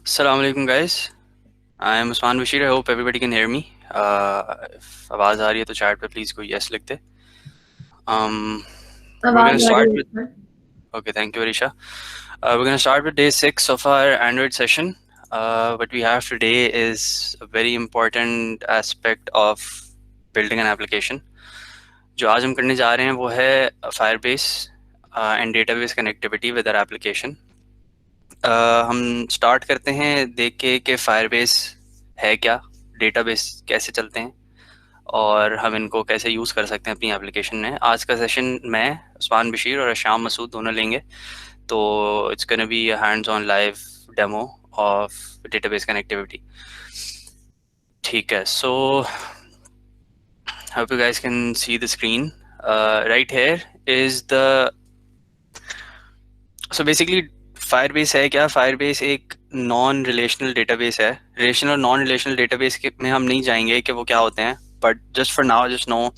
Assalamu alaikum guys. I am Usman Bashir. I hope everybody can hear me. If आवाज़ आ रही है तो chat पे please कोई yes लिख दे. Um, we're gonna आवाज आ start रही है with. Sir. Okay, thank you, Arisha. We're gonna start with day 6 of our Android session. What we have today is a very important aspect of building an application. जो आज हम करने जा रहे हैं वो है Firebase and database connectivity with our application. हम स्टार्ट करते हैं देख के कि फायरबेस है क्या, डेटाबेस कैसे चलते हैं और हम इनको कैसे यूज़ कर सकते हैं अपनी एप्लीकेशन में। आज का सेशन मैं उस्मान बशीर और शाम मसूद दोनों लेंगे, तो it's gonna be a hands on live demo of database connectivity. ठीक है, सो hope you guys can see the screen. Right here is the so basically Firebase है क्या? फायरबेस एक नॉन रिलेशनल डेटाबेस है। रिलेशनल और नॉन रिलेशनल डेटाबेस में हम नहीं जाएंगे कि वो क्या होते हैं, but just for now just know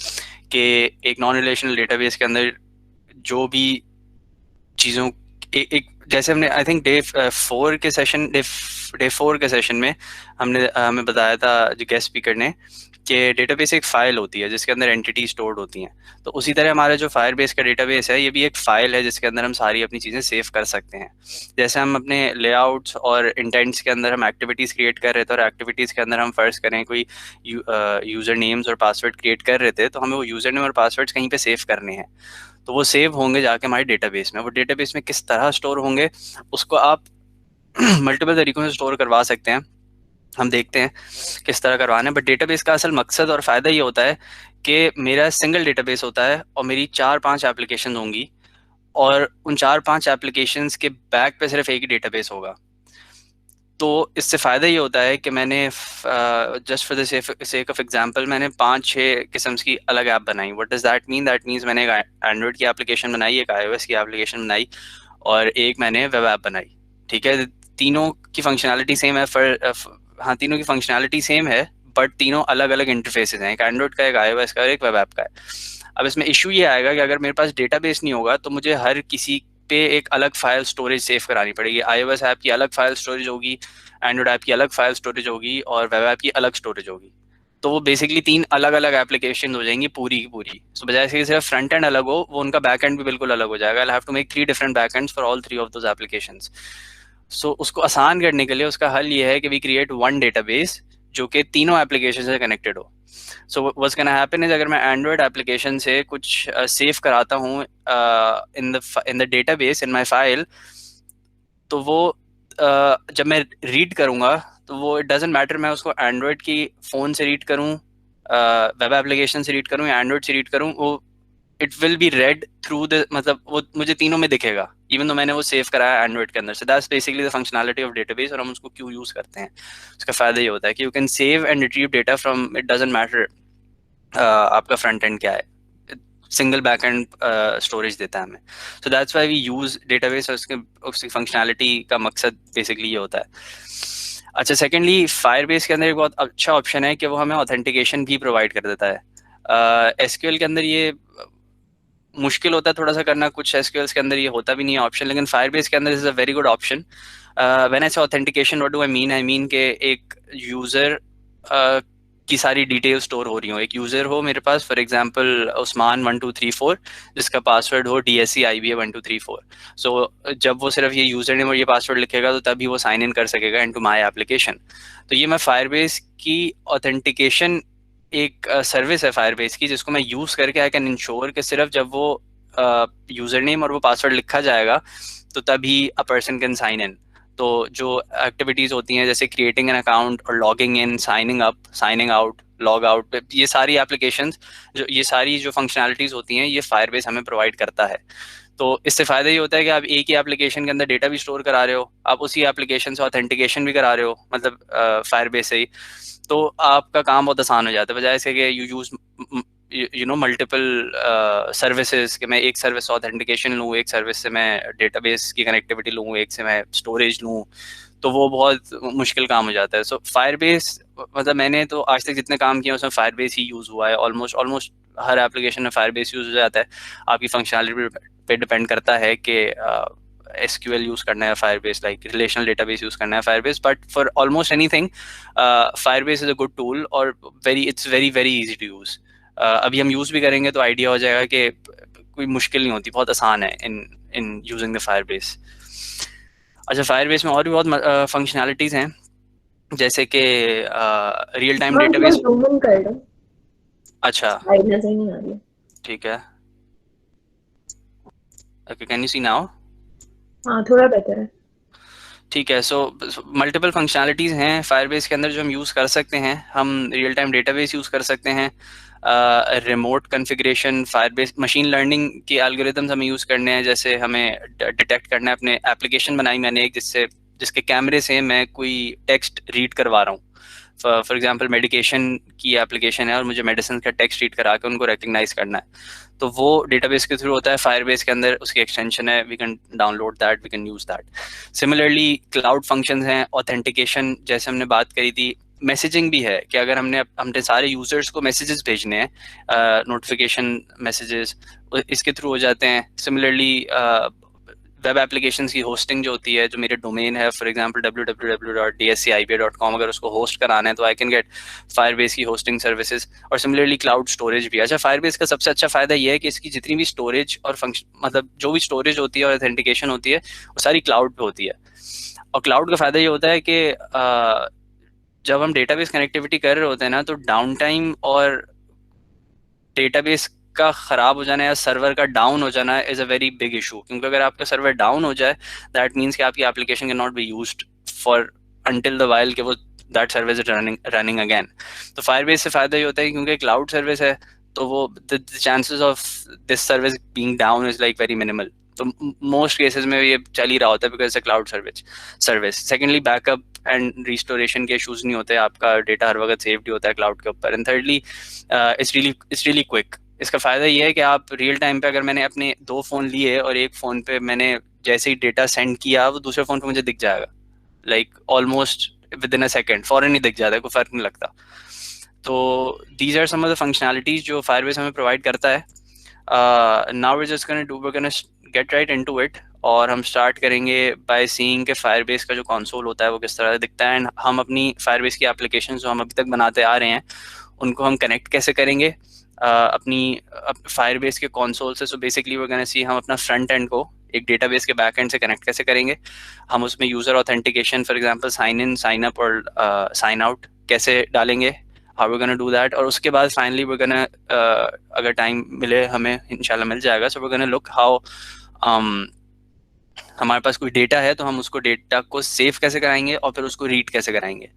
कि एक नॉन रिलेशनल डेटाबेस के अंदर जो भी चीज़ों एक जैसे हमने आई थिंक डे फोर के सेशन में हमने हमें बताया था जो गेस्ट स्पीकर ने कि डेटाबेस एक फ़ाइल होती है जिसके अंदर एंटिटी स्टोर्ड होती हैं। तो उसी तरह हमारा जो फायरबेस का डेटाबेस है ये भी एक फ़ाइल है जिसके अंदर हम सारी अपनी चीज़ें सेव कर सकते हैं। जैसे हम अपने लेआउट्स और इंटेंट्स के अंदर हम एक्टिविटीज़ क्रिएट कर रहे थे और एक्टिविटीज़ के अंदर हम फ़र्ज़ करें कोई यूज़र नेम्स और पासवर्ड क्रिएट कर रहे थे, तो हमें वो यूज़र नेम और पासवर्ड्स कहीं पे सेव करने हैं। तो वो सेव होंगे जाके हमारे डेटाबेस में। वो डेटाबेस में किस तरह स्टोर होंगे उसको आप मल्टीपल तरीकों से स्टोर करवा सकते हैं। हम देखते हैं किस तरह करवाना है, बट डेटाबेस का असल मकसद और फ़ायदा ये होता है कि मेरा सिंगल डेटाबेस होता है और मेरी 4-5 एप्लीकेशन होंगी और उन 4-5 एप्लीकेशंस के बैक पे सिर्फ एक ही डेटाबेस होगा। तो इससे फ़ायदा ये होता है कि मैंने just for the sake of example मैंने 5-6 किस्म की अलग ऐप बनाई। What does that mean? That means मैंने एक एंड्रॉयड की एप्लीकेशन बनाई, एक iOS की एप्लीकेशन बनाई और एक मैंने वेब ऐप बनाई। ठीक है, तीनों की फंक्शनैलिटी सेम है। हाँ, तीनों की फंक्शनैलिटी सेम है, बट तीनों अलग अलग इंटरफेसेस हैं, एक एंड्रॉयड का, एक iOS का और एक वेब ऐप का है। अब इसमें इशू ये आएगा कि अगर मेरे पास डेटाबेस नहीं होगा तो मुझे हर किसी पे एक अलग फाइल स्टोरेज सेव करानी पड़ेगी। iOS ऐप की अलग फाइल स्टोरेज होगी, एंड्रॉयड ऐप की अलग फाइल स्टोरेज होगी और वेब ऐप की अलग स्टोरेज होगी। तो वो बेसिकली 3 अलग अलग एप्लीकेशन हो जाएंगी पूरी की पूरी। सो बजाय से सिर्फ फ्रंट एंड अलग हो, वो उनका बैक एंड भी बिल्कुल अलग हो जाएगा। I have to make 3 different back ends for all 3 of those applications. So उसको आसान करने के लिए उसका हल ये है कि वी क्रिएट वन डेटाबेस जो कि तीनों एप्लीकेशन से कनेक्टेड हो। So what's gonna happen is, अगर मैं एंड्रॉयड एप्लीकेशन से कुछ सेव कराता हूँ इन the database in my file, तो वो जब मैं रीड करूँगा तो वो इट डजेंट मैटर मैं उसको एंड्रॉयड की फ़ोन से रीड करूँ, वेब एप्लीकेशन से रीड करूँ या एंड्रॉयड से रीड करूँ, वो it will B red through the, मतलब वो मुझे तीनों में दिखेगा इवन तो मैंने वो सेव कराया एंड्रॉयड के अंदर। सो that's basically the functionality of database और हम उसको क्यों यूज़ करते हैं। उसका फ़ायदा ये होता है कि you can save and retrieve data from, it doesn't matter आपका फ्रंट एंड क्या है, सिंगल बैक एंड स्टोरेज देता है हमें। So that's why we use database और उसकी फंक्शनैलिटी का मकसद बेसिकली ये होता है। अच्छा, सेकेंडली फायरबेस के अंदर एक बहुत अच्छा ऑप्शन है कि वो हमें ऑथेंटिकेशन भी प्रोवाइड कर देता है। एसक्यूएल के अंदर ये मुश्किल होता है थोड़ा सा करना, कुछ एसक्यूएल्स के अंदर ये होता भी नहीं है ऑप्शन, लेकिन फायरबेस के अंदर is a very good option. When I say authentication, what do I mean के एक यूज़र की सारी डिटेल स्टोर हो रही हो। एक यूज़र हो मेरे पास, फॉर एग्जांपल उस्मान 1234, जिसका पासवर्ड हो DSCIBA1234। सो जब वो सिर्फ ये यूज़र नेम और ये पासवर्ड लिखेगा तो तभी वो साइन इन कर सकेगा इनटू माय एप्लीकेशन। तो ये मैं फायरबेस की ऑथेंटिकेशन एक सर्विस है फायरबेस की, जिसको मैं यूज़ करके आई कैन इंश्योर कि सिर्फ जब वो यूज़र नेम और वो पासवर्ड लिखा जाएगा तो तभी a person can sign in. तो जो एक्टिविटीज़ होती हैं जैसे क्रिएटिंग एन अकाउंट और logging in, signing up, signing out, log out, ये सारी एप्लीकेशंस, जो ये सारी जो फंक्शनैलिटीज़ होती हैं ये फायरबेस हमें प्रोवाइड करता है। तो इससे फ़ायदा ये होता है कि आप एक ही एप्लीकेशन के अंदर डेटा भी स्टोर करा रहे हो, आप उसी एप्लीकेशन से ऑथेंटिकेशन भी करा रहे हो, मतलब फायरबेस से ही। तो आपका काम बहुत आसान हो जाता है, बजाय से कि you use you know multiple services, कि मैं एक सर्विस से ऑथेंटिकेशन लूँ, एक सर्विस से मैं डेटाबेस की कनेक्टिविटी लूँ, एक से मैं स्टोरेज लूँ, तो वो बहुत मुश्किल काम हो जाता है। सो फायरबेस, मतलब मैंने तो आज तक जितने काम किए उसमें फायरबेस ही यूज़ हुआ है। ऑलमोस्ट ऑलमोस्ट हर एप्लीकेशन में फायरबेस यूज़ हो जाता है। आपकी फंक्शनैलिटी पे डिपेंड करता है कि SQL यूज करना है Firebase, like relational database use करना है Firebase, but for almost anything Firebase is a good tool और it's very easy to use. अभी हम यूज भी करेंगे तो आइडिया हो जाएगा कि कोई मुश्किल नहीं होती, बहुत आसान है इन यूजिंग द Firebase. अच्छा, Firebase में और भी बहुत फंक्शनैलिटीज हैं, जैसे कि रियल टाइम डेटाबेस. अच्छा, ठीक है. Okay, can you see now? हाँ, थोड़ा बेटर है. ठीक है. सो मल्टीपल फंक्शनैलिटीज़ हैं Firebase के अंदर जो हम यूज़ कर सकते हैं. हम रियल टाइम डेटाबेस यूज़ कर सकते हैं, remote configuration, Firebase machine learning के एल्गोरिदम्स हमें यूज़ करने हैं. जैसे हमें डिटेक्ट करना है, अपने एप्लीकेशन बनाई मैंने एक जिसके कैमरे से मैं कोई टेक्स्ट रीड करवा रहा हूँ. फॉर एग्जांपल मेडिकेशन की एप्लीकेशन है और मुझे मेडिसिन का टेक्स्ट रीड करा के उनको रिकग्नाइज करना है, तो वो डेटाबेस के थ्रू होता है. Firebase के अंदर उसकी एक्सटेंशन है, we can download that, we can use that. Similarly cloud functions हैं, ऑथेंटिकेशन जैसे हमने बात करी थी. मैसेजिंग भी है कि अगर हमने सारे यूजर्स को मैसेजेस भेजने हैं, नोटिफिकेशन मैसेजेस इसके थ्रू हो जाते हैं. सिमिलरली वेब एप्लीकेशंस की होस्टिंग जो होती है, जो मेरे डोमेन है फॉर एग्जांपल www.dscipa.com, अगर उसको होस्ट कराना है तो आई कैन गेट Firebase की होस्टिंग सर्विसेज. और सिमिलरली क्लाउड स्टोरेज भी. अच्छा, Firebase का सबसे अच्छा फायदा ये है कि इसकी जितनी भी स्टोरेज और फंक्शन, मतलब जो भी स्टोरेज होती है और ऑथेंटिकेशन होती है, वो सारी क्लाउड पे होती है. और क्लाउड का फायदा ये होता है कि जब हम डेटाबेस कनेक्टिविटी कर रहे होते हैं ना, तो डाउन टाइम और डेटाबेस का ख़राब हो जाना या सर्वर का डाउन हो जाना is a very big issue. क्योंकि अगर आपका सर्वर डाउन हो जाए, दैट मीन्स कि आपकी application can not be used for until the while कि वो that service is running again. तो Firebase से फ़ायदा ये होता है क्योंकि क्लाउड सर्विस है, तो वो the chances of this service being down is like very minimal. तो मोस्ट केसेस में ये चल ही रहा होता है because cloud service. Secondly, backup and restoration के इशूज़ नहीं होते, आपका डेटा हर वक्त सेव्ड होता है क्लाउड के ऊपर. And thirdly, it's really quick. इसका फ़ायदा ये है कि आप रियल टाइम पे, अगर मैंने अपने 2 फ़ोन लिए और एक फ़ोन पे मैंने जैसे ही डेटा सेंड किया, वो दूसरे फ़ोन पे मुझे दिख जाएगा, like almost within a second, फॉरन ही दिख जाता है, कोई फ़र्क नहीं लगता. तो these are some of the functionalities जो Firebase हमें प्रोवाइड करता है. Now we gonna get right into it, और हम स्टार्ट करेंगे बाय सीइंग कि Firebase का जो कंसोल होता है वो किस तरह दिखता है. एंड हम अपनी Firebase की एप्लीकेशन जो हम अभी तक बनाते आ रहे हैं, उनको हम कनेक्ट कैसे करेंगे अपनी Firebase के कंसोल से. सो बेसिकली वो गोना सी हम अपना फ्रंट एंड को एक डेटाबेस के बैक एंड से कनेक्ट कैसे करेंगे. हम उसमें user authentication, for example sign in, sign up और साइन आउट कैसे डालेंगे, how we gonna do that. और उसके बाद फाइनली वी गोना, अगर टाइम मिले हमें, इंशाल्लाह मिल जाएगा, so we gonna look how हमारे पास कोई डेटा है तो हम उसको डेटा को सेव कैसे कराएंगे और फिर उसको रीड कैसे कराएंगे.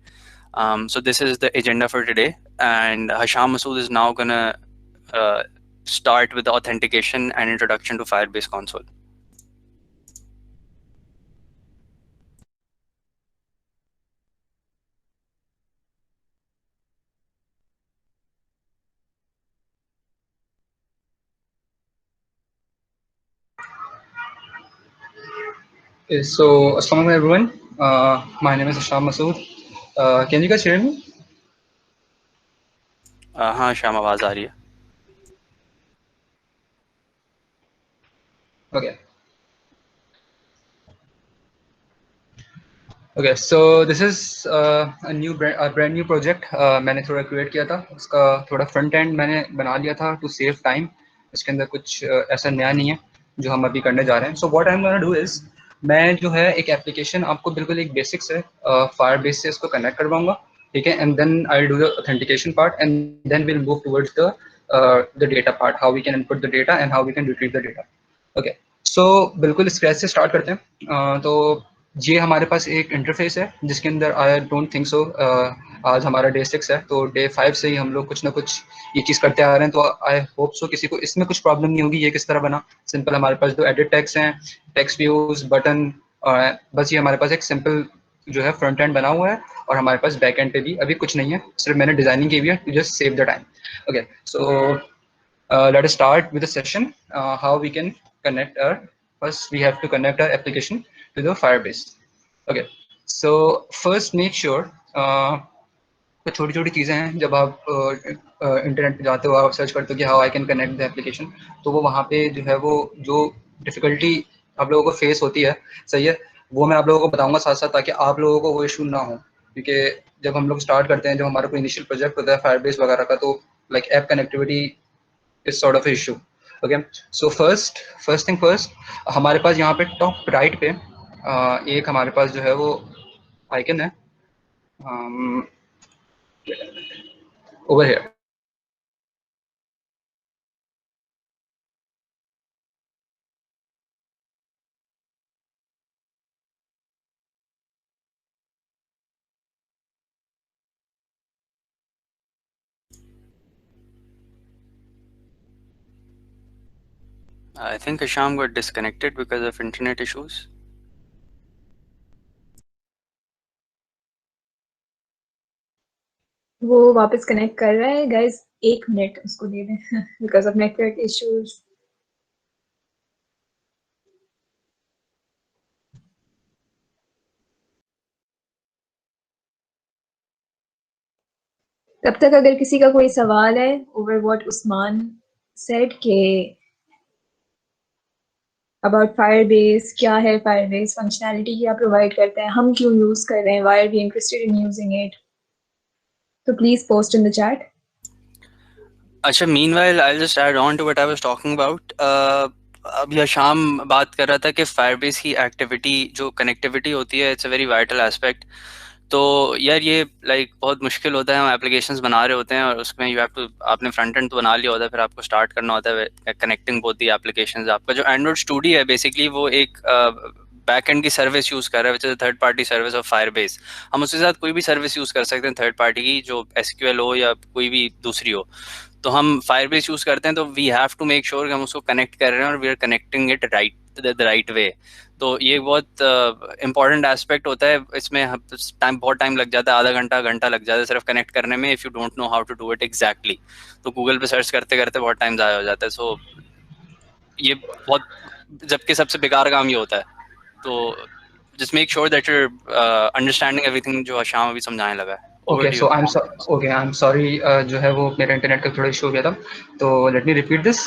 So this is the agenda for today, and Hasham Masood is now gonna start with the authentication and introduction to Firebase console. So, assalamu alaikum everyone. My name is Hasham Masood. Can you guys hear me? हाँ शाम, आवाज़ आ रही है. Okay. Okay, so this is a brand new project. मैंने थोड़ा create किया था, उसका थोड़ा front end मैंने बना लिया था to save time. इसके अंदर कुछ ऐसा नया नहीं है जो हम अभी करने जा रहे हैं. So what I'm gonna do is, मैं जो है एक एप्लीकेशन आपको बिल्कुल एक बेसिक से Firebase से इसको कनेक्ट करवाऊंगा, ठीक है. And then I do the authentication part, and then will move towards the data part, how we can input the data and how we can retrieve the data. Okay, so बिल्कुल scratch से start करते हैं. तो ये हमारे पास एक interface है जिसके अंदर आई डोंट थिंक सो, आज हमारा डे 6 है, तो डे 5 से ही हम लोग कुछ ना कुछ ये चीज़ करते आ रहे हैं. तो आई होप सो किसी को इसमें कुछ प्रॉब्लम नहीं होगी. ये किस तरह बना, सिंपल हमारे पास दो एडिट टैग्स हैं, टेक्स्ट व्यूज, बटन, बस ये हमारे पास एक सिंपल जो है फ्रंट एंड बना हुआ है, और हमारे पास बैक एंड पे भी अभी कुछ नहीं है, सिर्फ मैंने डिजाइनिंग की हुई है to just save the time. Okay, so let us start with the session, how we can connect our, first we have to connect our application to the Firebase. Okay, so first make sure कुछ छोटी छोटी चीज़ें हैं. जब आप internet पे जाते हो, आप सर्च करते हो कि how I can connect the application, तो वो वहाँ पे जो है वो जो डिफ़िकल्टी आप लोगों को फेस होती है, सही है, वो मैं आप लोगों को बताऊंगा साथ साथ, ताकि आप लोगों को वो इशू ना हो। क्योंकि जब हम लोग स्टार्ट करते हैं, जब हमारा कोई इनिशियल प्रोजेक्ट होता है फायरबेस वगैरह का, तो like app connectivity is sort of issue. Okay, so first thing first, हमारे पास यहाँ पे टॉप राइट पे एक हमारे पास जो है वो आइकन है over here. I think Asham got disconnected because of internet issues. वो वापस कनेक्ट कर रहा है गाइस, 1 मिनट उसको दे दें बिकॉज ऑफ नेटवर्क इश्यूज। तब तक अगर किसी का कोई सवाल है ओवर व्हाट उस्मान सेड के अबाउट फायरबेस, क्या है फायरबेस, फंक्शनैलिटी क्या प्रोवाइड करता है, हम क्यों यूज कर रहे हैं, why are we interested in using it, तो please post in the chat. अच्छा, meanwhile I'll just add on to what I was talking about. अभी शाम बात कर रहा था कि फायरबेस की एक्टिविटी जो कनेक्टिविटी होती है, it's a very vital aspect. तो यार ये लाइक बहुत मुश्किल होता है, हम एप्लीकेशंस बना रहे होते हैं और उसमें यू हैव टू, आपने फ्रंट एंड तो बना लिया होता है, फिर आपको स्टार्ट करना होता है कनेक्टिंग बोथ दी एप्लीकेशंस। आपका जो एंड्रॉइड स्टूडियो है बेसिकली वो एक बैक एंड की सर्विस यूज़ कर रहा है, which is third party service of Firebase. हम उसके साथ कोई भी सर्विस यूज़ कर सकते हैं थर्ड पार्टी की, जो एसक्यूएल हो या कोई भी दूसरी हो। तो हम फायरबेस यूज़ करते हैं तो we have to make sure कि हम उसको कनेक्ट कर रहे हैं और we are connecting it the right way. तो ये बहुत इंपॉर्टेंट एस्पेक्ट होता है। इसमें बहुत टाइम लग जाता है, आधा घंटा घंटा लग जाता है सिर्फ कनेक्ट करने में, if you don't know how to do it exactly. तो गूगल पे सर्च करते करते बहुत टाइम ज़ाया हो जाता है। सो ये बहुत, जबकि सबसे बेकार काम ये होता है। तो just make sure that your understanding everything जो शाम अभी समझाने लगा है। Over okay, to so you. I am sorry, जो है वो मेरा इंटरनेट का थोड़ा इशू हो गया था, तो लेट मी रिपीट दिस।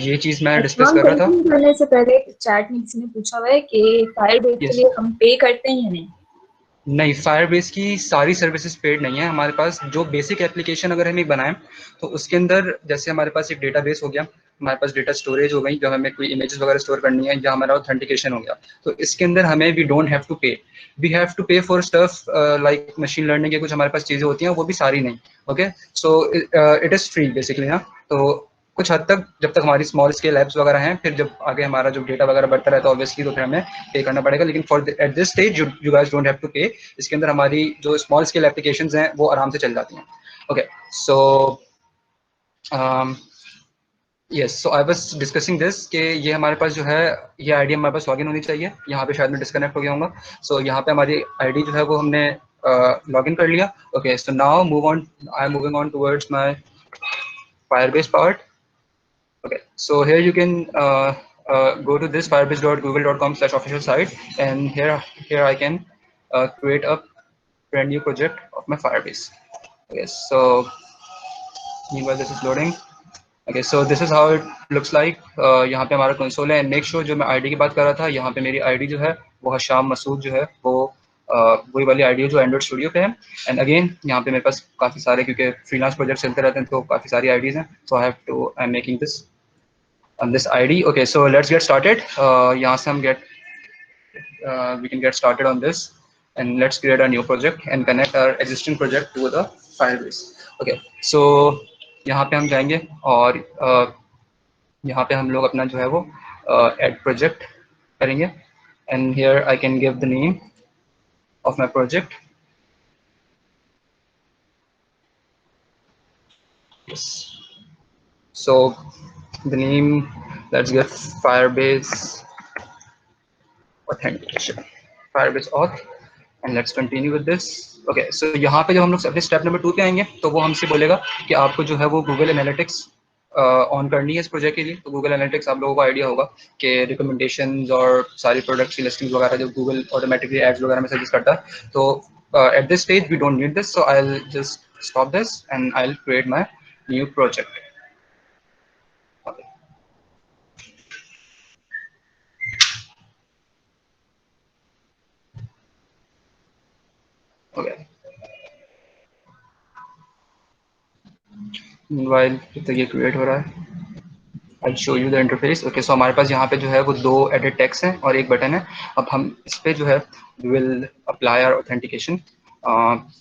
ये चीज़ मैं डिस्कस हम कर रहा था। कंटिन्यू करने से पहले चैट में किसी ने पूछा हुआ है कि फायरबेस के यस, लिए हम पे करते हैं या नहीं। नहीं, फायरबेस की सारी सर्विसेज पेड नहीं है। हमारे पास जो बेसिक एप्लीकेशन अगर हम एक बनाएं, तो उसके अंदर जैसे हमारे पास एक डेटाबेस हो गया, हमारे पास डेटा स्टोरेज हो गई, जब हमें कोई इमेजेस वगैरह स्टोर करनी है, या हमारा ऑथेंटिकेशन हो गया, तो इसके अंदर हमें वी डोंट हैव टू पे। वी हैव टू पे for stuff like machine learning के कुछ हमारे पास चीज़ें होती हैं, वो भी सारी नहीं। Okay, so it is free basically ना। तो कुछ हद तक, जब तक हमारी स्मॉल स्केल एप्स वगैरह हैं, फिर जब आगे हमारा जो डेटा वगैरह बढ़ता रहता है ऑब्वियसली, तो फिर हमें पे करना पड़ेगा। लेकिन for at this stage you guys don't have to pay. इसके अंदर हमारी जो स्मॉल स्केल एप्लीकेशंस हैं वो आराम से चल जाती हैं। Okay, so yes, so I was discussing this कि ये हमारे पास जो है, ये आईडी हमारे पास लॉगिन होनी चाहिए। यहाँ पे शायद मैं डिस्कनेक्ट हो गया हूँ। सो यहाँ पे हमारी आईडी जो है वो हमने लॉगिन कर लिया। Okay, so now move on, I am moving on towards my Firebase part. Okay, so here you can go to this firebase.google.com/official site, and here I can create a brand new project of my Firebase. Okay, so meanwhile this is loading. Okay, so this is how it looks like. यहाँ पे हमारा console है, and make sure जो मैं ID की बात कर रहा था, यहाँ पे मेरी आईडी जो है वो हशाम मसूद जो है वो वही वाली आईडी है जो एंड्रॉइड स्टूडियो पे है। एंड अगेन यहाँ पे मेरे पास काफ़ी सारे, क्योंकि फ्रीलांस प्रोजेक्ट चलते रहते हैं, तो काफ़ी सारी आईडीज़ हैं। So I am making this on this ID. Okay, so let's get started. यहाँ से हम we can get started on this, and let's create a new project and connect our existing project to the Firebase. Okay, so यहाँ पे हम जाएंगे और यहाँ पे हम लोग अपना जो है वो add project करेंगे, and here I can give the name of my project. Yes, so the name, let's get Firebase authentication, Firebase auth, and let's continue with this. Okay, so यहाँ पे जब हम लोग अपने स्टेप नंबर 2 पे आएंगे, तो वो हमसे बोलेगा कि आपको जो है वो गूगल एनालिटिक्स ऑन करनी है इस प्रोजेक्ट के लिए। तो गूगल एनालिटिक्स आप लोगों को आइडिया होगा कि रिकमेंडेशंस और सारी प्रोडक्ट्स की लिस्टिंग वगैरह जो गूगल ऑटोमेटिकली एड्स वगैरह में सजेस्ट करता है। तो at this stage we don't need this, so I will just stop this and I will create my new project. Mobile जब तक ये क्रिएट हो रहा है, I show you the interface. Okay, so हमारे पास यहाँ पे जो है वो 2 एडिट टेक्स्ट हैं और एक बटन है। अब हम इस पे जो है विल अप्लाई आवर ऑथेंटिकेशन।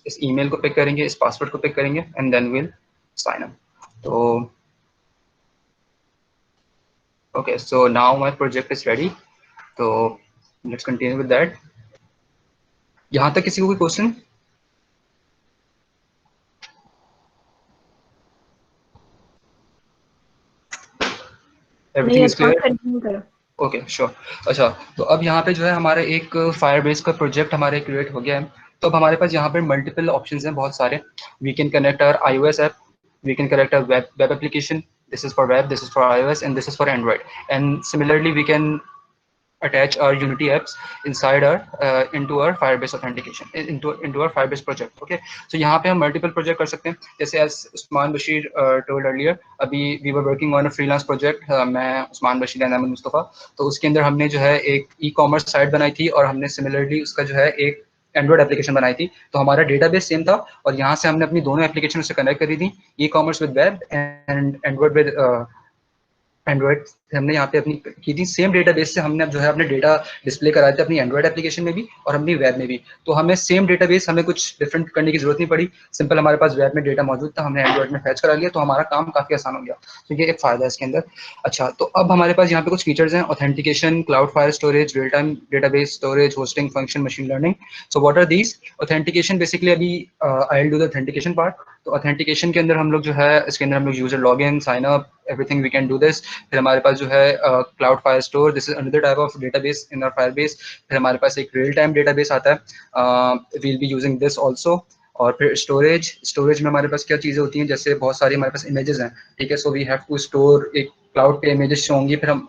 इस ईमेल को पिक करेंगे, इस पासवर्ड को पिक करेंगे and then will sign up. तो okay, so now my project is ready, तो लेट्स कंटिन्यू विद दैट। यहाँ तक किसी को कोई क्वेश्चन? नहीं, एवरीथिंग इज आप क्लियर? कंटिन्यू करो। Okay, sure. अच्छा, तो अब यहाँ पे जो है हमारा एक फायरबेस का प्रोजेक्ट हमारे क्रिएट हो गया है। तो अब हमारे पास यहाँ पे मल्टीपल ऑप्शंस हैं, बहुत सारे। We can connect our iOS app, we can connect our web application, this is for web, this is for iOS, and this is for Android. And similarly, we can attach our Unity apps inside our into our Firebase authentication, into our Firebase project. Okay, so यहाँ पे हम multiple project कर सकते हैं, जैसे as Usman Bashir told earlier, अभी we were working on a freelance project, मैं Usman Bashir and Ahmad Mustafa. तो उसके अंदर हमने जो है एक e-commerce साइट बनाई थी और हमने similarly उसका जो है एक एंड्रॉइड एप्लीकेशन बनाई थी। तो हमारा डेटाबेस सेम था और यहाँ से हमने अपनी दोनों एप्लीकेशन उससे कनेक्ट करी थी, ecommerce with web and Android with Android. हमने यहाँ पे अपनी की थी सेम डेटाबेस से, हमने जो है अपने डेटा डिस्प्ले कराए थे अपनी एंड्रॉइड एप्लीकेशन में भी और अपनी वेब में भी। तो हमें सेम डेटाबेस, हमें कुछ डिफरेंट करने की जरूरत नहीं पड़ी, सिंपल हमारे पास वेब में डेटा मौजूद था, हमने एंड्रॉइड में फैच करा लिया, तो हमारा काम काफी आसान हो गया। तो ये एक फायदा है इसके अंदर। अच्छा, तो अब हमारे पास यहाँ पे कुछ फीचर्स हैं, authentication, cloud fire storage, real time database storage, hosting function, machine learning. So what are these? Authentication basically अभी I will do the authentication part. तो ऑथेंटिकेशन के अंदर हम लोग जो है इसके अंदर हम लोग user log in, sign up, everything we can do this. फिर हमारे पास जो है cloud Firestore, this is another type of database in our Firebase. फिर हमारे पास एक रियल टाइम डेटाबेस आता है, we'll be using this also. और फिर स्टोरेज में हमारे पास क्या चीज़ें होती हैं, जैसे बहुत सारी हमारे पास इमेजेस हैं, ठीक है। So we have to store, एक क्लाउड पे इमेजेस शो होंगी, फिर हम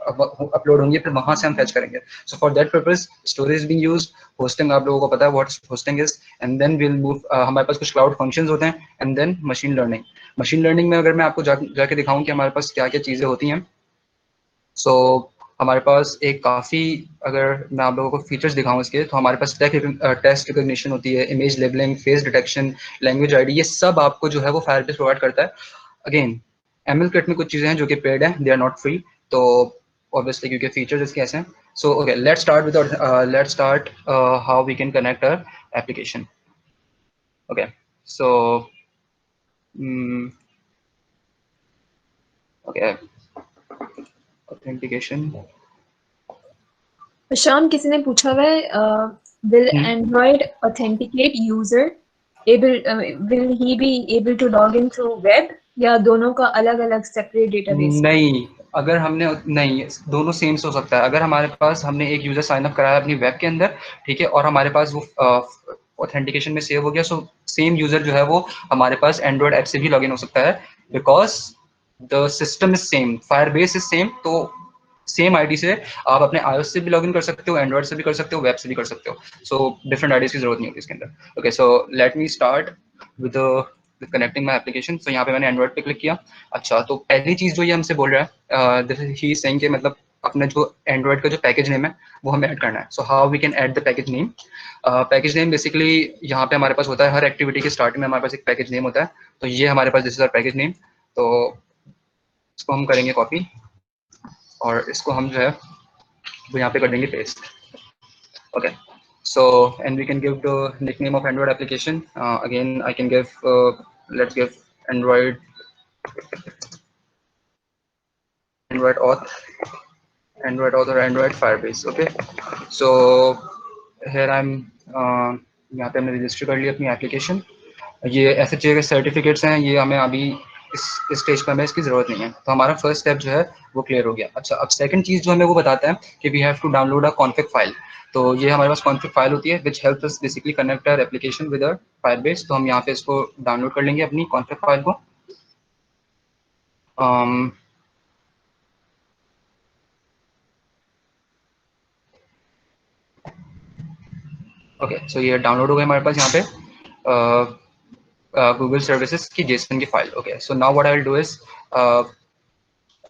अपलोड होंगी, फिर वहां से हम फैच करेंगे। So for that purpose storage being used. Hosting आप लोगों को पता है what hosting is. And then will move, हमारे पास कुछ क्लाउड फंक्शंस होते हैं। And then machine learning. Machine learning में अगर मैं आपको जाके दिखाऊं कि हमारे पास क्या क्या चीज़ें होती हैं, सो हमारे पास एक काफ़ी, अगर मैं आप लोगों को फीचर्स दिखाऊं इसके, तो हमारे पास टेक्स्ट रिकॉग्निशन होती है, image labelling, face detection, language ID, ये सब आपको जो है वो फायरबेस प्रोवाइड करता है। अगेन एमएल किट में कुछ चीज़ें हैं जो कि पेड है, दे आर नॉट फ्री, तो ऑब्वियसली क्योंकि फीचर्स इसके ऐसे हैं। So okay, let's start how we can connect our application. Okay, so okay, authentication. शाम, किसी ने पूछा हुआ है, will Android authenticate user will he be able to log in through web, या दोनों का अलग अलग सेपरेट डेटाबेस? नहीं, अगर हमने नहीं, दोनों सेम से हो सकता है। अगर हमारे पास हमने एक यूजर साइन अप कराया अपनी वेब के अंदर, ठीक है, और हमारे पास वो ऑथेंटिकेशन में सेव हो गया, सो सेम यूजर जो है वो हमारे पास एंड्रॉइड ऐप से भी लॉग इन हो सकता है, because the system is same, Firebase is same. तो सेम आईडी से आप अपने iOS से भी लॉगिन कर सकते हो, एंड्रॉइड से भी कर सकते हो, वेब से भी कर सकते हो। सो डिफरेंट आईडीज की जरूरत नहीं होती इसके अंदर। Okay, so let me start with connecting my application. So यहाँ पे मैंने एंड्रॉइड पे क्लिक किया। अच्छा, तो पहली चीज जो ये हमसे बोल रहा है, दिस इज ही सेइंग कि मतलब अपने जो एंड्रॉइड का जो पैकेज नेम है वो हमें ऐड करना है। So how we can add the package name? Package name basically यहाँ पे हमारे पास होता है, हर एक्टिविटी के स्टार्टिंग में हमारे पास एक पैकेज नेम होता है। तो ये हमारे पास this is our package name. तो इसको हम करेंगे कॉपी और इसको हम जो है वो यहाँ पे कर देंगे paste. Okay, so and we can give the nickname of Android application. Again, I can give let's give Android auth, or Android Firebase. Okay, so here I'm यहाँ पे हमने रजिस्टर कर लिया अपनी एप्लीकेशन। ये FHA के सर्टिफिकेट्स हैं, ये हमें अभी इस स्टेज पर हमें इसकी ज़रूरत नहीं है। तो हमारा फर्स्ट स्टेप जो है वो क्लियर हो गया। अच्छा, अब सेकंड चीज़ जो हमें वो बताता है कि we have to download a config file. तो ये हमारे पास कॉन्फिग फाइल होती है which help us basically connect our application with our Firebase. तो हम यहाँ पे इसको डाउनलोड कर लेंगे अपनी कॉन्फिग फाइल को। ओके, सो ये डाउनलोड हो गया हमारे पास यहाँ पे गूगल सर्विसेज की जेसन की file. Okay, so now what I will do is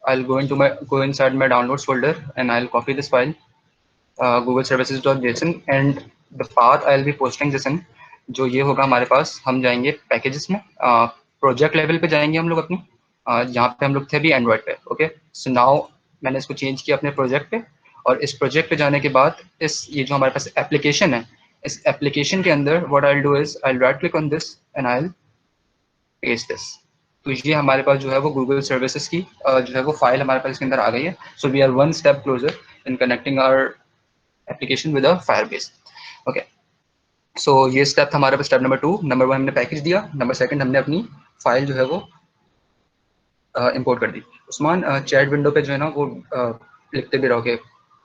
I'll go inside my downloads folder and I'll copy this file, google services.json, and the path I'll be posting this in, जो ये होगा हमारे पास, हम जाएंगे packages में, project level पे जाएंगे हम लोग अपनी, जहाँ पे हम लोग थे अभी एंड्रॉइड पे। ओके, सो नाउ मैंने इसको चेंज किया अपने प्रोजेक्ट पे, और इस प्रोजेक्ट पे जाने के बाद ये जो हमारे पास एप्लीकेशन है, इस एप्लीकेशन के अंदर what I will do is I will write click on this and I will paste this. तो ये हमारे पास जो है वो गूगल सर्विसेज की जो है वो फाइल हमारे पास इसके अंदर आ गई है। So we are one step closer in connecting our application with a Firebase. Okay, so ये स्टेप था हमारे पास स्टेप नंबर 2। नंबर 1 हमने पैकेज दिया, नंबर 2 हमने अपनी फाइल जो है वो इंपोर्ट कर दी। उस्मान चैट विंडो पे जो है ना वो लिखते भी रहोगे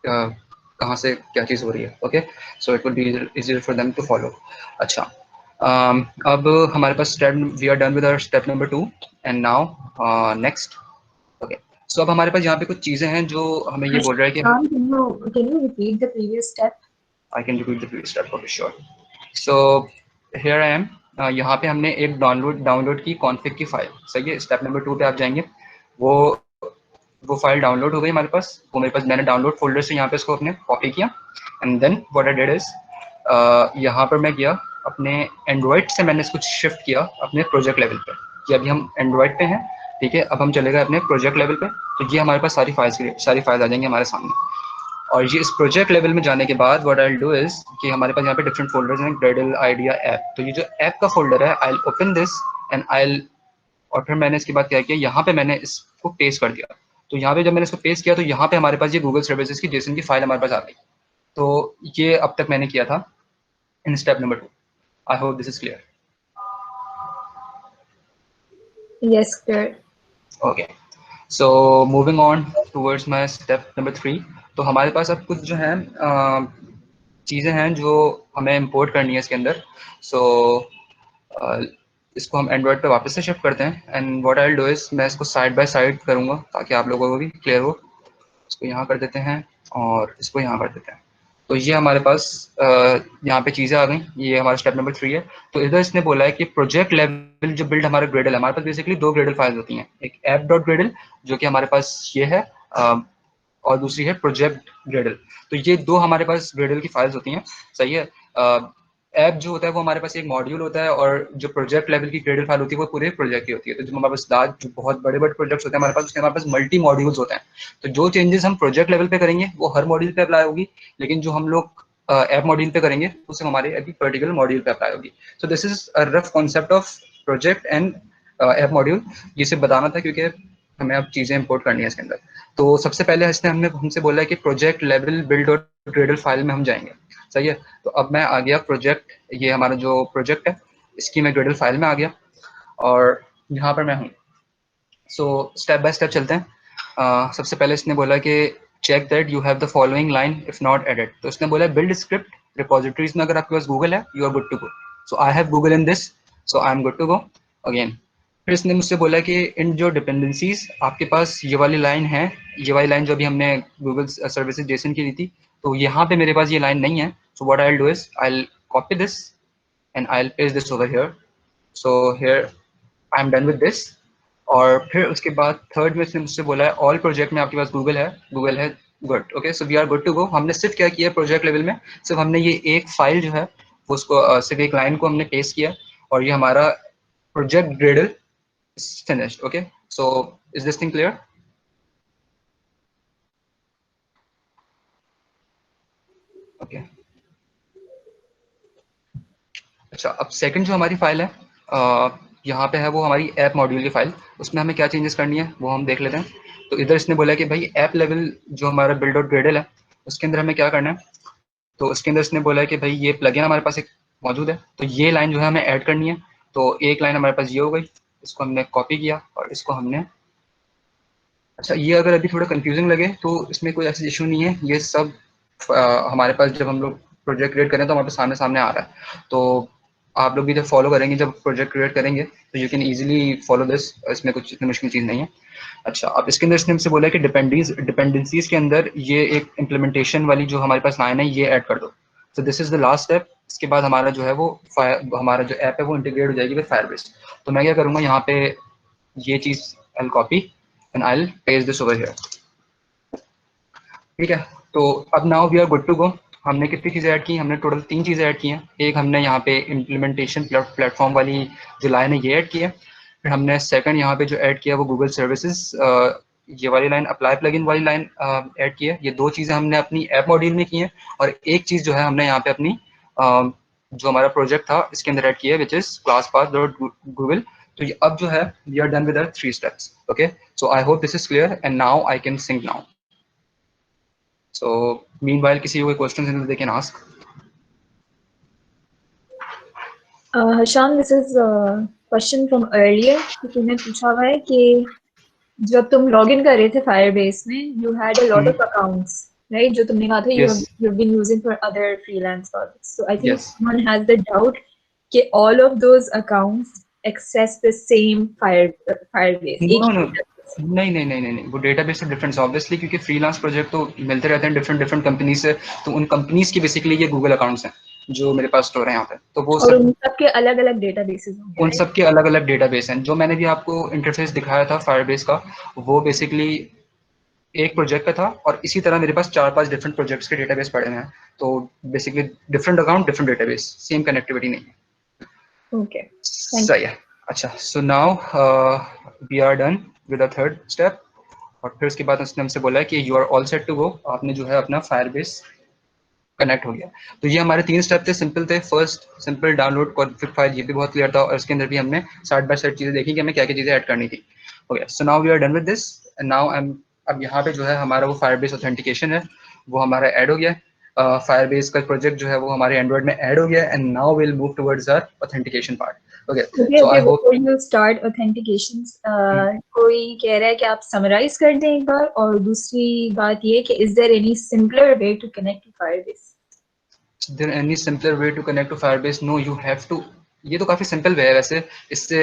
कहाँ से क्या चीज़ हो रही है। Okay, so it will be easier for them to follow. अच्छा, अब हमारे पास step, we are done with our step number 2 and now next. Okay, so अब हमारे पास यहाँ पे कुछ चीज़ें हैं जो हमें ये बोल रहा है कि can you repeat the previous step? I can repeat the previous step, okay, sure. So here I am. यहाँ पे हमने एक डाउनलोड की कॉन्फ़िग की फाइल, सही है। स्टेप नंबर 2 पे आप जाएंगे, वो फाइल डाउनलोड हो गई हमारे पास। वो मेरे पास, मैंने डाउनलोड फोल्डर से यहाँ पे इसको अपने कॉपी किया and then what I did is यहाँ पर मैं गया अपने एंड्रॉइड से, मैंने इसको शिफ्ट किया अपने प्रोजेक्ट लेवल पे कि अभी हम एंड्रॉइड पे हैं, ठीक है। अब हम चले गए अपने प्रोजेक्ट लेवल पे, तो ये हमारे पास सारी फाइल्स आ जाएंगी हमारे सामने। और ये इस प्रोजेक्ट लेवल में जाने के बाद what I will do is कि हमारे पास यहाँ पे डिफरेंट फोल्डर्स हैं, ग्रेडल, आइडिया, ऐप। तो ये जो ऐप का फोल्डर है, I will open this and और फिर मैंने इसके बाद क्या किया, यहाँ पे मैंने इसको पेस्ट कर दिया। तो यहाँ पे जब मैंने इसको पेस्ट किया तो यहाँ पे हमारे पास ये गूगल सर्विसेज की जेसन की फाइल हमारे पास आ गई। तो ये अब तक मैंने किया था in step number 2। I hope this is clear. Yes, clear. Okay, so moving on towards my step number 3। तो हमारे पास अब कुछ जो है चीज़ें हैं जो हमें इंपोर्ट करनी है इसके अंदर। सो इसको हम एंड्रॉइड पे वापस से शिफ्ट करते हैं and what I will do is मैं इसको साइड बाय साइड करूँगा ताकि आप लोगों को भी क्लियर हो। इसको यहाँ कर देते हैं और इसको यहाँ कर देते हैं। तो ये हमारे पास यहाँ पे चीज़ें आ गई। ये हमारा स्टेप नंबर 3 है। तो इधर इसने बोला है कि प्रोजेक्ट लेवल जो बिल्ड हमारा ग्रेडल है, हमारे पास बेसिकली 2 ग्रेडल फाइल्स होती हैं, एक ऐप डॉट ग्रेडल जो कि हमारे पास ये है और दूसरी है प्रोजेक्ट ग्रेडल। तो ये 2 हमारे पास ग्रेडल की फाइल्स होती हैं, सही है। ऐप जो होता है वो हमारे पास एक मॉड्यूल होता है, और जो प्रोजेक्ट लेवल की ग्रेडल फाइल होती है वो पूरे प्रोजेक्ट की होती है। तो जो हमारे पास जो बहुत बड़े बड़े प्रोजेक्ट्स होते हैं हमारे पास, उसके हमारे पास मल्टी मॉड्यूल्स होते हैं। तो जो चेंजेस हम प्रोजेक्ट लेवल पे करेंगे वो हर मॉड्यूल पे अप्लाई होगी, लेकिन जो हम लोग ऐप मॉड्यूल पे करेंगे वो सिर्फ हमारे अभी पर्टिकुलर मॉड्यूल पे अप्लाई होगी। सो this is a rough concept of project and app module. ये सिर्फ बताना था क्योंकि हमें अब चीज़ें इंपोर्ट करनी है इसके अंदर। तो सबसे पहले इसने हमसे बोला है कि प्रोजेक्ट लेवल बिल्ड और ग्रेडल फाइल में हम जाएंगे, सही है। तो अब मैं आ गया प्रोजेक्ट, ये हमारा जो प्रोजेक्ट है इसकी मैं ग्रेडल फाइल में आ गया और यहाँ पर मैं हूँ। सो स्टेप बाय स्टेप चलते हैं। सबसे पहले इसने बोला कि check that you have the following line if not edit. तो इसने बोला बिल्ड स्क्रिप्ट रिपोजिटरीज में, अगर आपके पास गूगल है you are good to go. So I have Google in this, so I am good to go again. फिर इसने मुझसे बोला कि इन जो डिपेंडेंसीज आपके पास ये वाली लाइन है, ये वाली लाइन जो अभी हमने गूगल सर्विसेज जेसन की दी थी, तो यहाँ पे मेरे पास ये लाइन नहीं है। So what I will do is I will copy this and I will paste this over here. So here I am done with this. और फिर उसके बाद थर्ड में इसने मुझसे बोला है ऑल प्रोजेक्ट में आपके पास गूगल है, good. Okay, so we are good to go. हमने सिर्फ क्या किया प्रोजेक्ट लेवल में, सिर्फ हमने ये एक फाइल जो है उसको सिर्फ एक लाइन को हमने पेस्ट किया और ये हमारा project Gradle finished. Okay, so is this thing clear? Okay. अच्छा, अब सेकंड जो हमारी फाइल है यहाँ पे है वो हमारी ऐप मॉड्यूल की फाइल। उसमें हमें क्या चेंजेस करनी है वो हम देख लेते हैं। तो इधर इसने बोला है कि भाई ऐप लेवल जो हमारा बिल्ड और ग्रेडल है उसके अंदर हमें क्या करना है। तो उसके अंदर इसने बोला है कि भाई ये प्लगइन हमारे पास एक मौजूद है, तो ये लाइन जो है हमें ऐड करनी है। तो एक लाइन हमारे पास ये हो गई, इसको हमने कॉपी किया और इसको हमने, अच्छा ये अगर अभी थोड़ा कंफ्यूजिंग लगे तो इसमें कोई ऐसा इशू नहीं है। ये सब हमारे पास जब हम लोग प्रोजेक्ट क्रिएट करें तो हमारे पास सामने आ रहा है। तो आप लोग भी जब फॉलो करेंगे, जब प्रोजेक्ट क्रिएट करेंगे तो you can easily follow this, इसमें कुछ इतनी मुश्किल चीज़ नहीं है। अच्छा, अब इसके अंदर इसने हमसे बोला है कि डिपेंडेंसीज के अंदर ये एक इम्प्लीमेंटेशन वाली जो हमारे पास लाइन है ये ऐड कर दो। तो this is the last step. इसके बाद हमारा जो है वो हमारा जो ऐप है वो इंटीग्रेट हो जाएगी विद फायरबेस। तो मैं क्या करूँगा, यहाँ पे ये चीज़ आई copy and I'll paste this over here. ठीक है, तो अब now we are good to go. हमने कितनी चीज़ें ऐड की, हमने टोटल 3 चीज़ें ऐड की हैं। एक हमने यहाँ पे इम्प्लीमेंटेशन प्लेटफॉर्म वाली जो लाइन है ये ऐड की है। फिर हमने सेकंड यहाँ पे जो ऐड किया वो गूगल सर्विसेज, ये वाली लाइन अप्लाई प्लगइन वाली लाइन ऐड की है। ये दो चीज़ें हमने अपनी ऐप मॉड्यूल में की हैं, और एक चीज़ जो है हमने यहाँ पे अपनी जो हमारा प्रोजेक्ट था इसके अंदर ऐड किया है, which is class path dot Google. तो ये अब जो है we are done with our 3 steps. Okay, so I hope this is clear and now I can sync now. So meanwhile किसी को questions they can ask. Hisham, this is a question from earlier कि तूने पूछा हुआ है कि जब तुम लॉगिन कर रहे थे Firebase में, you had a lot of accounts, right? जो तुमने कहा था you've been using for other freelance projects. So I think someone has the doubt कि all of those accounts access the same Firebase. नहीं, वो डेटाबेस से different obviously, क्योंकि freelance project तो मिलते रहते हैं डिफरेंट कंपनी से, तो उन कंपनीज की बेसिकली ये गूगल अकाउंट्स हैं जो मेरे पास स्टोर है यहाँ पे। तो वो सब उन सबके अलग-अलग डेटाबेसेस होंगे, उन सबके अलग-अलग डेटाबेस हैं। जो मैंने भी आपको इंटरफेस दिखाया था फायरबेस का, वो बेसिकली एक प्रोजेक्ट का था, और इसी तरह मेरे पास 4-5 डिफरेंट प्रोजेक्ट्स के डेटाबेस पड़े हैं। तो basically different account different database, same connectivity नहीं है। ओके, सही है। अच्छा, so now we are done with the third step. और फिर उसके बाद उसने हमसे बोला है कि you are all set to go, आपने जो है अपना फायरबेस कनेक्ट हो गया। तो ये हमारे 3 स्टेप थे, सिंपल थे। First simple download config file, ये भी बहुत क्लियर था, और इसके अंदर भी हमने साइड बाय साइड चीजें देखी कि हमें क्या क्या चीजें ऐड करनी थी। Okay, so now we are done with this and now I am, अब यहाँ पे जो है हमारा वो फायरबेस ऑथेंटिकेशन है वो हमारा ऐड हो गया। फायरबेस का प्रोजेक्ट जो है वो हमारे एंड्रॉइड में ऐड हो गया, and now will move towards our authentication part. Okay, so I hope before you start authentications, कोई कह रहा है कि आप समराइज कर दें एक बार, और दूसरी बात ये कि is there any simpler way to connect to Firebase? Is there any simpler way to connect to Firebase? No, you have to। ये तो काफी सिंपल वे है वैसे, इससे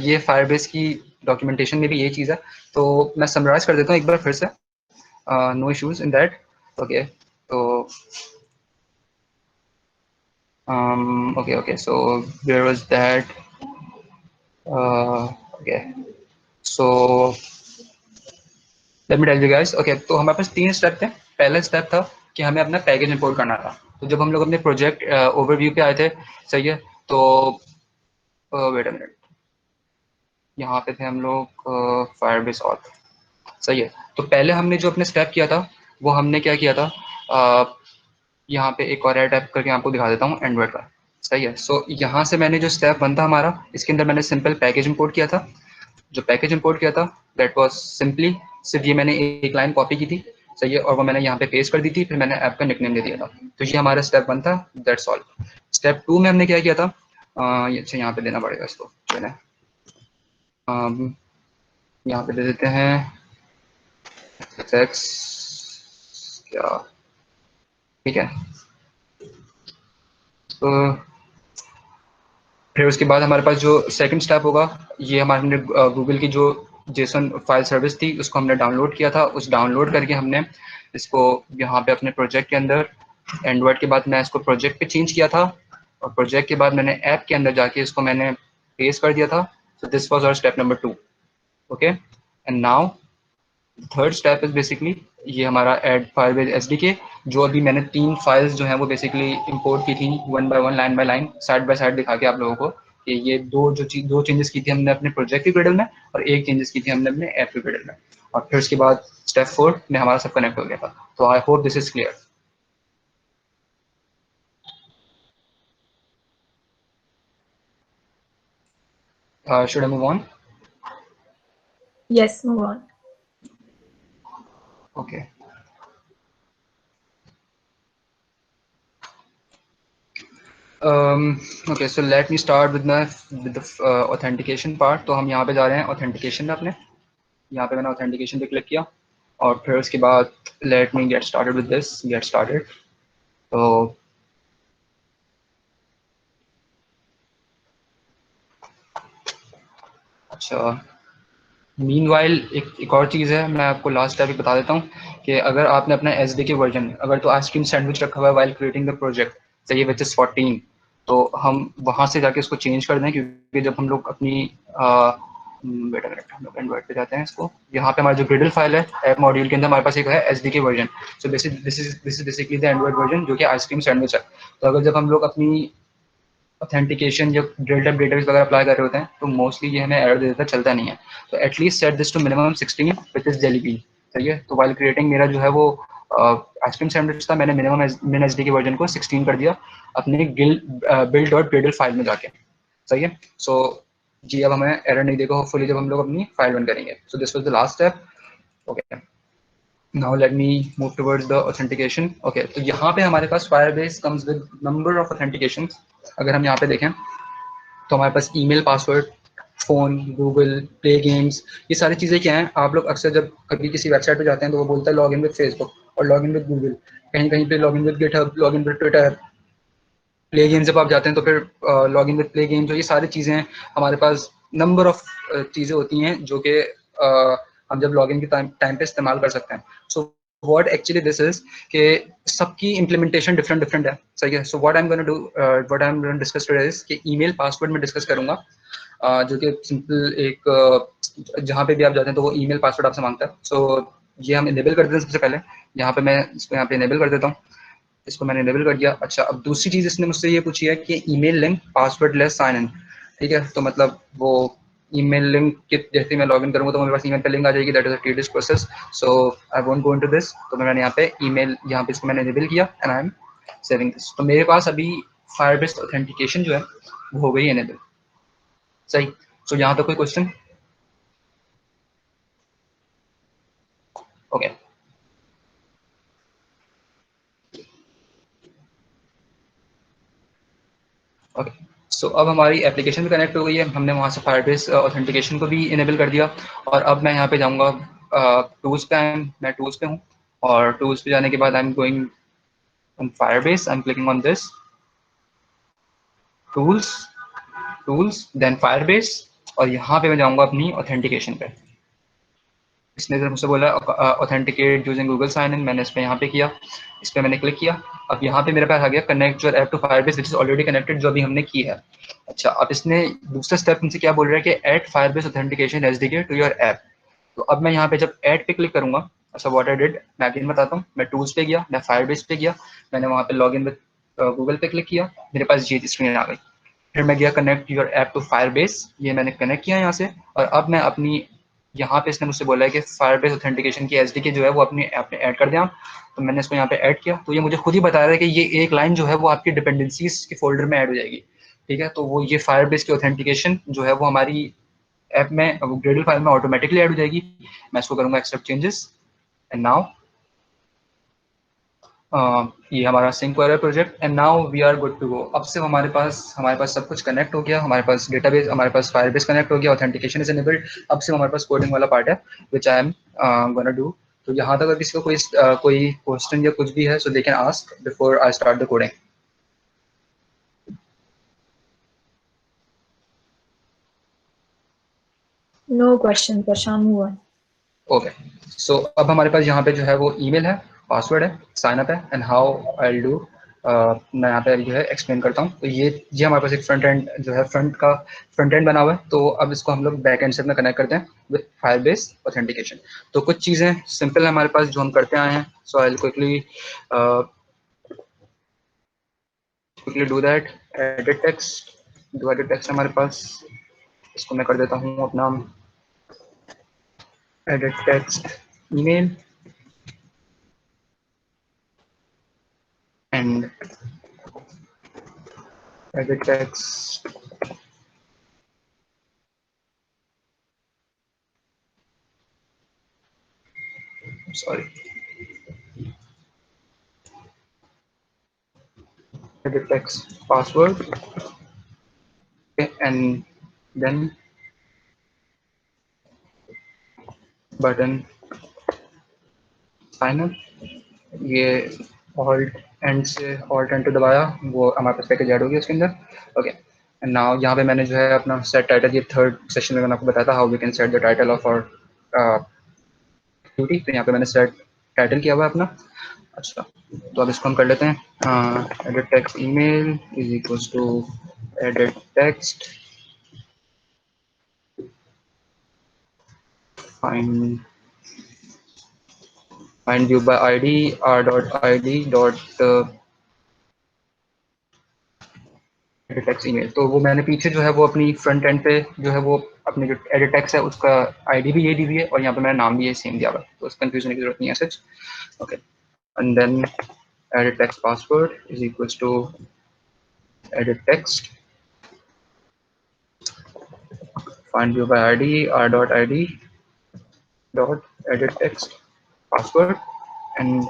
ये Firebase की डॉक्यूमेंटेशन में भी ये चीज़ है। तो मैं समराइज कर देता हूँ एक बार फिर से, no issues in that. Okay, तो okay, so where was that? Okay, so let me tell you guys. Okay, तो हमारे पास 3 स्टेप थे। पहला स्टेप था कि हमें अपना पैकेज इंपोर्ट करना था। तो जब हम लोग अपने प्रोजेक्ट ओवरव्यू पे आए थे, सही है, तो वेट अ मिनट, यहाँ पे थे हम लोग फायरबेस ऑथ, सही है। तो पहले हमने जो अपने स्टेप किया था वो हमने क्या किया था, यहाँ पे एक और टाइप करके आपको दिखा देता हूँ एंड्रॉइड का, सही है। सो यहाँ से मैंने जो स्टेप 1 था हमारा, इसके अंदर मैंने सिंपल पैकेज इंपोर्ट किया था। जो पैकेज इंपोर्ट किया था दैट वाज सिंपली, सिर्फ ये मैंने एक लाइन कॉपी की थी, सही है, और वो मैंने यहाँ पे पेस्ट कर दी थी, फिर मैंने ऐप का निकनेम दे दिया था। तो ये हमारा स्टेप 1 था, दैट्स ऑल। स्टेप 2 में हमने क्या किया था, ये अच्छा यहाँ पे देना पड़ेगा इसको, चले यहाँ पे दे देते हैं एक्स क्या, ठीक है। तो फिर उसके बाद हमारे पास जो सेकंड स्टेप होगा, ये हमारे हमने गूगल की जो जेसन फाइल सर्विस थी उसको हमने डाउनलोड किया था। उस डाउनलोड करके हमने इसको यहाँ पे अपने प्रोजेक्ट के अंदर, एंड्रॉइड के बाद मैं इसको प्रोजेक्ट पे चेंज किया था, और प्रोजेक्ट के बाद मैंने ऐप के अंदर जाके इसको मैंने पेस्ट कर दिया था। So this was our step number 2। Okay, and now third step is basically ये हमारा ऐड फायरबेस एसडीके, जो अभी मैंने 3 फाइल्स जो हैं वो बेसिकली इंपोर्ट की थी, 1 by 1 line by line side by side दिखा के आप लोगों को कि ये दो चेंजेस की थी हमने अपने प्रोजेक्ट के ग्रेडल में, और एक चेंजेस की थी हमने अपने ऐप के ग्रेडल में। और फिर उसके बाद स्टेप 4 में हमारा सब कनेक्ट हो गया था। तो आई hope this is clear. Should I move on? Yes, move on. Okay. Okay, so let me start with the authentication part. तो हम यहाँ पे जा रहे हैं authentication में अपने, यहाँ पे मैंने authentication पे क्लिक किया, और फिर उसके बाद let me get started with this, get started। तो अच्छा, मीनवाइल एक और चीज़ है, मैं आपको लास्ट स्टेप बता देता हूँ कि अगर आपने अपना एसडीके वर्जन, अगर तो आइसक्रीम सैंडविच रखा हुआ है वाइल क्रिएटिंग द प्रोजेक्ट, चाहिए विच इज 14, तो हम वहाँ से जाके इसको चेंज कर दें, क्योंकि जब हम लोग अपनी बेटा मिनट हम लोग एंड्रॉइड पे जाते हैं, इसको यहाँ पे हमारा जो ग्रिडल फाइल है ऐप मॉड्यूल के अंदर हमारे पास एक है SDK version. So this is basically the Android version जो कि आइसक्रीम सैंडविच है। तो अगर जब हम लोग अपनी ऑथेंटिकेशन जब डेटा डेटाबेस वगैरह अप्लाई कर रहे होते हैं तो मोस्टली ये हमें एरर दे देता है, चलता नहीं है। तो at least set this to minimum 16 which is jelly bean, सही है। तो वाइल क्रिएटिंग मेरा जो है वो आइसक्रीम सैंडविच था, मैंने मिनिमम मिन एच डी के वर्जन को 16 कर दिया अपने बिल्ड डॉट ग्रेडल फाइल में जाके, सही है। सो जी अब हमें एरर नहीं देगा होपफुली जब हम लोग अपनी फाइल रन करेंगे। So this was the last step. Okay, now let me move towards the authentication. Okay, तो यहाँ पे हमारे पास Firebase comes with number of authentications। अगर हम यहाँ पे देखें तो हमारे पास email, password, phone, Google, play games, ये सारी चीज़ें क्या हैं। आप लोग अक्सर जब कभी किसी वेबसाइट पे जाते हैं तो वो बोलता है लॉग इन विद फेसबुक और लॉग इन विद गूगल, कहीं कहीं पे log in with GitHub, log in with Twitter. Play game जब आप जाते हैं तो फिर log in with play game, जो ये सारी चीज़ें हमारे पास नंबर ऑफ चीज़ें होती हैं जो कि हम जब लॉग इन के टाइम पे इस्तेमाल कर सकते हैं। So what actually this is कि सबकी इम्प्लीमेंटेशन डिफरेंट डिफरेंट है, सही है। So what I am gonna do, what I am gonna discuss today is कि ईमेल पासवर्ड में डिस्कस करूंगा, जो कि सिंपल एक जहाँ पे भी आप जाते हैं तो वो ईमेल पासवर्ड आपसे मांगता है। सो ये हम इनेबल कर देते हैं सबसे पहले। यहाँ पे मैं इसको यहाँ पे इनेबल कर देता हूँ, इसको मैंने इनेबल कर दिया। अच्छा, अब दूसरी चीज़ इसने मुझसे ये पूछी है कि email link passwordless sign in, ठीक है। तो मतलब वो ईमेल लिंक के जैसे मैं लॉगिन करूंगा तो मेरे पास ईमेल पे लिंक आ जाएगी, that is a tedious process. So I won't go into this. तो मैंने यहाँ पे ईमेल, यहाँ पे इसको मैंने इनेबल किया and I am saving this. तो मेरे पास अभी फायरबेस ऑथेंटिकेशन जो है वो हो गई इनेबल, सही। सो यहाँ तक कोई क्वेश्चन? Okay, okay. सो अब हमारी एप्लीकेशन भी कनेक्ट हो गई है, हमने वहाँ से फायरबेस ऑथेंटिकेशन को भी इनेबल कर दिया। और अब मैं यहाँ पे जाऊँगा टूल्स पे, मैं टूल्स पे हूँ और टूल्स पे जाने के बाद I am going on Firebase, I am clicking on this tools, tools then Firebase, और यहाँ पे मैं जाऊँगा अपनी ऑथेंटिकेशन पे। इसने जब मुझसे बोला authenticate using Google sign in, मैंने इस पर यहाँ पे किया, इस पर मैंने क्लिक किया। अब यहाँ पे मेरे पास आ गया connect your app to Firebase which is already connected, जो अभी हमने की है। अच्छा, अब इसने दूसरा स्टेप मुझसे क्या बोल रहा है कि add Firebase authentication SDK to your app. तो अब मैं यहाँ पे जब ऐड पे क्लिक करूंगा, अच्छा व्हाट आई डिड मैं अगेन बताता हूँ। मैं टूल्स पे गया, मैं फायरबेस पे गया, मैंने वहाँ पे लॉग इन विद गूगल पे क्लिक किया, मेरे पास ये स्क्रीन आ गई। फिर मैं गया connect your app to Firebase, ये मैंने कनेक्ट किया यहाँ से। और अब मैं अपनी, यहाँ पे इसने मुझसे बोला है कि फायरबेस ऑथेंटिकेशन की एसडीके जो है वो अपने ऐप में ऐड कर दें आप। तो मैंने इसको यहाँ पे ऐड किया, तो ये मुझे खुद ही बता रहा है कि ये एक लाइन जो है वो आपकी डिपेंडेंसीज के फोल्डर में ऐड हो जाएगी, ठीक है। तो वो ये फायरबेस की ऑथेंटिकेशन जो है वो हमारी ऐप में, ग्रेडल फाइल में ऑटोमेटिकली ऐड हो जाएगी। मैं इसको करूँगा एक्सेप्ट चेंजेस एंड नाउ ये हमारा सिंक हो रहा है project and now we are good to go. अब से हमारे पास सब कुछ कनेक्ट हो गया, हमारे पास डेटाबेस, हमारे पास फायरबेस कनेक्ट हो गया, ऑथेंटिकेशन इज इनेबल्ड। अब से हमारे पास कोडिंग वाला पार्ट है विच आई एम गोना डू। तो यहाँ तक अगर किसी को कोई क्वेश्चन या कुछ भी है so they can ask before I start the coding. No question, परेशान हुआ। ओके, सो अब हमारे पास यहाँ पे जो है वो ईमेल है, पासवर्ड है, साइन अप है एंड हाउ आई डू। मैं यहाँ पे जो है एक्सप्लेन करता हूँ। तो ये हमारे पास एक फ्रंट एंड जो है फ्रंट एंड बना हुआ है। तो अब इसको हम लोग बैक एंड से अपना कनेक्ट करते हैं विद फायरबेस ऑथेंटिकेशन। तो कुछ चीज़ें सिंपल है हमारे पास जो हम करते आए हैं। So I will quickly do that. Edit text, जो एडिट टेक्स्ट हमारे पास, इसको मैं कर देता हूँ अपना edit text email and edit text sorry edit text password, okay, and then button sign up। ये ऑल्ट एंड से ऑल्ट एंटर दबाया, वो हमारे पास पैकेज ऐड हो गया उसके अंदर। ओके, एंड नाउ यहाँ पे मैंने जो है अपना सेट टाइटल, ये थर्ड सेशन में मैंने आपको बताया था how we can set the title of our duty. तो यहाँ पे मैंने सेट टाइटल किया हुआ है अपना। अच्छा, तो अब इसको हम कर लेते हैं। Edit text email is equals to edit text find view by id r dot id dot edit text email. तो वो मैंने पीछे जो है वो अपनी फ्रंट एंड पे जो है वो अपनी जो एडिट टेक्स्ट है उसका आईडी भी ये दी हुई है और यहाँ पे मेरा नाम भी ये सेम दिया हुआ है, तो कंफ्यूजन की जरूरत नहीं है सच। Okay, and then edit text password is equals to edit text find view by id r.id dot edit text password, and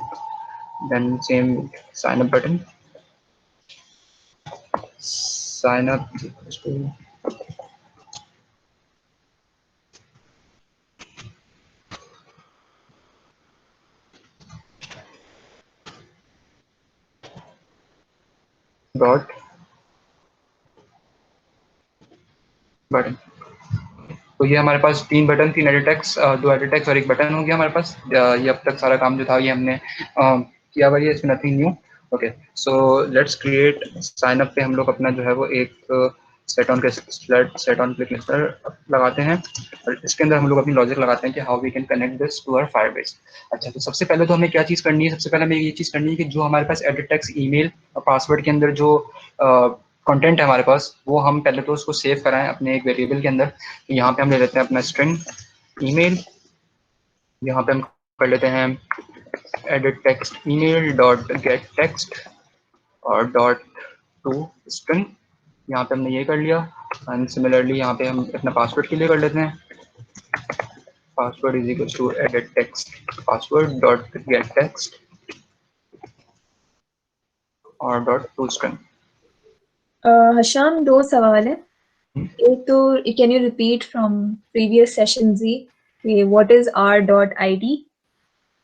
then same sign up button. Sign up equals to dot button। तो ये हमारे पास 3 button, 3 edit text, 2 edit text और 1 button हो गया हमारे पास। ये अब तक सारा काम जो था ये हमने किया हुआ है, इसमें nothing new. Okay, so let's create sign up पे हम लोग अपना जो है वो एक सेट ऑन क्लिक लिस्टर लगाते हैं और इसके अंदर हम लोग अपनी लॉजिक लगाते हैं कि how we can connect this to our Firebase. अच्छा, तो सबसे पहले तो हमें क्या चीज़ करनी है, सबसे पहले हमें ये चीज़ करनी है कि जो हमारे पास एडिट टेक्स्ट ईमेल और पासवर्ड के अंदर जो कंटेंट है हमारे पास, वो हम पहले तो उसको सेव कराएं अपने एक वेरिएबल के अंदर। तो यहाँ पे हम ले लेते हैं अपना स्ट्रिंग ईमेल, यहाँ पे हम कर लेते हैं edit text email dot get text और डॉट टू स्ट्रिंग, यहाँ पे हमने ये कर लिया। एंड सिमिलरली यहाँ पे हम अपना पासवर्ड के लिए कर लेते हैं password is equal to edit text password dot get text और डॉट टू स्ट्रिंग। हशाम, 2 सवाल है। एक तो can you repeat from previous session जी कि व्हाट इज r.id?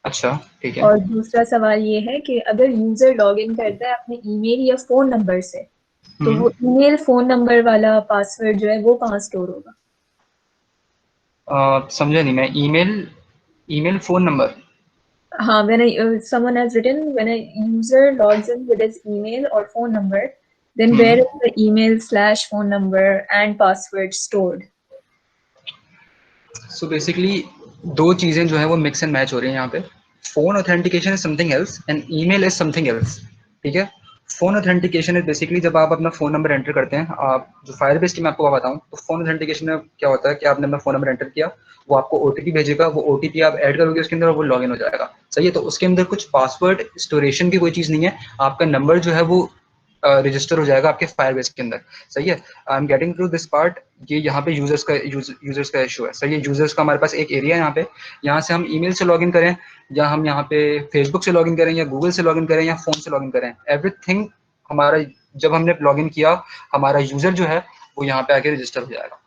अच्छा, ठीक है। और दूसरा सवाल ये है कि अगर यूजर लॉगिन करता है अपने ईमेल या फोन नंबर से, तो वो ईमेल फोन नंबर वाला पासवर्ड जो है वो कहाँ स्टोर होगा? समझा नहीं मैं। Email phone number. हाँ, someone has written when a user logs in with his email or phone number, then where is the email / phone number and password stored? So basically 2 चीजें जो है वो मिक्स एंड मैच हो रही हैं यहाँ पे। Phone authentication is something else and email is something else, ठीक है। फोन ऑथेंटिकेशन इज बेसिकली जब आप अपना फोन नंबर एंटर करते हैं, आप जो फायरबेस की मैं आपको बताऊं, तो फोन ऑथेंटिकेशन में क्या होता है कि आपने अपना फोन नंबर एंटर किया, वो आपको ओटीपी भेजेगा, वो ओटीपी आप ऐड करोगे उसके अंदर और वो लॉगिन हो जाएगा, सही है। तो उसके अंदर कुछ पासवर्ड स्टोरेशन की कोई चीज नहीं है, आपका नंबर जो है वो रजिस्टर हो जाएगा आपके फायरबेस के अंदर, सही है। I am getting through this part. ये यहाँ पे यूजर्स का इशू है, सही है। यूजर्स का हमारे पास एक एरिया है यहाँ पे, यहाँ से हम ईमेल से लॉगिन करें या हम यहाँ पे फेसबुक से लॉगिन करें या गूगल से लॉगिन करें या फोन से लॉगिन करें, एवरीथिंग हमारा जब हमने लॉगिन किया, हमारा यूजर जो है वो यहाँ पे आके रजिस्टर हो जाएगा।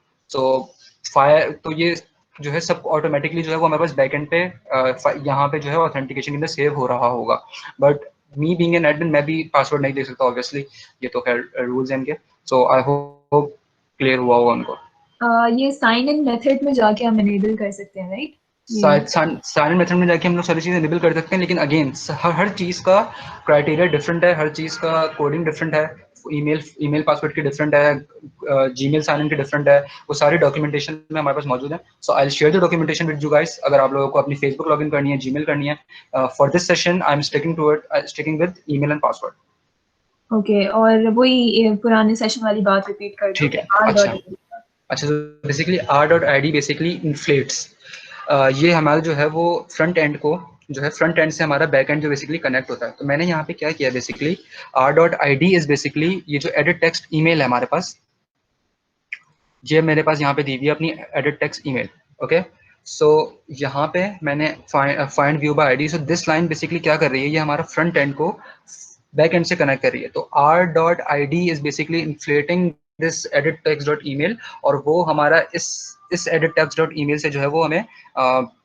तो ये जो है सब ऑटोमेटिकली जो है वो हमारे पास बैकएंड पे यहाँ पे जो है ऑथेंटिकेशन के अंदर सेव हो रहा होगा। But me being an admin मैं भी पासवर्ड नहीं दे सकता ऑब्वियसली, ये तो खैर रूल्स हैं इनके। सो आई होप क्लियर हुआ होगा उनको। ये साइन इन मेथड में जाके हम एनेबल कर सकते हैं, राइट? साइन इन मेथड में जाके हम लोग सारी चीजें एनेबल कर सकते हैं, लेकिन अगेन हर चीज का क्राइटेरिया डिफरेंट है, हर चीज का कोडिंग डिफरेंट है। ईमेल पासवर्ड की डिफरेंट है, जीमेल साइन इन की डिफरेंट है, वो सारी डॉक्यूमेंटेशन में हमारे पास मौजूद है। So I will share the documentation with you guys. अगर आप लोगों को अपनी फेसबुक लॉगिन करनी है, जीमेल करनी है, for this session I am sticking with email and password. Okay, और वही पुराने सेशन वाली बात रिपीट कर दो। ठीक है, अच्छा। तो बेसिकली r.id बेसिकली इन्फ्लेट्स, ये हमारा जो है वो फ्रंट एंड को जो है फ्रंट एंड से हमारा बैक एंड जो बेसिकली कनेक्ट होता है। तो मैंने यहाँ पे क्या किया, बेसिकली r.id इज बेसिकली ये जो एडिट टेक्स्ट ईमेल है हमारे पास, ये मेरे पास यहाँ पे दी हुई है अपनी edit text email. Okay, so यहाँ पे मैंने find view bye ID. So this line basically क्या कर रही है, ये हमारा फ्रंट एंड को बैक एंड से कनेक्ट कर रही है। तो r.id is basically inflating this edit text.email और वो हमारा इस edit text.email से जो है वो हमें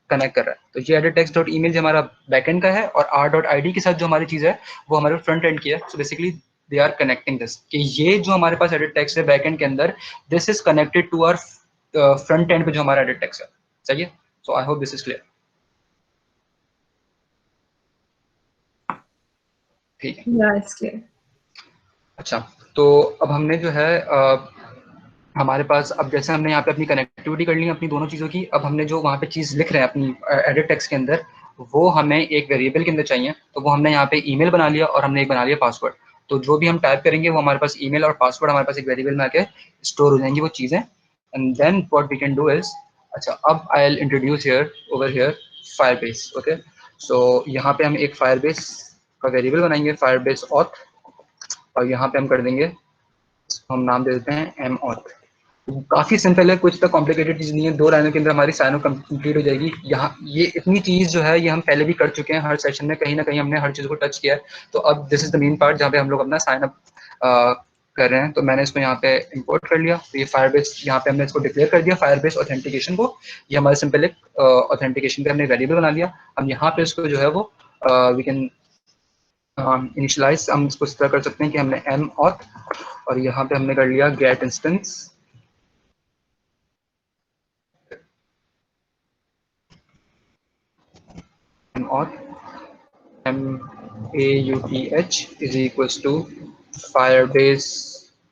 कनेक्ट कर रहा है। तो ये edit text.email जो हमारा बैकएंड का है और r.id के साथ जो हमारी चीज है वो हमारे फ्रंट एंड की है। So basically they are connecting this, कि ये जो हमारे पास edit text है बैकएंड के अंदर, this is connected to our front end पे जो हमारा edit text है, सही है। So I hope this is clear, ठीक है। अच्छा, तो अब हमने जो है हमारे पास अब जैसे हमने यहाँ पे अपनी कनेक्टिविटी कर ली अपनी दोनों चीज़ों की, अब हमने जो वहाँ पे चीज़ लिख रहे हैं अपनी एडिट टेक्स्ट के अंदर, वो हमें एक वेरिएबल के अंदर चाहिए। तो वो हमने यहाँ पे ईमेल बना लिया और हमने एक बना लिया पासवर्ड। तो जो भी हम टाइप करेंगे वो हमारे पास ईमेल और पासवर्ड हमारे पास एक वेरिएबल में आके स्टोर हो जाएंगी वो चीज़ें, and then what we can do is, अच्छा अब I will introduce here over here Firebase. Okay, so यहाँ पे हम एक फायरबेस का वेरिएबल बनाएंगे फायरबेस ऑथ, और यहाँ पे हम कर देंगे, हम नाम दे देते हैं एम ऑथ। काफी सिंपल है, कुछ तो कॉम्प्लिकेटेड चीज नहीं है, 2 लाइनों के अंदर हमारी साइन अप कंप्लीट हो जाएगी। यहाँ ये इतनी चीज जो है ये हम पहले भी कर चुके हैं, हर सेशन में कहीं ना कहीं हमने हर चीज को टच किया है। तो अब this is the main part जहाँ पे हम लोग अपना साइन अप कर रहे हैं। तो मैंने इसको यहाँ पे इंपोर्ट कर लिया, तो ये फायरबेस यहाँ पे हमने इसको डिक्लेयर कर दिया फायरबेस ऑथेंटिकेशन को। ये हमारे सिंपल एक ऑथेंटिकेशन पे हमने वेरिएबल बना लिया। हम यहाँ पे इसको जो है वो वी कैन इनिशियलाइज, हम इसको इस तरह कर सकते हैं कि हमने एम ऑथ और यहाँ पे हमने कर लिया get instance M auth MAUTH is equals to firebase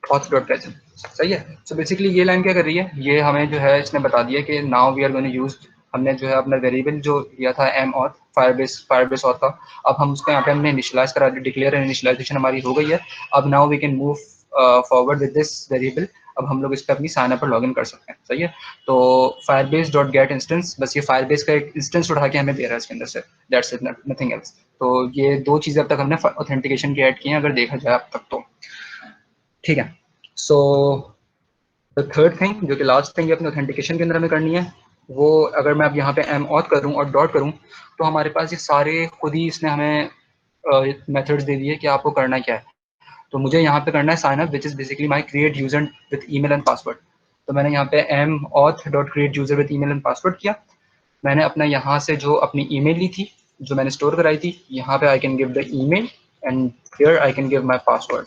auth.present। सही है। सो बेसिकली ये लाइन क्या कर रही है, ये हमें जो है इसने बता दिया कि now we are going to use, हमने जो है अपना वेरिएबल जो दिया था एम ऑथ फायरबेस ऑथ का, अब हम उसको यहाँ पे हमने इनिशियलाइज करा दिया, डिक्लेयर इनिशियलाइजेशन हमारी हो गई है। अब now we can move forward with this variable, अब हम लोग इस पर अपनी साइन अप पर लॉगिन कर सकते हैं। सही है। तो फायरबेस डॉट गेट इंस्टेंस, बस ये फायरबेस का एक इंस्टेंस उठा के हमें दे रहा है इसके अंदर से, दैट्स इट, नथिंग एल्स। तो ये 2 चीज़ें अब तक हमने ऑथेंटिकेशन की ऐड की हैं अगर देखा जाए अब तक तो। ठीक है। सो द थर्ड थिंग, जो कि लास्ट थिंग अपने ऑथेंटिकेशन के अंदर हमें करनी है, वो अगर मैं अब यहाँ पे एम ऑथ करूँ और डॉट करूँ, तो हमारे पास ये सारे खुद ही इसने हमें मेथड्स दे दिए कि आपको करना क्या है। तो मुझे यहाँ पे करना है sign up, which is basically my create user with email and password. तो मैंने यहाँ पे M auth dot create user with email and password किया। मैंने अपना यहाँ से जो अपनी ईमेल ली थी, जो मैंने स्टोर कराई थी, यहाँ पे I can give the email and here I can give my password.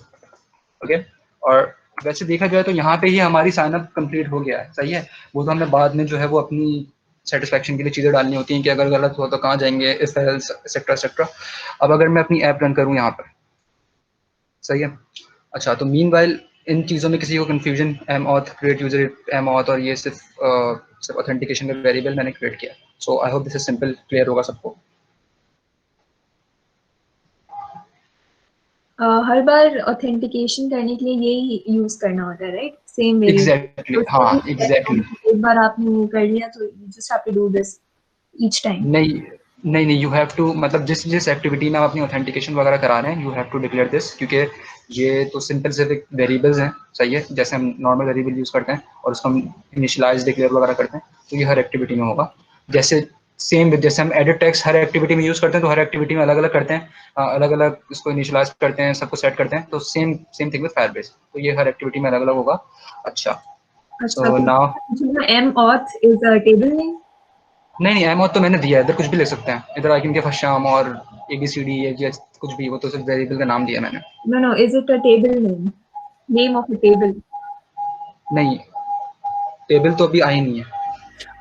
Okay, और वैसे देखा जाए तो यहाँ पे ही हमारी साइन अप कंप्लीट हो गया है। सही है। वो तो हमने बाद में जो है वो अपनी सेटिस्फेक्शन के लिए चीज़ें डालनी होती हैं कि अगर गलत हुआ तो कहाँ जाएंगे, इफ एल्स एक्सेट्रा एक्सेट्रा। अब अगर मैं अपनी ऐप रन करूँ यहाँ पर, सही है। अच्छा, तो मीनवाइल इन चीज़ों में किसी को confusion, m auth create user m auth और ये सिर्फ ऑथेंटिकेशन का वेरिएबल मैंने क्रिएट किया। So I hope this is simple, clear होगा सबको। हर बार ऑथेंटिकेशन करने के लिए यही यूज करना होता है, राइट? Same variable. एग्जैक्टली, हाँ एग्जैक्टली। एक बार आपने कर लिया तो you just have to do this each time. नहीं नहीं नहीं, यू हैव टू, मतलब जिस जिस एक्टिविटी में आप अपनी ऑथेंटिकेशन वगैरह करा रहे हैं, you have to declare this, क्योंकि ये तो सिंपल सिर्फ वेरिएबल्स हैं। सही है। जैसे हम नॉर्मल वेरिएबल यूज़ करते हैं और उसको हम इनिशियलाइज डिक्लेयर वगैरह करते हैं, तो ये हर एक्टिविटी में होगा। जैसे सेम जैसे हम एडिट टैग्स हर एक्टिविटी में यूज़ करते हैं, तो हर एक्टिविटी में अलग अलग करते हैं, अलग अलग इसको इनिशियलाइज करते हैं, सबको सेट करते हैं। तो same same thing with Firebase, तो ये हर एक्टिविटी में अलग अलग होगा। अच्छा, so now M auth is a table name? नहीं, एम ऑथ तो मैंने दिया है, इधर कुछ भी लिख सकते हैं, इधर आई कैन गिव हशाम और ABCD या कुछ भी, वो तो सिर्फ वेरिएबल का नाम दिया मैंने। No, is it a table name, name of a table? नहीं, टेबल तो अभी आई नहीं है।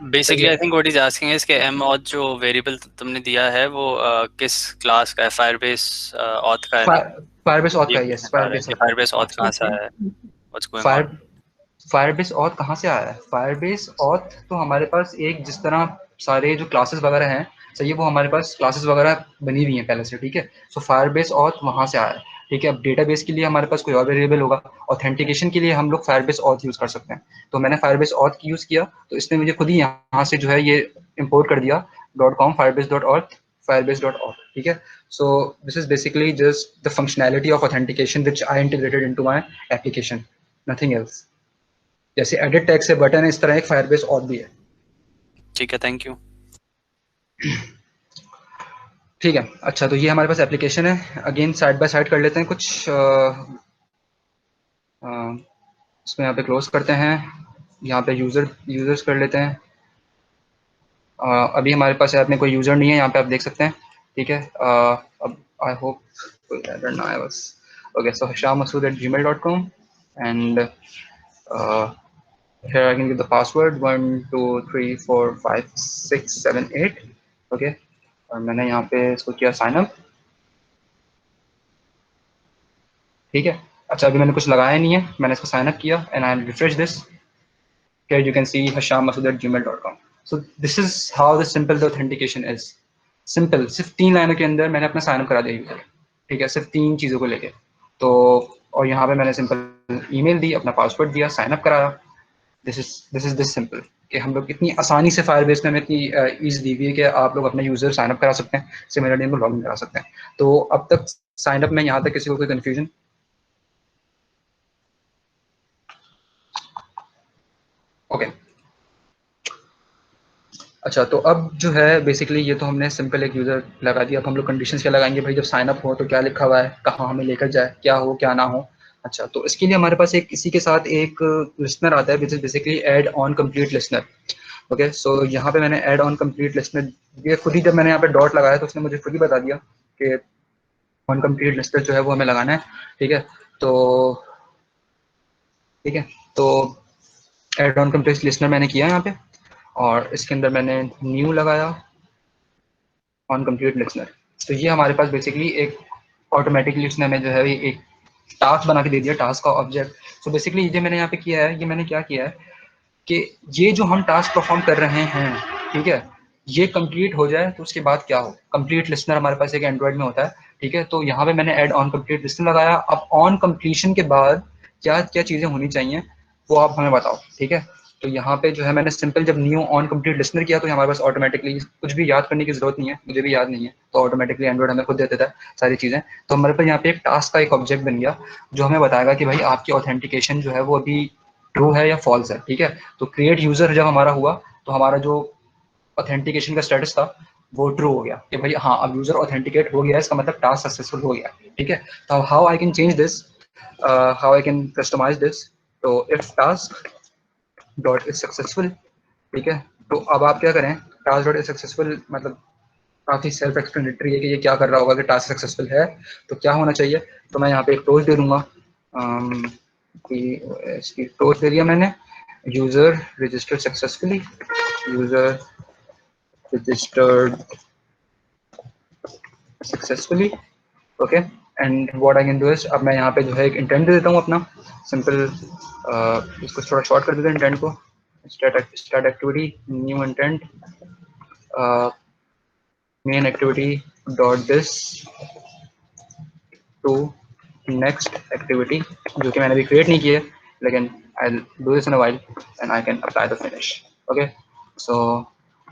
Basically I think what is asking है इसके एम ऑथ जो वेरिएबल तुमने दिया है वो किस क्लास का है? फायरबेस ऑथ का है ना? फायरबेस ऑथ का, यस, फायरबेस ऑथ कहाँ से आया है? What's going fire on? Firebase auth कहाँ से आया है? फायरबेस ऑथ तो हमारे पास एक, जिस तरह सारे जो क्लासेस वगैरह हैं, सही है, वो हमारे पास क्लासेस वगैरह बनी हुई हैं पहले से। ठीक है। सो फायरबेस ऑथ वहाँ से आया है। ठीक है। अब डेटाबेस के लिए हमारे पास कोई और वेरिएबल होगा, ऑथेंटिकेशन के लिए हम लोग फायरबेस ऑथ यूज़ कर सकते हैं। तो मैंने फायरबेस ऑथ की यूज़ किया, तो इसने मुझे खुद ही यहाँ से जो है ये इम्पोर्ट कर दिया .com firebase.auth firebase.auth। ठीक है। So this is basically just the functionality of authentication which I integrated into my application, nothing else। जैसे एडिट टैग से बटन है, इस तरह एक फायरबेस ऑथ भी है। ठीक है, थैंक यू। ठीक है। अच्छा, तो ये हमारे पास एप्लीकेशन है। अगेन साइड बाय साइड कर लेते हैं कुछ, इसको यहाँ पे क्लोज करते हैं, यहाँ पे यूजर्स कर लेते हैं। अभी हमारे पास ऐप में कोई यूज़र नहीं है, यहाँ पे आप देख सकते हैं। ठीक है। अब आई होप कोई एरर ना आए बस। Okay, so hashammasood@gmail.com and here I can give the password 1 2 3 4 5 6 7 8। Okay, और मैंने यहाँ पे इसको किया साइन अप। ठीक है। अच्छा, अभी मैंने कुछ लगाया नहीं है, मैंने इसको साइन अप किया and I refresh this. Here you can see hashammasood@gmail.com। So this is how the simple the authentication is। Simple, सिर्फ 3 लाइनों के अंदर मैंने अपना साइन अप करा दिया यूजर। ठीक है, सिर्फ 3 चीज़ों को लेके। तो और यहाँ पे मैंने सिंपल ईमेल दी, अपना पासवर्ड दिया, साइन अप कराया। दिस इज दिस सिंपल कि हम लोग इतनी आसानी से फायरबेस में हमें इतनी ईज दी हुई है कि आप लोग अपने यूजर साइन अप करा सकते हैं, सिमिलरली को लॉग इन करा सकते हैं। तो अब तक साइन अप में यहाँ तक किसी को कोई कंफ्यूजन? ओके अच्छा, तो अब जो है बेसिकली ये तो हमने सिंपल एक यूज़र लगा दिया। अब हम लोग कंडीशंस क्या लगाएंगे भाई, जब साइन अप हो तो क्या लिखा हुआ है, कहाँ हमें लेकर जाए, क्या हो क्या ना हो। अच्छा, तो इसके लिए हमारे पास एक इसी के साथ एक लिस्नर आता है which is basically add on complete listener. Okay, so यहाँ पे मैंने ऐड ऑन कंप्लीट लिस्नर, ये खुद ही जब मैंने यहाँ पे डॉट लगाया तो उसने मुझे खुद ही बता दिया कि ऑन कंप्लीट लिस्नर जो है वो हमें लगाना है। ठीक है, तो ऐड ऑन कंप्लीट लिस्नर मैंने किया यहाँ पे, और इसके अंदर मैंने न्यू लगाया ऑन कंप्लीट लिस्नर। तो ये हमारे पास बेसिकली एक ऑटोमेटिकली उसने हमें जो है एक टास्क बना के दे दिया, टास्क का ऑब्जेक्ट। सो बेसिकली ये मैंने यहाँ पे किया है, ये मैंने क्या किया है कि ये जो हम टास्क परफॉर्म कर रहे हैं, ठीक है, ये कंप्लीट हो जाए तो उसके बाद क्या हो। कंप्लीट लिस्नर हमारे पास एक एंड्रॉइड में होता है, ठीक है, तो यहाँ पे मैंने ऐड ऑन कंप्लीट लिस्नर लगाया। अब ऑन कंप्लीशन के बाद क्या क्या चीज़ें होनी चाहिए वो आप हमें बताओ, ठीक है। तो यहाँ पे जो है मैंने सिंपल जब न्यू ऑन कंप्लीट लिस्नर किया तो हमारे पास ऑटोमेटिकली कुछ भी याद करने की जरूरत नहीं है, मुझे भी याद नहीं है, तो ऑटोमेटिकली एंड्रॉइड हमें खुद दे देता है सारी चीज़ें। तो हमारे पास यहाँ पे एक टास्क का एक ऑब्जेक्ट बन गया जो हमें बताएगा कि भाई आपकी ऑथेंटिकेशन जो है वो अभी ट्रू है या फॉल्स है, ठीक है। तो क्रिएट यूजर जब हमारा हुआ तो हमारा जो ऑथेंटिकेशन का स्टेटस था वो ट्रू हो गया कि भाई हाँ अब यूजर ऑथेंटिकेट हो गया, इसका मतलब टास्क सक्सेसफुल हो गया, ठीक है। तो how I can change this, how I can customize this, तो if task dot is successful, ठीक है। तो अब आप क्या करें, टास्क डॉट इज सक्सेसफुल मतलब काफ़ी सेल्फ एक्सप्लेनेटरी है कि ये क्या कर रहा होगा कि टास्क सक्सेसफुल है तो क्या होना चाहिए। तो मैं यहाँ पे एक क्लोज दे दूंगा, इसकी क्लोज दे दिया मैंने, user registered successfully, user registered successfully, okay. And what I can do is, अब मैं यहाँ पे जो है एक इंटेंट दे देता हूँ अपना सिंपल, इसको थोड़ा शॉर्ट कर देते हैं इंटेंट को, start activity new intent main activity dot this to next activity, जो कि मैंने भी क्रिएट नहीं की है लेकिन I do this in a while and I can apply the finish. Okay, so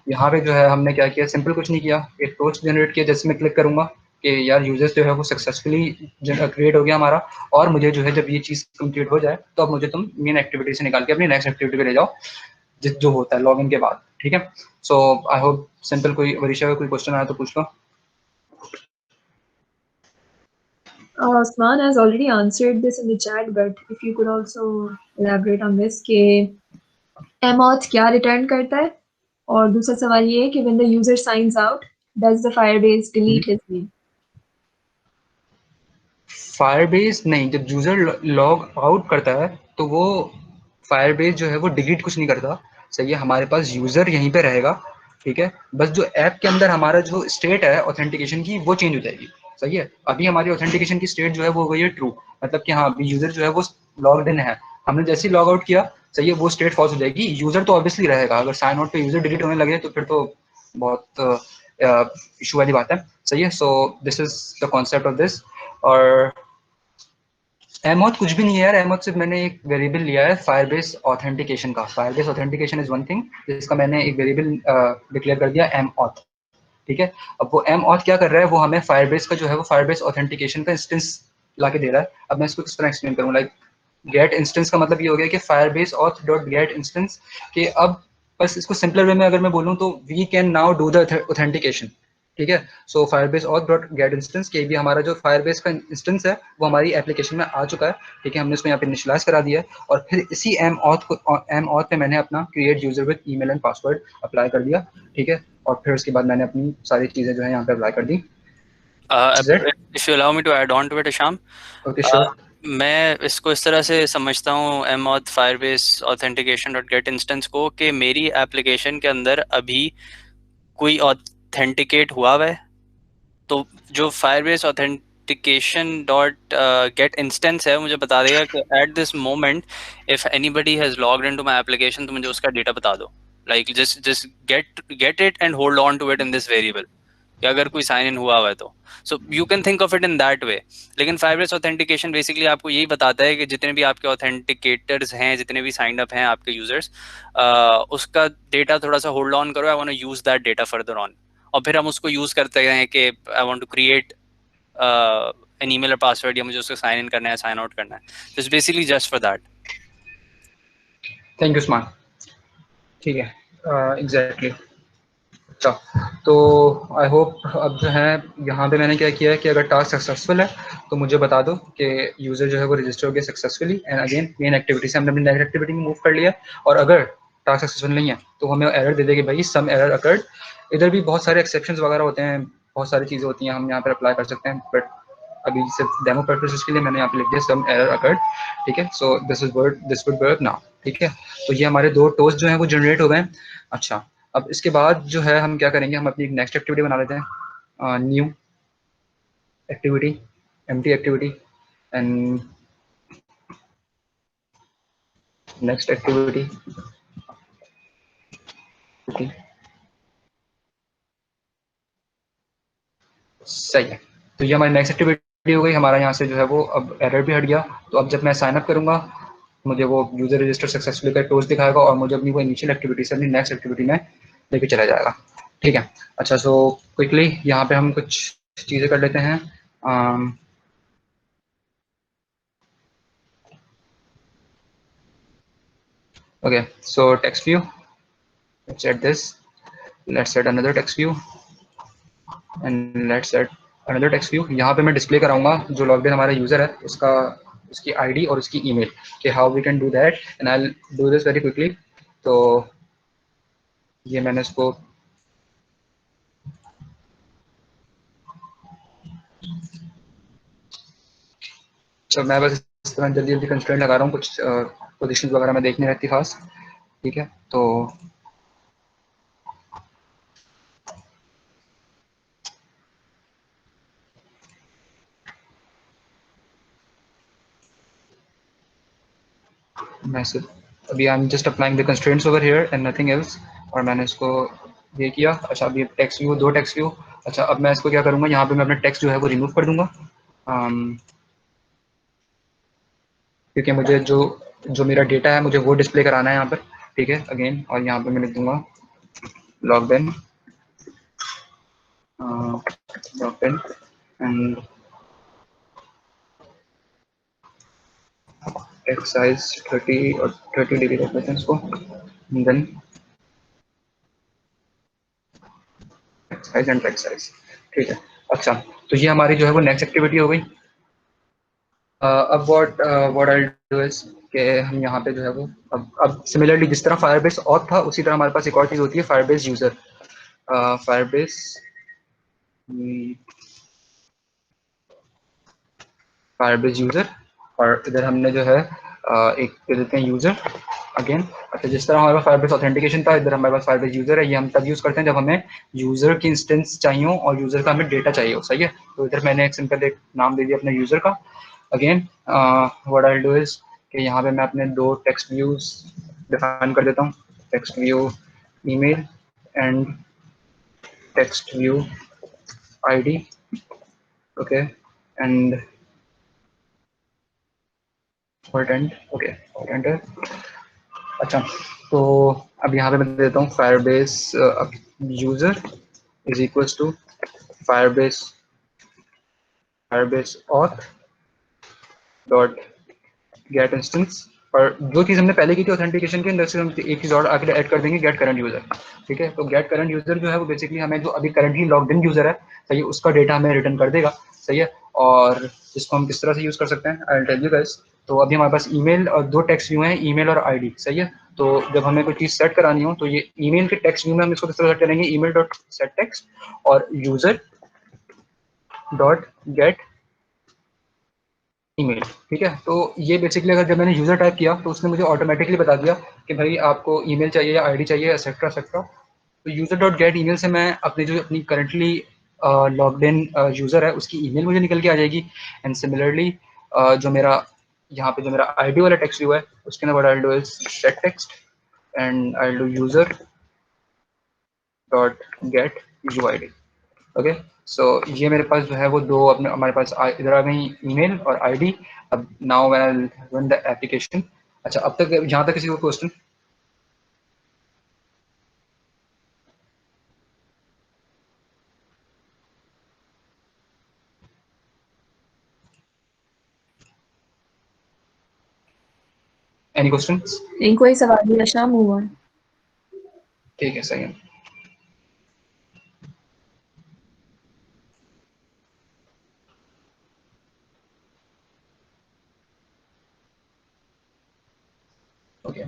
यहाँ पे जो है हमने क्या किया, सिंपल कुछ नहीं किया, एक पोस्ट जनरेट किया। जैसे मैं क्लिक करूँगा कि यार यूजर्स जो है वो सक्सेसफुली क्रिएट हो गया हमारा, और मुझे जो है जब ये चीज़ कंप्लीट हो जाए तो अब मुझे तुम मेन एक्टिविटी से निकाल के अपनी नेक्स्ट एक्टिविटी पे ले जाओ जो होता है लॉगिन के बाद, ठीक है। सो आई होप सिंपल, कोई वरीशा का कोई क्वेश्चन आया तो पूछ लो। Osman has already answered this in the chat, but if you could also elaborate on this कि mauth क्या return करता है, और दूसरा सवाल ये है कि when the user signs out, does the Firebase delete his name? Firebase नहीं, जब यूजर लॉग आउट करता है तो वो फायरबेस जो है वो डिलीट कुछ नहीं करता, सही है। हमारे पास यूजर यहीं पे रहेगा, ठीक है। बस जो ऐप के अंदर हमारा जो स्टेट है ऑथेंटिकेशन की वो चेंज हो जाएगी, सही है। अभी हमारी ऑथेंटिकेशन की स्टेट जो है वो गई है ट्रू, मतलब कि हाँ अभी यूजर जो है वो लॉग्ड इन है। हमने जैसे ही लॉग आउट किया, सही है, वो स्टेट फॉल्स हो जाएगी। यूजर तो ऑब्वियसली रहेगा, अगर साइन आउट पे यूजर डिलीट होने लगे तो फिर तो बहुत इशू वाली बात है, सही है। So this is the concept of this. और एमॉथ कुछ भी नहीं है यार, एमॉथ सिर्फ मैंने एक वेरिएबल लिया है फायरबेस ऑथेंटिकेशन का। Firebase authentication is one thing, जिसका मैंने एक वेरिएबल डिक्लेयर कर दिया एमऑथ, ठीक है। अब वो एमऑथ क्या कर रहा है, वो हमें फायरबेस का जो है वो फायरबेस ऑथेंटिकेशन का इंस्टेंस ला के दे रहा है। अब मैं इसको किस तरह एक्सप्लेन करूँ, लाइक गेट इंस्टेंस का मतलब ये हो गया कि Firebase auth dot get instance के, अब बस इसको सिंपलर वे में अगर मैं बोलूँ तो we can now do the authentication, ठीक है। So Firebase auth dot get instance के भी हमारा जो फायरबेस का इंस्टेंस है वो हमारी एप्लीकेशन में आ चुका है, ठीक है। हमने इसको यहाँ पे इनिशियलाइज करा दिया है, और फिर इसी एम ऑथ पे मैंने अपना create user with email and password apply कर दिया, ठीक है। और फिर उसके बाद मैंने अपनी सारी चीजें जो है यहाँ पे अप्लाई कर दी। If you allow me to add on to it, Isham, okay sure. मैं इसको इस तरह से समझता हूँ mauth firebase authentication dot get instance को, कि मेरी एप्लीकेशन के अंदर अभी कोई ऑथेंटिकेट हुआ है तो जो Firebase authentication dot get instance है मुझे बता देगा कि at this moment if anybody has logged into my application तो मुझे उसका डेटा बता दो, like just get it and hold on to it in this variable. या अगर कोई साइन इन हुआ है तो। So you can think of it in that way. लेकिन फाइबरबेस ऑथेंटिकेशन बेसिकली आपको यही बताता है कि जितने भी आपके ऑथेंटिकेटर्स हैं, जितने भी साइंड अप हैं आपके यूजर्स, उसका डेटा थोड़ा सा होल्ड ऑन करो, I want to use that data further on, और फिर हम उसको यूज करते हैं कि I want to create an email और पासवर्ड, या मुझे उसको साइन इन करना है, साइन आउट करना है। तो it's basically just for that. Thank you smart. ठीक है, एग्जैक्टली। अच्छा, तो आई होप अब जो है यहाँ पे मैंने क्या किया है कि अगर टास्क सक्सेसफुल है तो मुझे बता दो कि यूज़र जो है वो रजिस्टर हो गया successfully, and again main activity से हमने अपनी नेक्स्ट एक्टिविटी में मूव कर लिया। और अगर टास्क सक्सेसफुल नहीं है तो हमें एरर दे देगी भाई सम एरर अकर्ड। इधर भी बहुत सारे एक्सेप्शंस वगैरह होते हैं, बहुत सारी चीज़ें होती हैं, हम यहाँ पर अप्लाई कर सकते हैं, बट अभी सिर्फ डेमो पर्पसेस के लिए मैंने यहाँ पे लिख दिया सम एरर अकर्ड। ठीक है, so this would work now. ठीक है, तो ये हमारे 2 टोस्ट जो हैं वो जनरेट हो गए। अच्छा, अब इसके बाद जो है हम क्या करेंगे, हम अपनी एक नेक्स्ट एक्टिविटी बना लेते हैं, new activity, empty activity, and next activity. सही है, तो ये हमारी नेक्स्ट एक्टिविटी हो गई। हमारा यहाँ से जो है वो अब एरर भी हट गया। तो अब जब मैं साइन अप करूँगा मुझे वो यूजर रजिस्टर सक्सेसफुली का टोस्ट दिखाएगा और मुझे अपनी वो इनिशियल एक्टिविटी से अपनी नेक्स्ट एक्टिविटी में लेके चला जाएगा। ठीक है, अच्छा, सो क्विकली यहाँ पे हम कुछ चीज़ें कर लेते हैं। Okay, so text view, let's add this, let's add another text view, and let's add another text view. यहाँ पे मैं डिस्प्ले कराऊंगा जो लॉग्ड इन हमारा यूजर है उसका, उसकी आईडी और उसकी ईमेल, कि how we can do that, and I will do this very quickly. तो ये मैंने इसको तो मैं बस इस तरह जल्दी जल्दी कंस्ट्रेंट लगा रहा हूँ, कुछ पोजीशन वगैरह मैं देखनी रहती खास। ठीक है, तो मैं सिर्फ अभी I am just applying the constraints over here and nothing else, और मैंने इसको ये किया। अच्छा, अब ये टेक्स्ट व्यू, 2 टेक्स्ट व्यू। अच्छा, अब मैं इसको क्या करूँगा, यहाँ पे मैं अपना टेक्स्ट जो है वो रिमूव कर दूंगा, क्योंकि मुझे जो मेरा डेटा है मुझे वो डिस्प्ले कराना है यहाँ पर। ठीक है, अगेन, और यहाँ पे मैं लिख दूंगा logged in, and text size 30 और 30 डिग्री रख लेते हैं इसको, then text size and text size. ठीक है, अच्छा, तो ये हमारी जो है वो नेक्स्ट एक्टिविटी हो गई। अब व्हाट आई डू इज कि हम यहाँ पे जो है वो अब सिमिलरली जिस तरह फायरबेस ऑथ था उसी तरह हमारे पास एक और चीज़ होती है फायरबेस यूज़र। फायरबेस यूज़र, और इधर हमने जो है एक दे देते हैं यूज़र अगेन। अच्छा, जिस तरह हमारे पास फायरबेस ऑथेंटिकेशन था, इधर हमारे पास फायरबेस यूज़र है। ये हम तब यूज़ करते हैं जब हमें यूज़र की इंस्टेंस चाहिए हो और यूज़र का हमें डेटा चाहिए हो। सही है, तो इधर मैंने एक सिंपल एक नाम दे दिया अपने यूज़र का। Again what I do is कि यहाँ पे मैं अपने 2 टेक्स्ट व्यूज डिफाइन कर देता हूँ, text view email and text view ID. Okay, and and okay, enter. अच्छा, तो अब यहाँ पे मैं दे देता हूँ Firebase user is equals to Firebase auth dot get instance, और जो चीज़ हमने पहले की थी ऑथेंटिकेशन के अंदर से हम एक चीज़ और आगे ऐड कर देंगे, गेट करंट यूजर। ठीक है, तो गेट करंट यूजर जो है वो बेसिकली हमें जो अभी करंटली लॉग्ड इन यूजर है, सही है, उसका डेटा हमें रिटर्न कर देगा। सही है, और इसको हम किस तरह से यूज़ कर सकते हैं, I will tell you guys. तो अभी हमारे पास ईमेल और 2 टेक्स्ट व्यू हैं, ईमेल और आईडी। सही है, तो जब हमें कोई चीज़ सेट करानी हो तो ये ईमेल के टेक्स्ट व्यू में हम इसको किस तरह सेट करेंगे, ईमेल डॉट सेट टेक्स्ट और यूजर डॉट गेट ईमेल। ठीक है, तो ये बेसिकली अगर जब मैंने यूजर टाइप किया तो उसने मुझे ऑटोमेटिकली बता दिया कि भाई आपको ईमेल चाहिए या आईडी चाहिए, एक्सेट्रा एक्सेट्रा। तो यूजर डॉट गेट ईमेल से मैं अपनी करंटली लॉग्ड इन यूजर है उसकी ईमेल मुझे निकल के आ जाएगी। एंड सिमिलरली जो मेरा यहाँ पे जो मेरा आईडी वाला टेक्स्ट व्यू है उसके अंदर I do is set text and I do user dot get UID. Okay, so ये मेरे पास जो है वो दो अपने हमारे पास इधर आ गई ईमेल और आईडी। अब now when I run the application. अच्छा, अब तक यहाँ तक किसी को क्वेश्चन? Any questions? नहीं कोई सवाल नहीं, अच्छा मूव ऑन। ठीक है, सही है। ओके,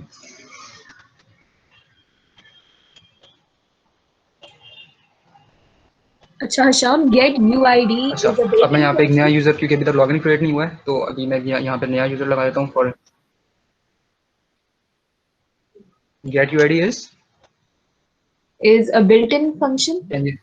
अच्छा हशाम, गेट UID अच्छा, इज अ अब मैं बिल्ट-इन यहाँ पे एक नया फंक्शन। यूजर, क्योंकि अभी तक लॉगिन क्रिएट नहीं हुआ है, तो अभी मैं यहाँ पे नया यूजर लगा देता हूँ for get UID is a built-in function. Is.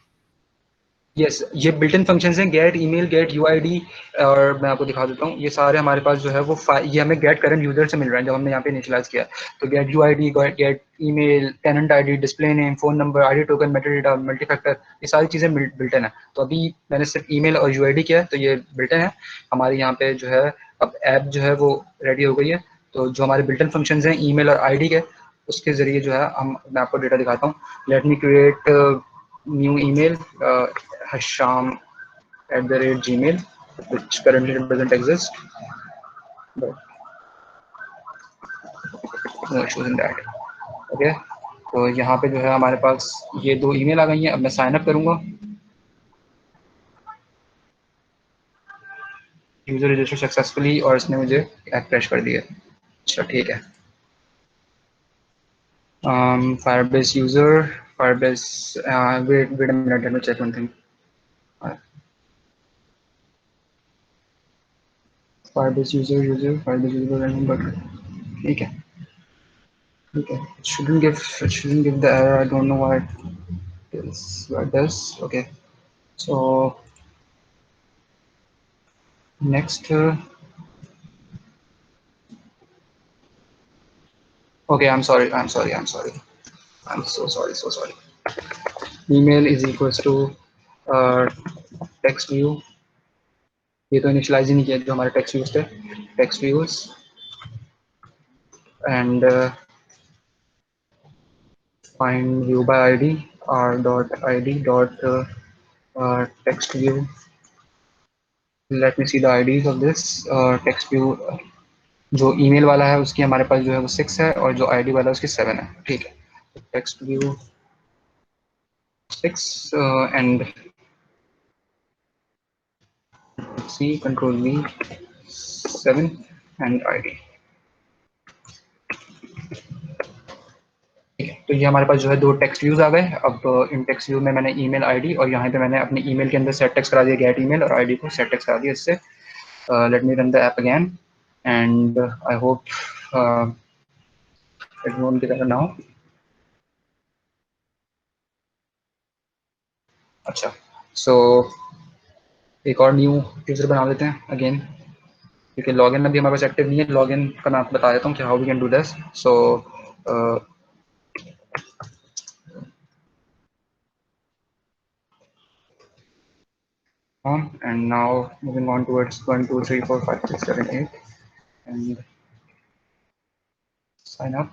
Yes, ये बिल्ट इन फंक्शंस हैं, गेट ईमेल, गेट यूआईडी। और मैं आपको दिखा देता हूँ, ये सारे हमारे पास जो है वो ये हमें गेट करंट यूजर से मिल रहा है जब हमने यहाँ पे इनिशियलाइज किया। तो get UID, get email, tenant ID, display name, phone number, ID token, metadata, multi factor, ये सारी चीज़ें बिल्ट इन है। तो अभी मैंने सिर्फ ईमेल और यूआईडी किया है, तो ये बिल्ट इन है हमारे यहाँ पे जो है। अब ऐप जो है वो रेडी हो गई है। तो जो हमारे बिल्ट इन फंक्शंस हैं ईमेल और आईडी के, उसके जरिए जो है मैं आपको डेटा दिखाता हूँ। Let me create new email, hasham@gmail, which currently doesn't exist, but no issues in that. Okay, तो यहाँ पे जो है हमारे पास ये दो ईमेल आ गई हैं। अब मैं साइन अप करूँगा, यूजर रजिस्टर सक्सेसफुली, और इसने मुझे ऐप क्रैश कर दिया। अच्छा, ठीक है। Firebase user, Firebase, wait a minute, let me check one thing. Firebase user, Firebase user, but ठीक है, ठीक है। It shouldn't give the error. I don't know why it does. Okay, so next, okay, I'm sorry, I'm so sorry. Email is equals to text view। ये तो initialise ही नहीं किया जो हमारे टेक्स्ट व्यूज थे, text views and find view by id, r.id.text view। let me see the IDs of this text view। जो email वाला है उसकी हमारे पास जो है वो 6 है, और जो आईडी वाला है उसकी 7 है। ठीक है, text view 6 and C control V 7 and ID. ठीक है, तो ये हमारे पास जो है दो टेक्स्ट व्यूज आ गए। अब इन टेक्स्ट व्यू में मैंने ईमेल आईडी और यहाँ पे मैंने अपने ईमेल के अंदर सेट टेक्स्ट करा दिया, गेट ईमेल, और आईडी को सेट टेक्स्ट करा दिया इससे। Let me run the app again and I hope it won't get now. अच्छा, सो एक और न्यू यूजर बना लेते हैं अगेन, क्योंकि लॉगिन अभी हमारे पास एक्टिव नहीं है। लॉगिन का मैं आपको बता देता हूँ कि how we can do this. So on, and now moving on towards 1 2 3 4 5 6 7 8 and sign up।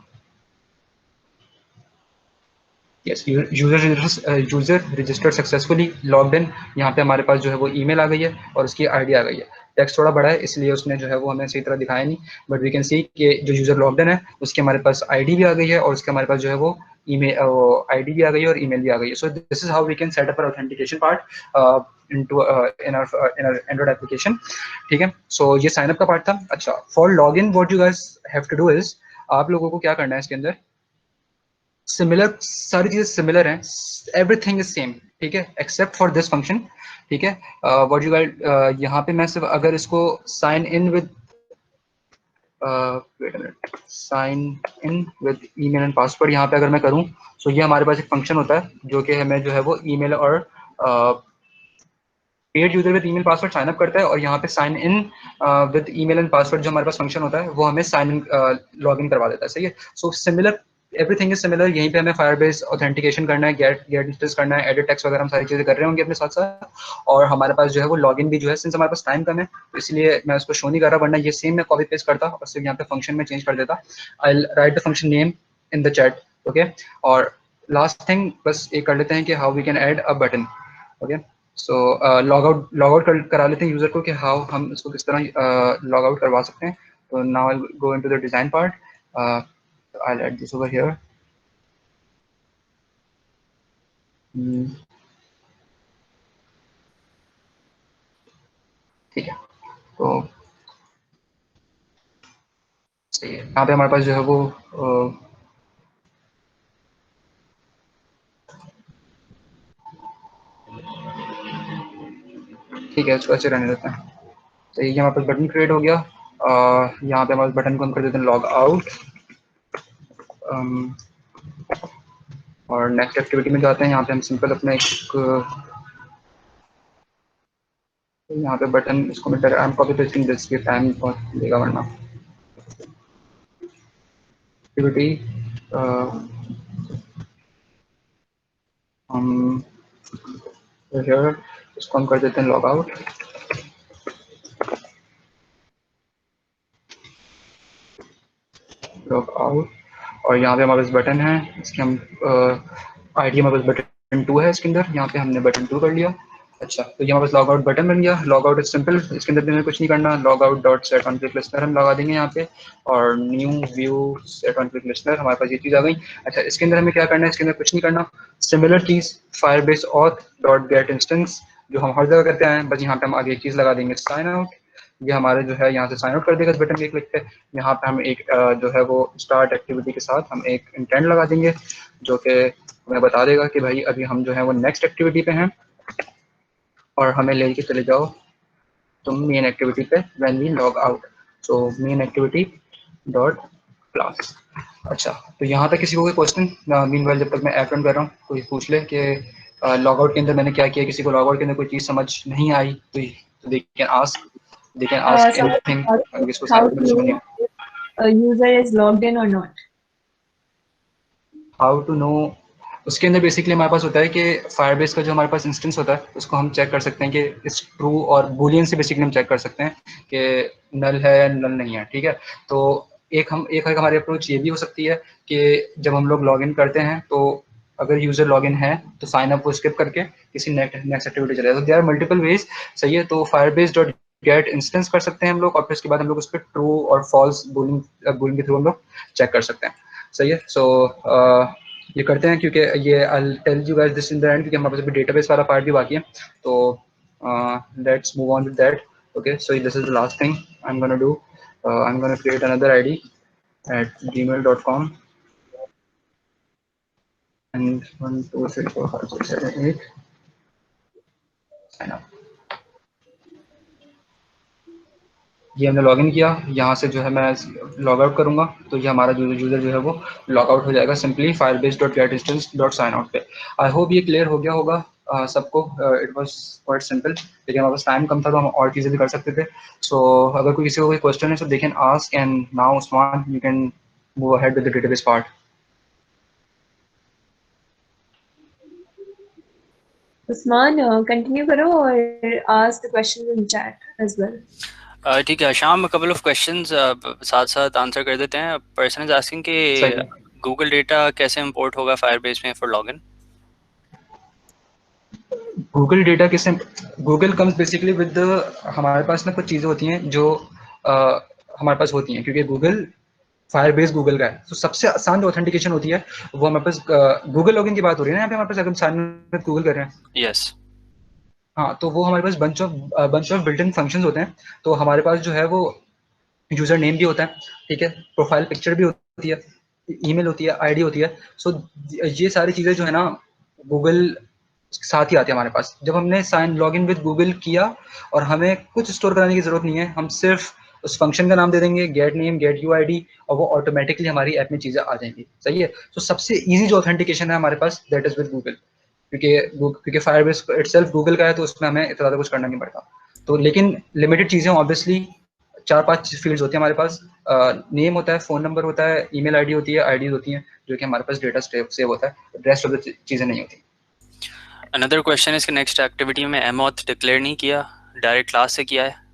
yes, user registered successfully, logged in. यहाँ पे हमारे पास जो है वो ईमेल आ गई है और उसकी आईडी आ गई है। टेक्स्ट थोड़ा बड़ा है इसलिए उसने जो है वो हमें सही तरह दिखाया नहीं, बट वी कैन सी कि जो यूजर लॉग्ड इन है उसके हमारे पास आईडी भी आ गई है और उसके हमारे पास जो है वो ईमेल आईडी भी आ गई है और ईमेल भी आ गई है। So this is how we can set up our authentication part in our Android application। ठीक है, सो ये साइन अप का पार्ट था। अच्छा, for log in what you guys have to do is, आप लोगों को क्या करना है इसके अंदर, सिमिलर, सारी चीजें सिमिलर हैं, एवरीथिंग इज सेम। ठीक है, एक्सेप्ट फॉर दिस फंक्शन। ठीक है, व्हाट यू गाइस, यहाँ पे मैं सिर्फ अगर इसको sign in with sign in with email and password यहाँ पे अगर मैं करूँ, तो ये हमारे पास एक फंक्शन होता है जो कि हमें जो है वो ईमेल और create user with email password sign up करता है, और यहाँ पे sign in with email and password जो हमारे पास फंक्शन होता है वो हमें साइन इन लॉग इन करवा देता है। सही है, so similar everything is similar. यहीं पे हमें फायरबेस ऑथेंटिकेशन करना है, गेट इंस्टेंस करना है, एडिट टेक्स्ट वगैरह हम सारी चीजें कर रहे होंगे अपने साथ साथ। और हमारे पास जो है वो लॉगिन भी जो है, सिंस हमारे पास टाइम कम है तो इसलिए मैं उसको शो नहीं कर रहा, वरना ये सेम मैं कॉपी पेस्ट करता और सिर्फ यहाँ पे फंक्शन में चेंज कर देता। I write the function name in the chat, okay. और लास्ट थिंग बस एक कर लेते हैं कि how we can add a button, okay. So log out करा लेते हैं यूजर को कि हाउ हम इसको किस तरह लॉग आउट करवा सकते हैं। तो now I go into the design part. I'll add this over here. ठीक है, तो सही है। यहाँ पे हमारे पास जो है वो ठीक है, इसको अच्छे रहने देते हैं। तो ये हमारे पास बटन क्रिएट हो गया। यहाँ पे हमारे बटन को हम कर देते हैं लॉग आउट। और नेक्स्ट एक्टिविटी में जाते हैं। यहाँ पे हम सिंपल अपना एक यहाँ पे बटन, इसको मैं I am copy pasting this के टाइम बहुत लेगा वरना। एक्टिविटी हम इसको हम कर देते हैं लॉग आउट। लॉग आउट और यहाँ पे हमारे पास बटन है, इसके हम आईडी हमारे पास बटन 2 है इसके अंदर, यहाँ पे हमने बटन 2 कर लिया। अच्छा, तो ये हमारे पास लॉग आउट बटन बन गया। लॉग आउट इज सिंपल, इसके अंदर भी हमें कुछ नहीं करना। Log out dot set on click listener हम लगा देंगे यहाँ पे, और new view set on click listener, हमारे पास ये चीज़ आ गई। अच्छा, इसके अंदर हमें क्या करना है, इसके अंदर कुछ नहीं करना। सिमिलर चीज़ Firebase auth dot get instance, जो हम हर जगह करते हैं, बस यहाँ पे हम आगे एक चीज़ लगा देंगे, साइन आउट। ये हमारे जो है यहाँ से साइन आउट कर देगा इस बटन के क्लिक पे। यहाँ पे हम एक जो है वो स्टार्ट एक्टिविटी के साथ हम एक इंटेंट लगा देंगे, जो कि हमें बता देगा कि भाई अभी हम जो है वो नेक्स्ट एक्टिविटी पे हैं, और हमें लेके चले जाओ तुम मेन एक्टिविटी पे when we log out. So main activity dot class. अच्छा, तो यहाँ तक किसी को कोई क्वेश्चन? मीनवाइल जब तक मैं ऐप रन कर रहा हूँ कोई पूछ ले कि लॉग आउट के अंदर मैंने क्या किया, किसी को लॉग आउट के अंदर कोई चीज़ समझ नहीं आई तो दे कैन आस्क एनीथिंग, अगर इसको How सारे में समझ नहीं to a user is logged in or not? How to know, उसके अंदर बेसिकली हमारे पास होता है कि फायरबेस का जो हमारे पास इंस्टेंस होता है उसको हम चेक कर सकते हैं कि इस ट्रू और बूलियन से बेसिकली हम चेक कर सकते हैं कि नल है या नल नहीं है। ठीक है, तो एक हमारी अप्रोच ये भी हो सकती है कि जब हम लोग लॉगिन करते हैं तो अगर यूजर लॉगिन है तो साइन अप को स्किप करके किसी नेक्स्ट एक्टिविटी चले जाए। तो देयर आर मल्टीपल वेज, सही है। तो फायरबेस डॉट गेट इंस्टेंस कर सकते हैं हम लोग, और फिर उसके बाद हम लोग उस पर ट्रू और फॉल्स बूलियन के थ्रू हम लोग चेक कर सकते हैं, सही है। सो ये करते हैं, क्योंकि ये I tell you guys this in the end, क्योंकि हमारे पास अभी डेटाबेस वाला पार्ट भी बाकी है। तो let's move on with that. Okay, so this is the last thing I am gonna do. I am gonna create another ID at gmail.com and 1 2 3 4 5 6 7 8 sign up। ये हमने लॉगिन किया, यहाँ से जो है मैं लॉग आउट करूँगा तो ये हमारा यूजर जो है वो लॉग आउट हो जाएगा सिंपली firebase.getInstance.signout पे। आई होप ये क्लियर हो गया होगा सबको। इट वाज क्वाइट सिंपल, लेकिन हमारे पास टाइम कम था तो हम और चीज़ें भी कर सकते थे। सो अगर कोई किसी को कोई क्वेश्चन है तो दे can ask, and now Usman you can move ahead with the database part. Usman, continue करो और ask the questions in chat as well. ठीक है शाम, कपल ऑफ क्वेश्चंस साथ साथ आंसर कर देते हैं। पर्सन इज आस्किंग कि गूगल डेटा कैसे इंपोर्ट होगा फायरबेस में फॉर लॉगिन। गूगल डेटा किससे, गूगल कम्स बेसिकली विद, हमारे पास ना कुछ चीज़ें होती हैं जो हमारे पास होती हैं, क्योंकि गूगल फायरबेस गूगल का है, तो सबसे आसान जो ऑथेंटिकेशन होती है वो हमारे पास गूगल लॉगिन की बात हो रही है ना यहाँ पे हमारे पास, अगर हम साइन अप गूगल कर रहे हैं। यस। हाँ, तो वो हमारे पास bunch of built in functions होते हैं। तो हमारे पास जो है वो यूजर नेम भी होता है, ठीक है, प्रोफाइल पिक्चर भी होती है, ईमेल होती है, आईडी होती है। सो ये सारी चीज़ें जो है ना गूगल साथ ही आती है हमारे पास। जब हमने साइन लॉगिन विद गूगल किया और हमें कुछ स्टोर कराने की जरूरत नहीं है, हम सिर्फ उस फंक्शन का नाम दे देंगे, गेट नेम गेट यूआईडी, और वो ऑटोमेटिकली हमारी ऐप में चीज़ें आ जाएंगी, सही है। तो सबसे इजी जो ऑथेंटिकेशन है हमारे पास दैट इज विद गूगल, क्योंकि फायरबेस इटसेल्फ गूगल का है, तो उसमें हमें इतना ज़्यादा कुछ करना नहीं पड़ता। तो लेकिन लिमिटेड चीज़ें ऑब्वियसली 4-5 फील्ड्स होती हैं हमारे पास। नेम होता है, फ़ोन नंबर होता है, ईमेल आईडी होती है, आईडीज़ होती हैं, जो कि हमारे पास डेटा सेव होता है, रेस्ट ऑफ द चीज़ें नहीं होती। अनदर क्वेश्चन है कि नेक्स्ट एक्टिविटी में एमऑथ डिक्लेयर नहीं किया, डायरेक्ट क्लास से किया है।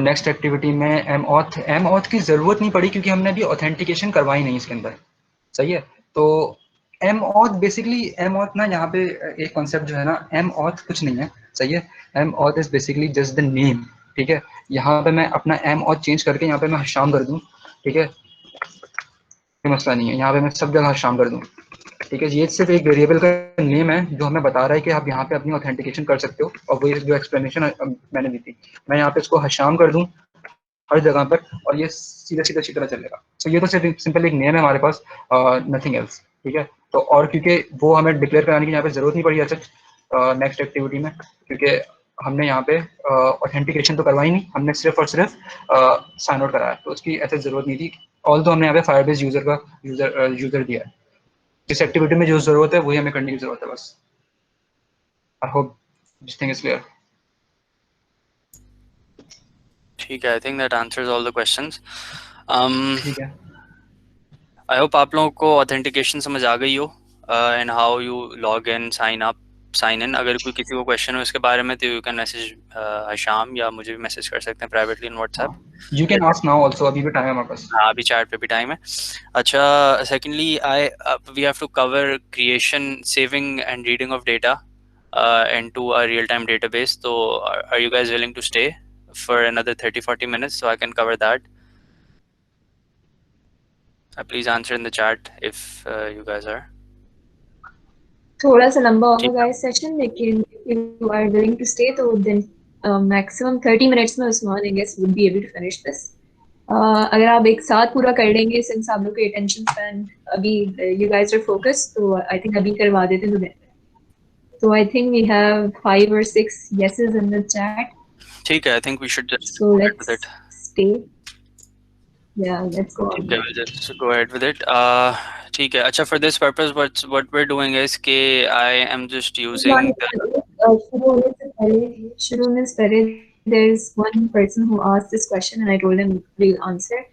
नेक्स्ट एक्टिविटी में एम ऑथ की ज़रूरत नहीं पड़ी क्योंकि हमने अभी ऑथेंटिकेशन करवाई नहीं इसके अंदर, सही है। तो एम ऑथ ना यहाँ पे एक कॉन्सेप्ट जो है ना, एम ऑथ कुछ नहीं है, सही है। M auth is basically just the name, ठीक है। यहाँ पे मैं अपना एम ऑथ चेंज करके यहाँ पे मैं हशाम कर दूँ, ठीक है, कोई मसला नहीं है। यहाँ पे मैं सब जगह हशाम कर दूँ, ठीक है। ये सिर्फ एक वेरिएबल का नेम है जो हमें बता रहा है कि आप यहाँ पे अपनी ऑथेंटिकेशन कर सकते हो, और वही जो एक्सप्लेनेशन मैंने दी थी, मैं यहाँ पे इसको हशाम कर दूँ हर जगह पर, और ये सीधा सीधा इसी तरह चलेगा। तो ये तो सिर्फ सिंपल एक नेम है हमारे पास, नथिंग एल्स, ठीक है। तो और क्योंकि वो हमें डिक्लेयर कराने की यहाँ पे जरूरत नहीं पड़ी अच्छा नेक्स्ट एक्टिविटी में, क्योंकि हमने यहाँ पे ऑथेंटिकेशन तो करवाई नहीं, हमने सिर्फ और सिर्फ साइन आउट कराया, तो उसकी ऐसे जरूरत नहीं थी। ऑल तो हमने यहाँ पे फायरबेस यूजर का यूजर दिया है, जिस एक्टिविटी में जो जरूरत है वही हमें करने की जरूरत है बस। आई hope this thing is clear. ठीक है, I think that answers all the questions. ठीक है, आई होप आप लोगों को ऑथेंटिकेशन समझ आ गई हो and how you log in, sign in. अगर कोई किसी को क्वेश्चन हो इसके बारे में तो यू कैन मैसेज हशाम, या मुझे भी मैसेज कर सकते हैं privately in WhatsApp. You can ask now also, अभी भी टाइम है हमारे पास। हाँ, अभी चैट पे भी टाइम है। अच्छा, secondly we have to cover creation, saving and reading of data into a real-time database. So are you guys willing to stay for another 30-40 minutes so I can cover that? Please answer in the chat if you guys are. थोड़ा सा लंबा होगा guys session, लेकिन if you are willing to stay तो then maximum 30 minutes में Usman I guess would be able to finish this. अगर आप एक साथ पूरा कर लेंगे, since आप लोग के attention span अभी you guys are focused, तो I think अभी करवा देते हैं तो better. So I think we have 5 or 6 yeses in the chat. ठीक है, I think we should just so go ahead let's with it. stay. Yeah, let's go on. ठीक है, we'll just go ahead with it. ठीक है, अच्छा, for this purpose what we're doing is कि I am just using शुरू में से पहले there's one person who asked this question and I told him we'll answer.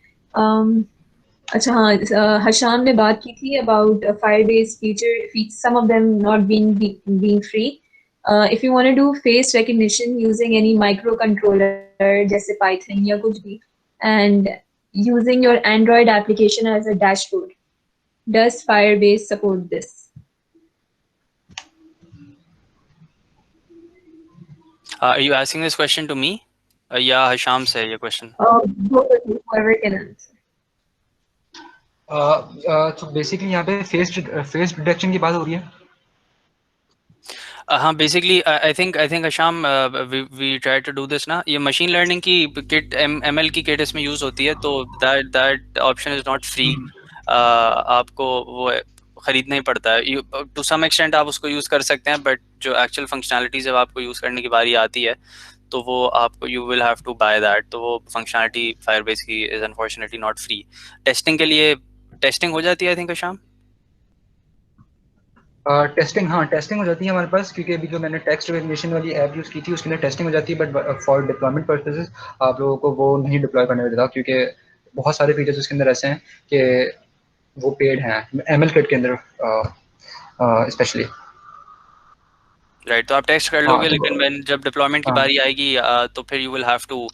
अच्छा हाँ, हशाम ने बात की थी about Firebase feature, some of them not being free. If you want to do face recognition using any microcontroller जैसे Python या कुछ भी, and using your Android application as a dashboard, does Firebase support this? Are you asking this question to me? या हशाम से ये question? Whoever can answer. तो basically यहाँ पे फेस डिटेक्शन की बात हो रही है। हाँ, basically I think Hasham we try to do this ना, ये मशीन लर्निंग की किट, ML की किट इसमें यूज होती है, तो that option is not free. आपको वो खरीदना ही पड़ता है। टू सम एक्सटेंट आप उसको यूज कर सकते हैं, बट जो एक्चुअल फंक्शनैलिटीज जब आपको यूज करने की बारी आती है तो वो आपको you will have to buy that. तो वो फंक्शनैलिटी फायरबेस की is unfortunately not free. Testing के लिए टेस्टिंग हो जाती है आई थिंक हशाम। टेस्टिंग हो जाती है हमारे पास, क्योंकि अभी जो मैंने टेक्स्ट रिकग्निशन वाली ऐप यूज़ की थी उसके लिए टेस्टिंग हो जाती है, बट फॉर डिप्लॉयमेंट पर्पसेस आप लोगों को वो नहीं डिप्लॉय करने देता, क्योंकि बहुत सारे फीचर्स उसके अंदर ऐसे हैं कि वो पेड हैं ML किट के अंदर स्पेशली। राइट, तो आप टेस्ट कर लोगे, लेकिन जब डिप्लॉयमेंट की बारी आएगी तो फिर you will have to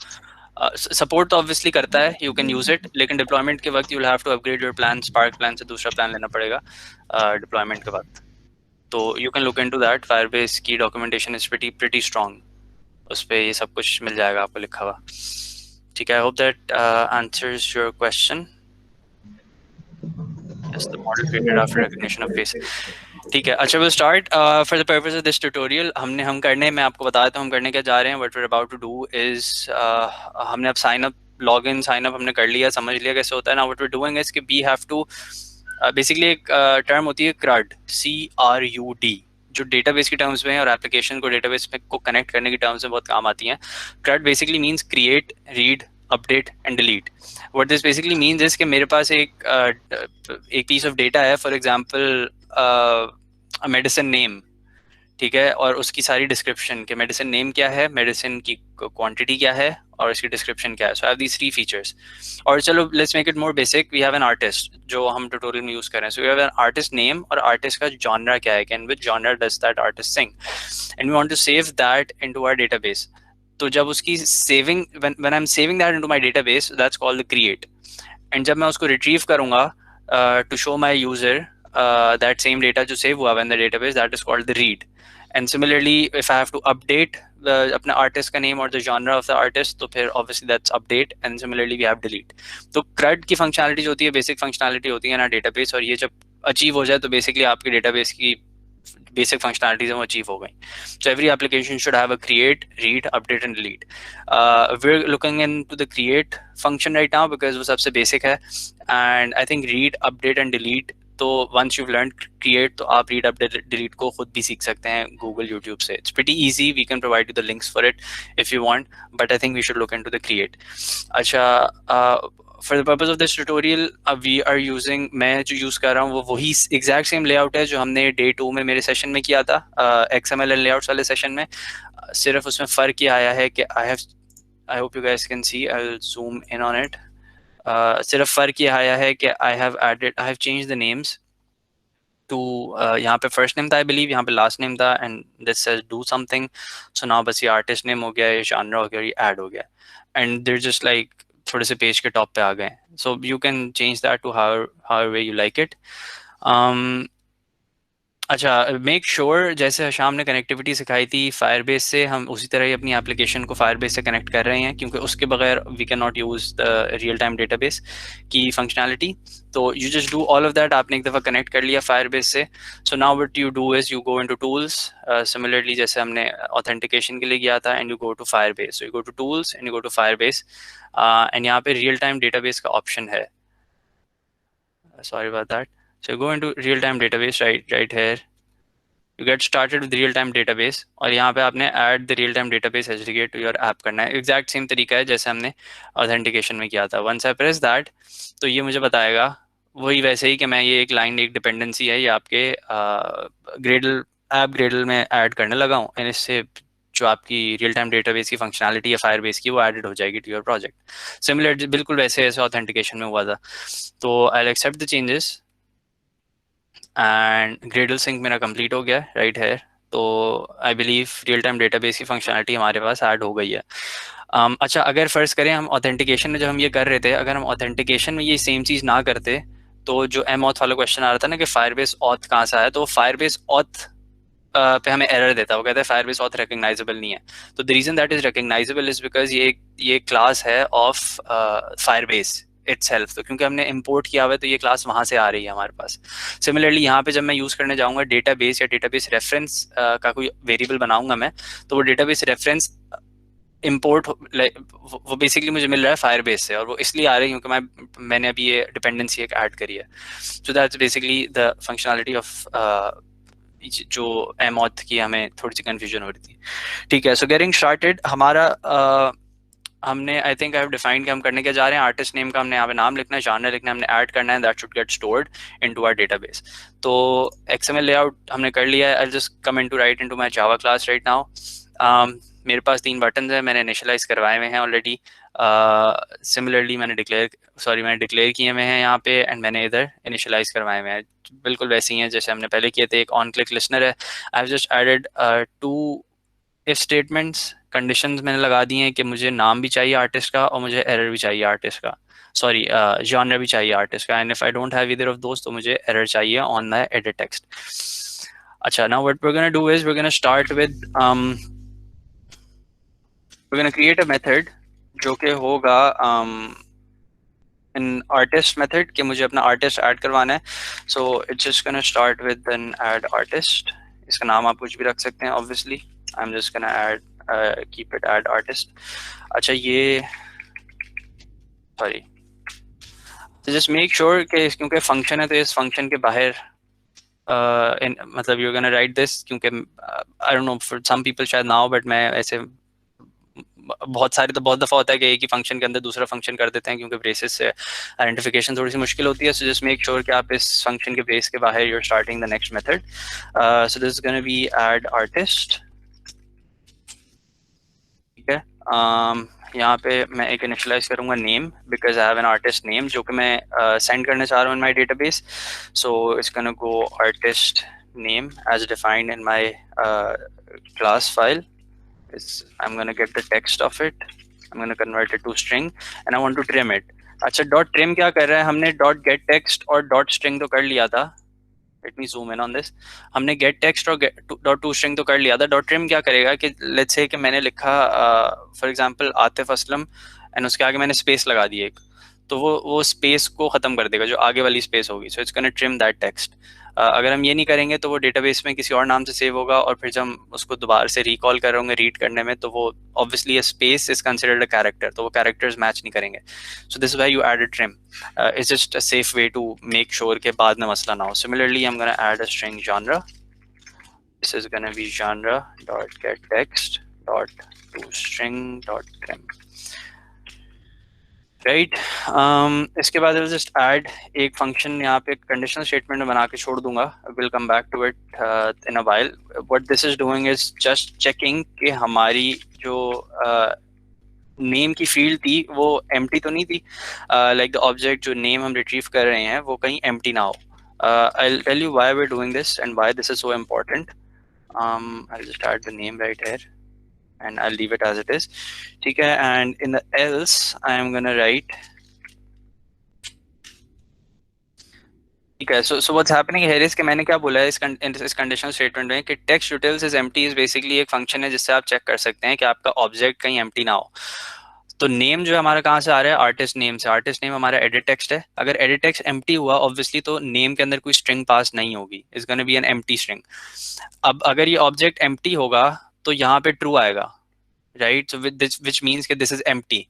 support तो ऑब्वियसली करता है, यू कैन यूज इट, लेकिन डिप्लॉयमेंट के वक्त you will have to upgrade your plan, spark plan से दूसरा प्लान लेना पड़ेगा डिप्लॉयमेंट के वक्त। तो you can look into that. Firebase की डॉक्यूमेंटेशन इज प्रीटी स्ट्रांग, उस पे ये सब कुछ मिल जाएगा आपको लिखा हुआ। ठीक है, I hope that answers your question. Yes, the model created after recognition of face. ठीक है, अच्छा, we'll start for the purpose of this tutorial. हम करने, मैं आपको बताता हूँ हम करने क्या जा रहे हैं। What we're about to do is हमने अब sign up, login sign up हमने कर लिया, समझ लिया कैसे होता है। Now what we're doing is कि we have to बेसिकली एक टर्म होती है CRUD, CRUD, जो डेटाबेस की टर्म्स में है और एप्लीकेशन को डेटाबेस में को कनेक्ट करने की टर्म्स में बहुत काम आती हैं। CRUD basically means create, read, update and delete. What this basically means is कि मेरे पास एक पीस ऑफ डेटा है, फॉर एग्जांपल मेडिसिन नेम, ठीक है, और उसकी सारी डिस्क्रिप्शन के मेडिसिन नेम क्या है, मेडिसिन की क्वांटिटी क्या है, और इसकी डिस्क्रिप्शन क्या है. So I have these 3 features. और चलो let's make it more basic. We have an artist जो हम ट्यूटोरियल में यूज कर रहे हैं. So we have an artist name और आर्टिस्ट का जॉनरा क्या है, can which genre does that artist sing, and we want to save that into our database. तो जब उसकी saving, when I am saving that into my database, that's called the create. And जब मैं उसको retrieve करूंगा to show my user that same data जो सेव हुआ in the database, that is called the read. And similarly if I have to update अपने artist का name और the genre of the artist, तो फिर obviously that's update. And similarly we have delete. तो CRUD की functionality जो होती है, बेसिक फंक्शनलिटी होती है ना डेटाबेस, और ये जब अचीव हो जाए तो बेसिकली आपके डेटाबेस की basic functionalities हैं वो achieve हो गई. So every application should have a create, read, update and delete. We're looking into the create function right now because वो सबसे basic है, and I think read, update and delete, तो once you've learned create, तो आप read, update, delete को खुद भी सीख सकते हैं Google, YouTube से. It's pretty easy. We can provide you the links for it if you want, but I think we should look into the create. अच्छा, for the purpose of this tutorial, we are using, मैं जो use कर रहा हूँ वो वही exact same layout है जो हमने day 2 में मेरे सेशन में किया था, XML and layouts वाले सेशन में. सिर्फ उसमें फ़र्क ये आया है कि I hope you guys can see, I'll zoom in on it. सिर्फ फ़र्क ये आया है कि I have changed the names to यहाँ पे first name था I believe, यहाँ पे last name था, and this says do something. So now बस ये artist name हो गया, ये genre हो गया, ये add हो गया, and they're just like थोड़े से पेज के टॉप पे आ गए. So you can change that to how way you like it. अच्छा, मेक श्योर जैसे हशाम ने कनेक्टिविटी सिखाई थी फायरबेस से, हम उसी तरह ही अपनी एप्लीकेशन को फायरबेस से कनेक्ट कर रहे हैं, क्योंकि उसके बगैर we can not use the real time database की फंक्शनैलिटी. तो you just do all of that. आपने एक दफ़ा कनेक्ट कर लिया फायरबेस से. So now what you do is you go into tools, similarly जैसे हमने ऑथेंटिकेशन के लिए किया था, and you go to Firebase. So you go to tools and you go to Firebase, and यहाँ पे रियल टाइम डेटाबेस का option है. Sorry about that. So you go into real time database right here. You get started with real time database, और यहाँ पे आपने add the real time database aggregate to your app करना है. Exact same तरीका है जैसे हमने authentication में किया था. Once I press that, तो ये मुझे बताएगा वही वैसे ही कि मैं ये एक line, एक dependency है, ये आपके Gradle app Gradle में add करने लगा हूँ, और इससे जो आपकी रियल टाइम डेटाबेस की फंक्शनैलिटी है फायरबेस की, वो एडेड हो जाएगी टू योर प्रोजेक्ट. सिमिलर बिल्कुल वैसे ऐसे ऑथेंटिकेशन में हुआ था. तो I accept the changes and Gradle sync मेरा कंप्लीट हो गया राइट है. तो I believe real time database की फंक्शनैलिटी हमारे पास ऐड हो गई है. अच्छा, अगर फ़र्ज़ करें हम ऑथेंटिकेशन में जब हम ये कर रहे थे, अगर हम ऑथेंटिकेशन में ये सेम चीज़ ना करते, तो जो mauth वाला क्वेश्चन आ रहा था ना कि फायरबेस ऑथ कहाँ से आया, तो फायरबेस ऑथ पे हमें एरर देता है. वो कहता है फायरबेस ऑथ रिकग्नाइजेबल नहीं है. तो the reason that is recognisable is because ये क्लास है ऑफ फायरबेस itself. तो क्योंकि हमने इंपोर्ट किया हुआ है, तो ये क्लास वहाँ से आ रही है हमारे पास. सिमिलरली यहाँ पे जब मैं यूज़ करने जाऊँगा डेटाबेस या डेटाबेस रेफरेंस का कोई वेरिएबल बनाऊँगा मैं, तो वो डेटाबेस रेफरेंस इम्पोर्ट वो बेसिकली मुझे मिल रहा है फायरबेस से, और वो इसलिए आ रही है क्योंकि मैंने अभी ये डिपेंडेंसी एक ऐड करी है. सो that's basically the functionality of जो mauth की हमें थोड़ी सी कंफ्यूजन हो रही थी. ठीक है, सो गेटिंग स्टार्टेड. हमारा हमने आई थिंक आई हैव डिफाइंड कि हम करने क्या जा रहे हैं. आर्टिस्ट नेम का हमने यहाँ पे नाम लिखना है, जॉनर लिखना है, हमने ऐड करना है, that should get stored into our database. तो XML लेआउट हमने कर लिया है. I just come into right into my Java class right now. मेरे पास 3 बटन है, मैंने इनिशियलाइज करवाए हुए हैं ऑलरेडी. सिमिलरली मैंने डिक्लेयर किए हुए हैं यहाँ पे, एंड मैंने इधर इनिशियलाइज करवाए हुए हैं. बिल्कुल वैसे ही हैं जैसे हमने पहले किए थे. एक ऑन क्लिक लिसनर है. I have just added 2 if statements. Conditions मैंने लगा दी हैं कि मुझे नाम भी चाहिए आर्टिस्ट का, और मुझे एरर भी चाहिए आर्टिस्ट का, सॉरी जॉनर भी चाहिए आर्टिस्ट का. And if I don't have either of दोस्त, तो मुझे एरर चाहिए ऑन द एडिट टेक्स्ट. अच्छा, now what we are gonna do is we are gonna start with we're going to create a method जो कि होगा an artist method कि मुझे अपना artist add करवाना है. So it's just going to start with an add artist. इसका नाम आप कुछ भी रख सकते हैं. Obviously I'm just going to keep it add artist. अच्छा, ये sorry, so just make sure कि क्योंकि function है, तो इस function के बाहर मतलब you're going to write this, क्योंकि I don't know for some people शायद now, but मैं ऐसे बहुत दफ़ा होता है कि एक ही फंक्शन के अंदर दूसरा फंक्शन कर देते हैं, क्योंकि ब्रेसेस से आइडेंटिफिकेशन थोड़ी सी मुश्किल होती है. सो जस्ट मेक श्योर कि आप इस फंक्शन के ब्रेस के बाहर you are starting the next method. So this is gonna be add artist. ठीक है, यहाँ पे मैं एक इनिशियलाइज करूँगा name because I have an artist name जो कि मैं सेंड करना चाह रहा हूँ in my database. So it's gonna go artist name as defined in my class file. I'm going to get the text of it. I'm going to convert it to string and I want to trim it. अच्छा dot trim क्या कर रहा है, हमने dot get text और dot string तो कर लिया था. Let me zoom in on this. हमने गेट टेक्स्ट और डॉट टू स्ट्रिंग तो कर लिया था. डॉट ट्रिम क्या करेगा कि लेट्स से कि मैंने लिखा for example Atif Aslam and उसके आगे मैंने स्पेस लगा दी एक, तो वो स्पेस को खत्म कर देगा जो आगे वाली स्पेस होगी. सो it's gonna trim that text. अगर हम ये नहीं करेंगे तो वो डेटाबेस में किसी और नाम से सेव होगा और फिर जब हम उसको दोबारा से रिकॉल कर रहे होंगे रीड करने में तो वो obviously space is considered a character, तो वो कैरेक्टर्स मैच नहीं करेंगे. So this why you add a trim. It's just a safe way to make sure के बाद में मसला ना हो. Similarly I am gonna add a string genre. This is going to be genre dot get text dot to string dot trim. Right. इसके बाद I'll just add एक function यहाँ पे कंडीशनल स्टेटमेंट में बना के छोड़ दूंगा. Will come back to it in a while. What this is doing is just checking कि हमारी जो नेम की फील्ड थी वो एम्प्टी तो नहीं थी. लाइक द ऑब्जेक्ट जो नेम हम रिट्रीव कर रहे हैं वो कहीं एम्प्टी ना हो. I'll tell you why we're doing this and why this is so important. I'll just add the name right here and I'll leave it as it is. ठीक है. And in the else I am gonna write. ठीक है. So what's happening here is कि मैंने क्या बोला है इस कंडीशनल स्टेटमेंट में कि text utils is empty is basically एक फंक्शन है जिससे आप चेक कर सकते हैं कि आपका ऑब्जेक्ट कहीं एम्प्टी ना हो. तो नेम जो हमारा कहाँ से आ रहा है, आर्टिस्ट नेम से. आर्टिस्ट नेम हमारा एडिट टेक्स्ट है. अगर एडिट टेक्स्ट एम्प्टी हुआ ऑब्वियसली तो नेम के अंदर कोई स्ट्रिंग पास नहीं होगी. It's gonna be an empty string. अब अगर ये ऑब्जेक्ट एम्प्टी होगा तो यहाँ पे ट्रू आएगा, राइट. सो विच मीन्स कि दिस इज एम्प्टी.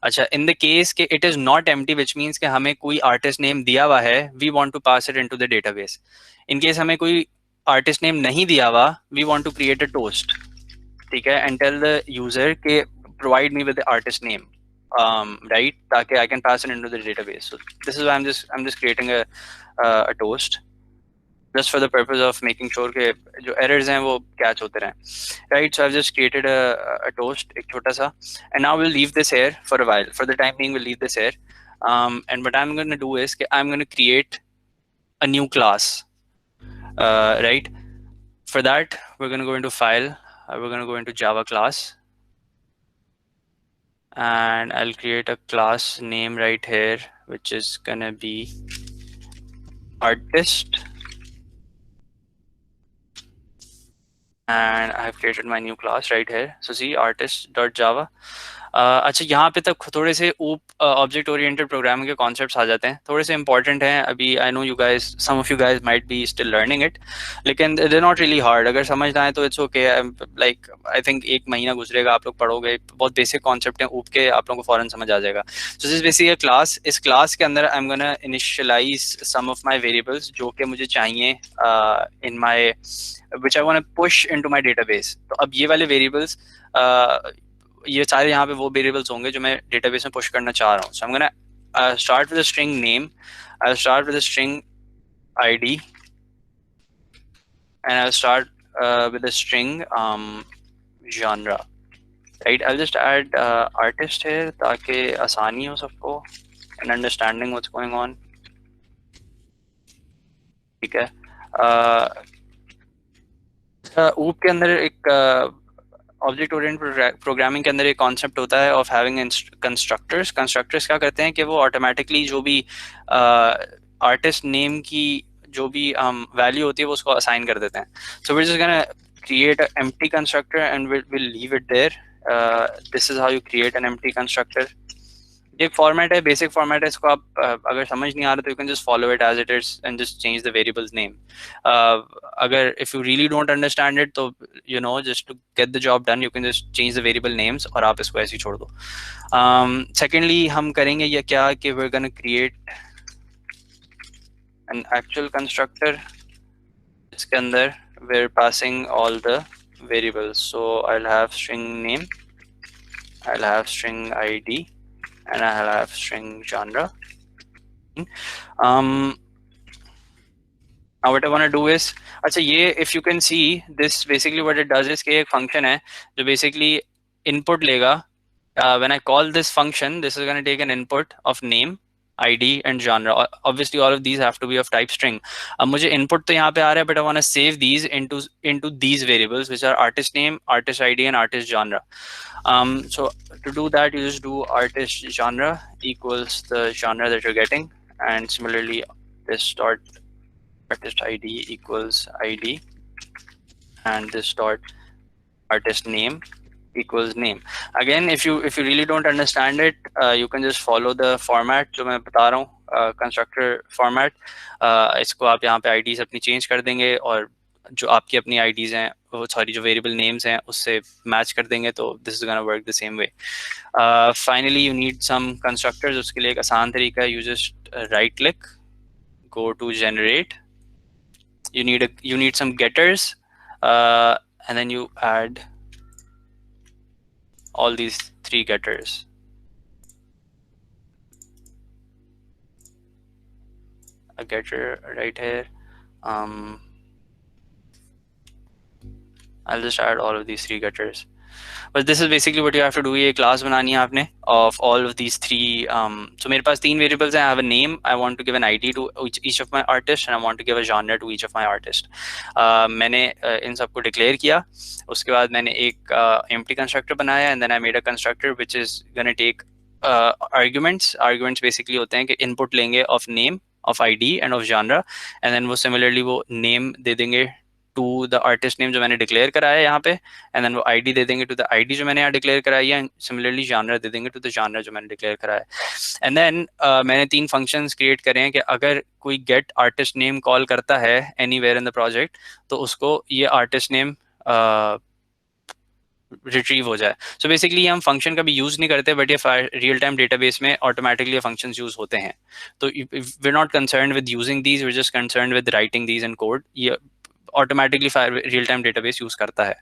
अच्छा, इन द केस के it is not empty which means कि हमें कोई आर्टिस्ट नेम दिया हुआ है, we want to pass it into the database. In case हमें कोई आर्टिस्ट नेम नहीं दिया हुआ, we want to create a toast. ठीक है. एंड टेल द यूजर के provide me with the artist name, right, ताकि I can pass it into the database. So this is why I'm just creating a toast just for the purpose of making sure के जो errors हैं वो catch होते रहें, right. So I've just created a toast एक छोटा सा, and now we'll leave this here for a while. For the time being we'll leave this here, and what I'm going to do is I'm going to create a new class, right. For that we're going to go into file, we're going to go into Java class, and I'll create a class name right here which is gonna be artist, and I've created my new class right here. So see artist.java. अच्छा, यहाँ पे तक थोड़े से object oriented programming के concepts आ जाते हैं, थोड़े से इंपॉर्टेंट हैं अभी. I know you guys, some of you guys might be still learning it, लेकिन दे नॉट रियली हार्ड. अगर समझना है तो it's okay. Like I think एक महीना गुजरेगा, आप लोग पढ़ोगे, बहुत बेसिक कॉन्सेप्ट हैं ऊप के, आप लोगों को फौरन समझ आ जाएगा. So this basically class. इस क्लास के अंदर I am gonna initialize some of my variables जो कि मुझे चाहिए इन माई which I want to push into my database. तो अब ये वाले variables, ये सारे यहाँ पे वो variables होंगे जो मैं database में push करना चाह रहा हूँ. So I'm gonna start with a string name. I'll start with a string ID, and I'll start with a string genre. Right? I'll just add artist here ताकि आसानी हो सबको in understanding what's going on. ठीक है. ऊप के अंदर एक ऑब्जेक्ट ओरिएंटेड प्रोग्रामिंग के अंदर एक कॉन्सेप्ट होता है ऑफ हैविंग कंस्ट्रक्टर्स. कंस्ट्रक्टर्स क्या करते हैं कि वो ऑटोमेटिकली जो भी आर्टिस्ट नेम की जो भी वैल्यू होती है वो उसको असाइन कर देते हैं. So we are just gonna create a empty constructor and will leave it there. This is how you create an empty constructor. ये फॉर्मेट है, बेसिक फॉर्मेट है. इसको आप अगर समझ नहीं आ रहा तो you can just follow it as it is and just change the variables name. अगर if you really don't understand it तो you know just to get the job done you can just change the variable names और आप इसको ऐसे ही छोड़ दो. Secondly हम करेंगे ये क्या कि we are gonna create an actual constructor. इसके अंदर we are passing all the variables. So I will have string name, I will have string ID, and I'll have string genre. Now what I want to do is, अच्छा ये if you can see this basically what it does is कि एक function है जो basically input लेगा when I call this function, this is going to take an input of name, ID and genre. Obviously all of these have to be of type string. अब मुझे input तो यहाँ पे आ रहा है, but I want to save these into these variables, which are artist name, artist ID and artist genre. So to do that, you just do artist genre equals the genre that you're getting, and similarly this dot artist ID equals ID, and this dot artist name equals name. Again, if you really don't understand it, you can just follow the format जो मैं बता रहा हूँ, constructor format. इसको आप यहाँ पे IDs अपनी change कर देंगे और जो आपकी अपनी IDs हैं, वो sorry जो variable names हैं उससे match कर देंगे, तो this is gonna work the same way. Finally, you need some constructors. उसके लिए एक आसान तरीका है, you just right click, go to generate. You need some getters, and then you add all these three getters. A getter right here. I'll just add all of these three getters. But this is basically what you have to do. ये class बनानी है आपने of all of these three. So मेरे पास तीन variables हैं. I have a name. I want to give an ID to each of my artists, and I want to give a genre to each of my artists. मैंने इन सबको declare किया. उसके बाद मैंने एक empty constructor बनाया, and then I made a constructor which is gonna take arguments. Arguments basically होते हैं कि input लेंगे of name, of ID and of genre, and then वो similarly वो name दे देंगे to the artist name जो मैंने declare कराया है यहाँ पे, and then वो ID दे देंगे to the ID जो मैंने यहाँ declare कराई है, and similarly genre दे देंगे to the genre जो मैंने declare कराया है. And then मैंने तीन functions create करे हैं कि अगर कोई get artist name call करता है anywhere in the project, तो उसको ये artist name रिट्रीव हो जाए. सो बेसिकली हम फंक्शन कभी यूज नहीं करते, बट ये रियल टाइम डेटाबेस में ऑटोमेटिकली फंक्शंस यूज होते हैं. तो we are not concerned with using these, we are just concerned with writing these in code. ये automatically real time database use करता है.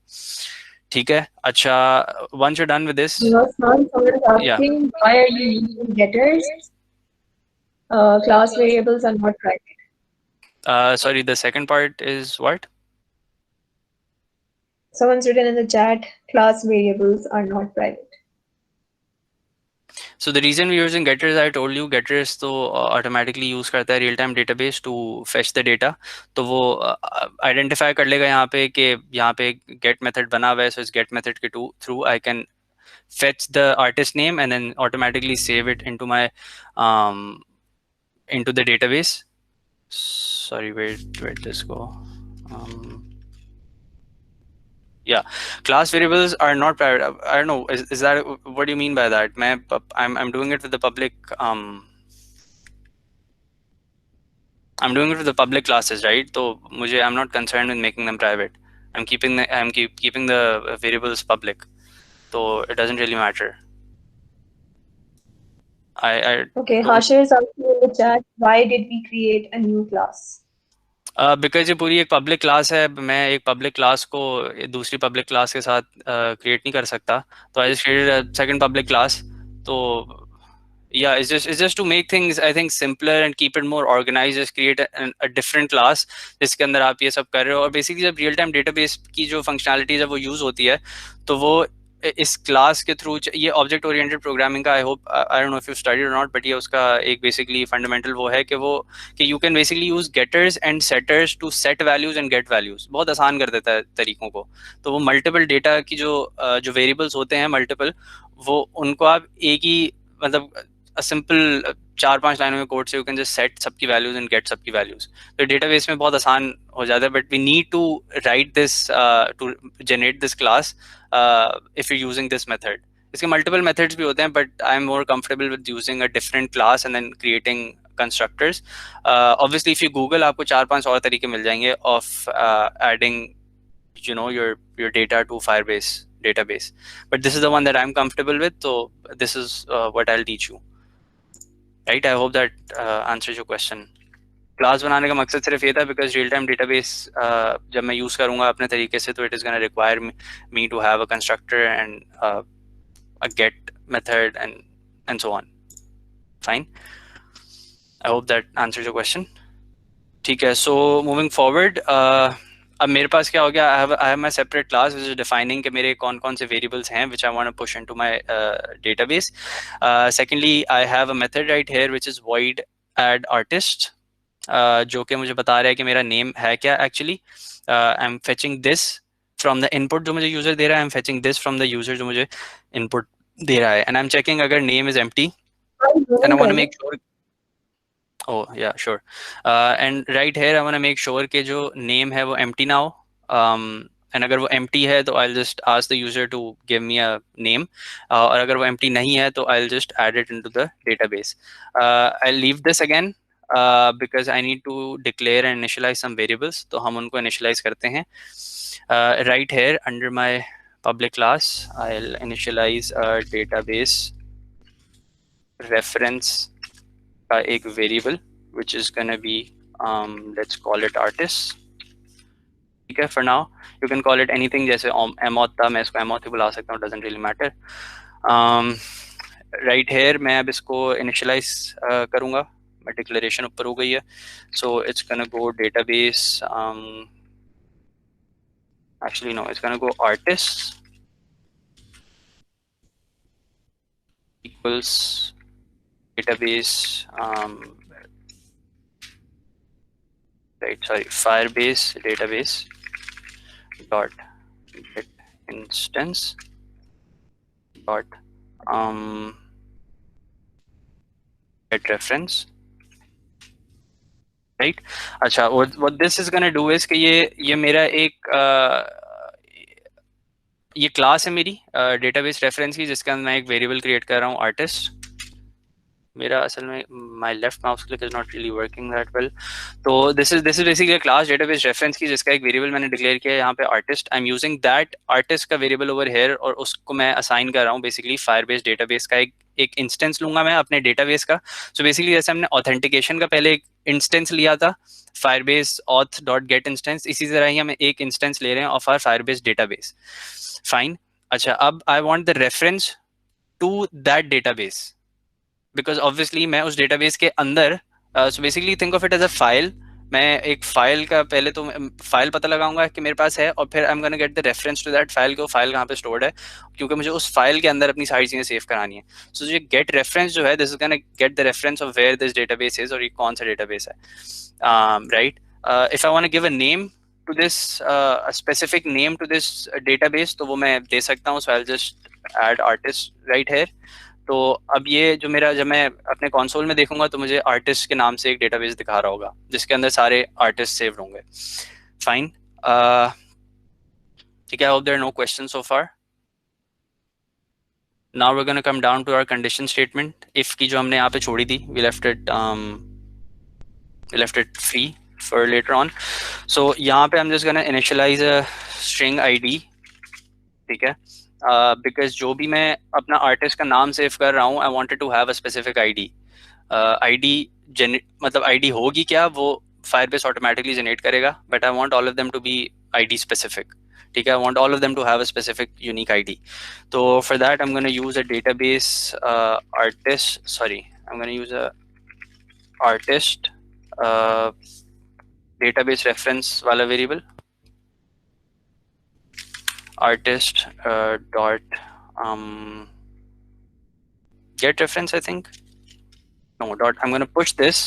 ठीक है. अच्छा, once you're done with this, asking why are you using getters? Class variables are not private. Sorry, the second part is what? Someone's written in the chat, class variables are not private. So the reason we're using getters, I told you, getters तो automatically use करता है real time database to fetch the data. तो वो identify कर लेगा यहाँ पे कि यहाँ पे get method बना हुआ है, so इस get method के through I can fetch the artist name and then automatically save it into my into the database. Sorry, where'd this go? Yeah, class variables are not private. I don't know. Is that what do you mean by that? I'm doing it with the public. I'm doing it with the public classes, right? So I'm not concerned with making them private. I'm keeping the variables public. So it doesn't really matter. Okay, Hashir is asking in the chat, why did we create a new class? Because ये पूरी एक public class है. मैं एक public class को दूसरी public class के साथ क्रिएट नहीं कर सकता, तो I just created a second public class. तो yeah, it's just to make things I think simpler and keep it more organized. Just create a different class जिसके अंदर आप ये सब कर रहे हो, और बेसिकली जब रियल टाइम डेटाबेस की जो फंक्शनैलिटी जब वो यूज होती है, तो वो इस क्लास के थ्रू, ये ऑब्जेक्ट ओरिएंटेड प्रोग्रामिंग का, I hope, I don't know if you studied और नॉट, बट ये उसका एक बेसिकली फंडामेंटल वो है कि you can basically use getters and setters to set values and get values. बहुत आसान कर देता है तरीकों को. तो वो मल्टीपल डेटा की जो वेरिएबल्स होते हैं मल्टीपल, वो उनको आप एक ही मतलब सिंपल 4-5 लाइनों में कोड से यू कैन जस्ट सेट सबकी वैल्यूज एंड गेट सबकी वैल्यूज. तो डेटाबेस में बहुत आसान हो जाता है, but we need to write this to generate this class if you're using this method. इसके multiple methods भी होते हैं, but I'm more comfortable with using a different class and then creating constructors. Obviously if you Google, आपको 4-5 और तरीके मिल जाएंगे of adding your data to Firebase database, but this is the one that I'm comfortable with, so this is what I'll teach you. Right, I hope that answers your question. Class बनाने का मकसद सिर्फ ये था because real time database जब मैं use करूंगा अपने तरीके से, तो it is gonna require me to have a constructor and a get method and so on. Fine, I hope that answers your question. ठीक है, सो मूविंग फॉरवर्ड, अब मेरे पास क्या हो गया, I have my separate class which is defining कि मेरे कौन कौन से वेरिएबल्स हैं which I want to push into my database. Secondly I have a method right here which is void add artist, जो कि मुझे बता रहा है कि मेरा नेम है क्या actually. I am fetching this from the input जो मुझे यूजर दे रहा है, I am fetching this from the user जो मुझे इनपुट दे रहा है, एंड आई एम चेकिंग अगर name is empty and I want to make sure. Oh yeah, sure. And right here I want to make sure कि जो name है वो empty ना हो. And अगर वो empty है तो I'll just ask the user to give me a name. और अगर वो empty नहीं है तो I'll just add it into the database. I'll leave this again because I need to declare and initialize some variables. तो हम उनको initialize करते हैं. Right here under my public class I'll initialize a database reference का एक variable which is gonna be let's call it artist. ठीक है, for now you can call it anything, जैसे emoth था मैं इसको emoth ही बुला सकता हूँ, doesn't really matter. Right here मैं अब इसको initialize करूँगा, मैं declaration ऊपर हो गई है, so it's gonna go database actually no, it's gonna go artist equals database right, sorry, Firebase database dot get instance dot get reference, right. अच्छा, what this is gonna do is कि ये मेरा एक ये क्लास है मेरी database reference की, जिसके अंदर मैं एक वेरिएबल क्रिएट कर रहा हूँ आर्टिस्ट. मेरा असल में my left mouse click is not really working that well. तो this is basically class database reference की, जिसका एक वेरिएबल मैंने डिक्लेयर किया है यहाँ पे artist. I am using that artist का वेरिएबल ओवर हियर, और उसको मैं असाइन कर रहा हूँ बेसिकली फायरबेस डेटाबेस का एक इंस्टेंस लूंगा मैं अपने डेटाबेस का. सो बेसिकली जैसे हमने ऑथेंटिकेशन का पहले एक इंस्टेंस लिया था firebase auth dot get instance, इसी तरह ही हम एक इंस्टेंस ले रहे हैं of our firebase database. Fine. अच्छा, अब I want the reference to that database because obviously मैं उस डेटाबेस के अंदर, so basically think of it as a file. मैं एक फाइल का पहले तो फाइल पता लगाऊंगा कि मेरे पास है, और फिर I am gonna get the reference to that file, को फाइल कहाँ पे स्टोर्ड है, क्योंकि मुझे उस फाइल के अंदर अपनी सारी चीजें सेव करानी है. सो ये गेट रेफरेंस जो है, this is gonna get the reference of where this database is, और ये कौन सा डेटाबेस है, right. If I want to give a name to this, specific name to this database, तो वो मैं दे सकता हूँ. So I will just add artist right here. तो अब ये जो मेरा, जब मैं अपने कंसोल में देखूंगा तो मुझे आर्टिस्ट के नाम से एक डेटाबेस दिखा रहा होगा जिसके अंदर सारे आर्टिस्ट सेव होंगे. फाइन, ठीक है. I hope there are no questions so far. Now we are gonna come down to our condition statement. If की जो हमने यहाँ पे छोड़ी थी, we left it free for later on. So यहाँ पे हम just gonna initialize a string ID. ठीक है, बिकॉज जो भी मैं अपना आर्टिस्ट का नाम सेव कर रहा हूँ, I wanted to have a specific ID. मतलब आईडी होगी क्या, वो फायरबेस ऑटोमेटिकली जनरेट करेगा, but I want all of them to be ID specific. ठीक है, I want all of them to have a specific unique ID. तो for that I am gonna use a database artist, sorry, I am gonna use a artist database reference वाला variable, artist dot get reference, I think. No, dot, I'm going to push this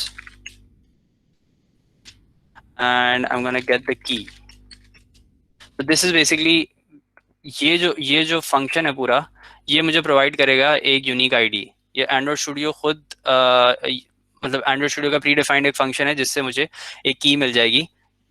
and I'm going to get the key. So this is basically ये जो function है पूरा, ये मुझे provide करेगा एक unique ID. ये एंड्रॉइड स्टूडियो खुद मतलब एंड्रॉइड स्टूडियो का प्री डिफाइंड एक फंक्शन है जिससे मुझे एक की मिल जाएगी.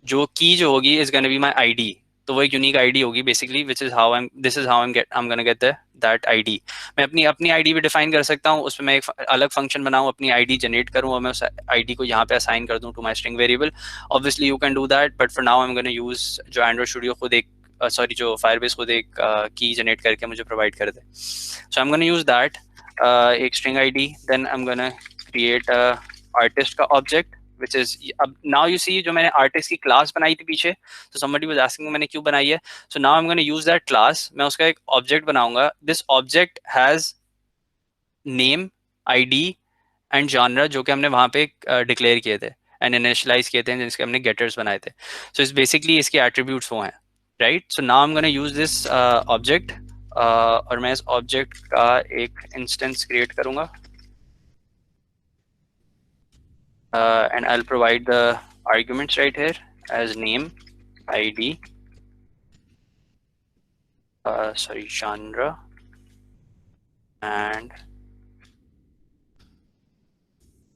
जो की जो होगी is gonna be my ID. तो वो एक यूनिक आईडी होगी basically, this is how I'm gonna get that ID. मैं अपनी आईडी भी डिफाइन कर सकता हूँ, उसमें मैं एक अलग फंक्शन बनाऊँ, अपनी आईडी जनरेट करूँ और मैं उस आईडी को यहाँ पे असाइन कर दूँ to my string variable. Obviously you can do that, but for now I am gonna use जो एंड्रॉइड स्टूडियो खुद एक जो फायरबेस खुद एक की जनरेट करके मुझे प्रोवाइड कर दे. So I am gonna use that एक string ID. Then I am gonna create artist का ऑब्जेक्ट which is, अब now you see जो मैंने artist की class बनाई थी पीछे, so somebody was asking मैंने क्यों बनाई है. So now I'm going to use that class. मैं उसका एक object बनाऊंगा. This object has name, ID and genre जो कि हमने वहाँ पे declare किए थे. एंड इनिशियलाइज किए थे जिसके हमने गेटर्स बनाए थे. सो इस बेसिकली इसके एट्रीब्यूट्स वो हैं, right. So now I am gonna use this object, और मैं इस ऑब्जेक्ट का एक इंस्टेंस क्रिएट करूंगा and I'll provide the arguments right here as name, ID, sorry, genre, and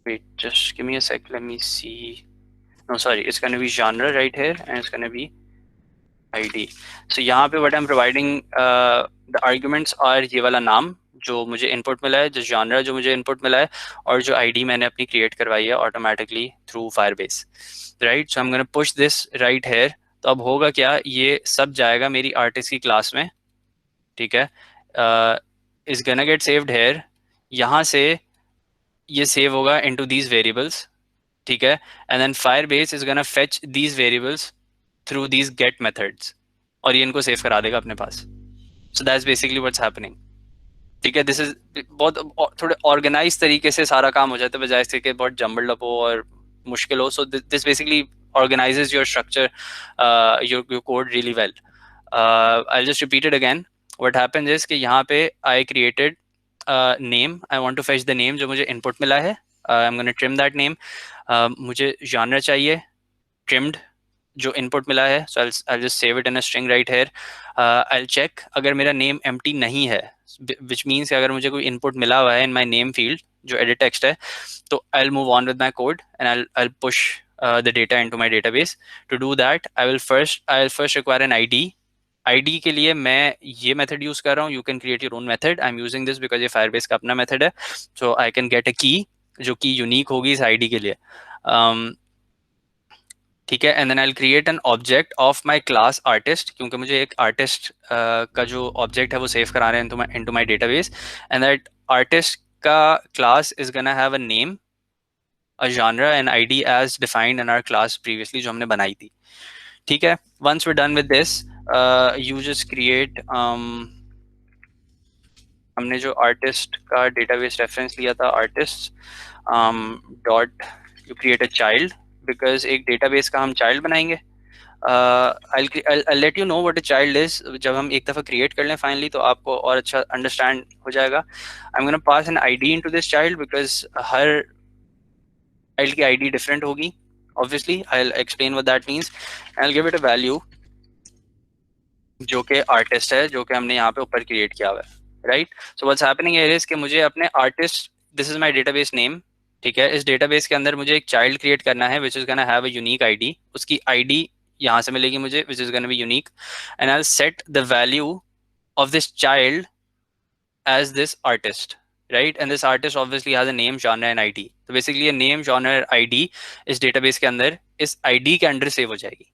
wait, just give me a sec, let me see. No, sorry, it's going to be genre right here and it's going to be ID. So यहाँ पे what I'm providing the arguments are ये वाला नाम जो मुझे input मिला है, जो genre जो मुझे इनपुट मिला है, और जो ID मैंने अपनी क्रिएट करवाई है automatically through Firebase, right. So I am gonna push this right here. तो अब होगा क्या, ये सब जाएगा मेरी आर्टिस्ट की क्लास में, ठीक है. Is gonna get saved here. यहाँ से ये सेव होगा इनटू दीज वेरिएबल्स, ठीक है. And then Firebase is gonna fetch these variables through these get methods, और ये इनको सेव करा देगा अपने पास. So that's basically what's happening, ठीक है. दिस इज बहुत थोड़े ऑर्गेनाइज तरीके से सारा काम हो जाता है, बजाय इसके बहुत जम्बल्ड अप हो और मुश्किल हो. सो this basically organizes your structure, your code really well. I'll just repeat it again. What happens is कि यहाँ पे I created name. I want to fetch the name जो मुझे input मिला है. I'm going to trim that name. मुझे genre चाहिए, trimmed जो input मिला है. So I'll just save it in a string right here. I'll check अगर मेरा name empty नहीं है, which means कि अगर मुझे कोई input मिला हुआ है in my name field जो edit text है, तो I'll move on with my code and I'll push the data into my database. To do that, I'll first require an ID. ID के लिए मैं ये method use कर रहा हूँ. You can create your own method. I'm using this because ये Firebase का अपना method है. So I can get a key जो कि unique होगी इस ID के लिए. ठीक है. And then I'll create an object of my class artist, क्योंकि मुझे एक artist का जो object है वो save कराना है into my database. And that artist का class is gonna have a name, a genre and ID as defined in our class previously जो हमने बनाई थी, ठीक है. Once we're done with this, you just create हमने जो artist का database reference लिया था artists dot you create a child, because एक database का हम child बनाएंगे. I'll let you know what a child is जब हम एक दफ़ा create कर लें finally, तो आपको और अच्छा understand हो जाएगा. I'm gonna pass an ID into this child because her child की ID different होगी. Obviously, I'll explain what that means. I'll give it a value जो कि artist है, जो कि हमने यहाँ पे ऊपर create किया हुआ है, right? So what's happening here is कि मुझे अपने artist, this is my database name, ठीक है. इस database के अंदर मुझे एक child create करना है which is gonna have a unique ID. उसकी ID यहाँ से मिलेगी मुझे which is gonna be unique, and I'll set the value of this child as this artist, right? And this artist obviously has a name, genre and ID. So basically a name, genre, ID इस database के अंदर इस ID के अंदर save हो जाएगी.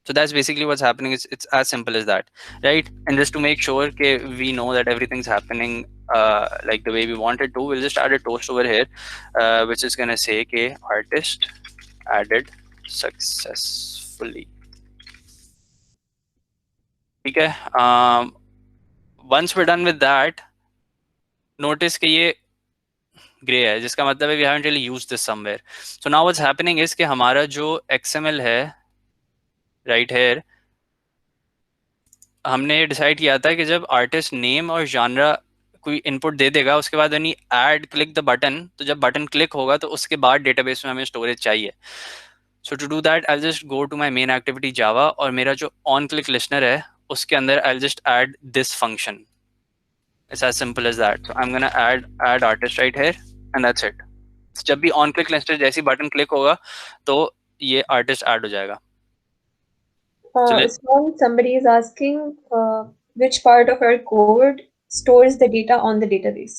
So that's basically what's happening. It's as simple as that, right? And just to make sure that we know that everything's happening like the way we want it to, we'll just add a toast over here, which is gonna say कि artist added successfully. ठीक है. Once we're done with that, notice कि ये gray है, जिसका मतलब है we haven't really used this somewhere. So now what's happening is कि हमारा जो XML है right here, हमने डिसाइड किया था कि जब आर्टिस्ट नेम और genre कोई इनपुट दे देगा, उसके बाद यानी ऐड क्लिक द बटन, तो जब बटन क्लिक होगा तो उसके बाद डेटाबेस में हमें स्टोरेज चाहिए. So to do that I just go to my main activity Java, और मेरा जो ऑन क्लिक लिस्नर है उसके अंदर I just add this function. It's as simple as that. So I'm gonna add artist right here, and that's it. जब भी on click lister जैसी button click होगा तो ये artist add हो जाएगा. Somebody is asking which part of our code stores the data on the database.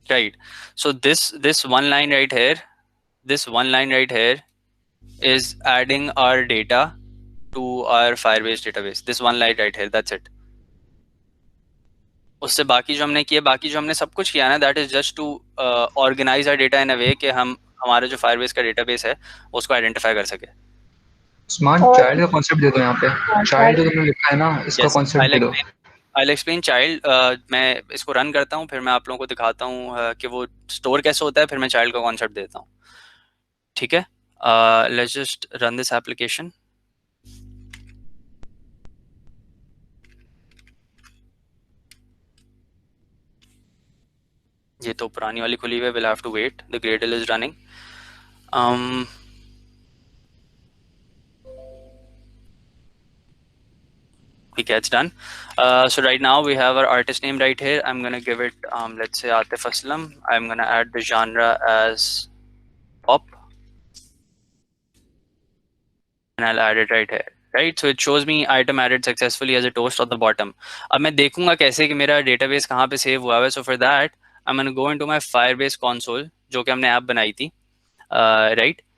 Right. So this one line right here, is adding our data to our Firebase database. This one line right here, that's it. उससे बाकी जो हमने सब कुछ किया ना, that is just to organize our data in a way कि हम हमारा जो Firebase का database है उसको identify कर सके. स्मार्ट चाइल्ड का कॉन्सेप्ट दे दो यहाँ पे. चाइल्ड जो तुमने लिखा है ना, इसका कॉन्सेप्ट दे दो. I'll explain child. मैं इसको रन करता हूँ, फिर मैं आप लोगों को दिखाता हूँ कि वो स्टोर कैसे होता है, फिर मैं चाइल्ड का कॉन्सेप्ट देता हूँ. ठीक है, let's just run this application. ये तो पुरानी वाली खुली हुई है, will have to wait, the Gradle is running. Okay, it's done. So right now we have our artist name right here. I'm gonna give it, let's say Atif Aslam. I'm gonna add the genre as pop, and I'll add it right here. Right, so it shows me item added successfully as a toast on the bottom. अब मैं देखूंगा कैसे कि मेरा database कहाँ पे save हुआ है. So for that, I'm gonna go into my Firebase console, जो कि हमने ऐप बनाई थी, right?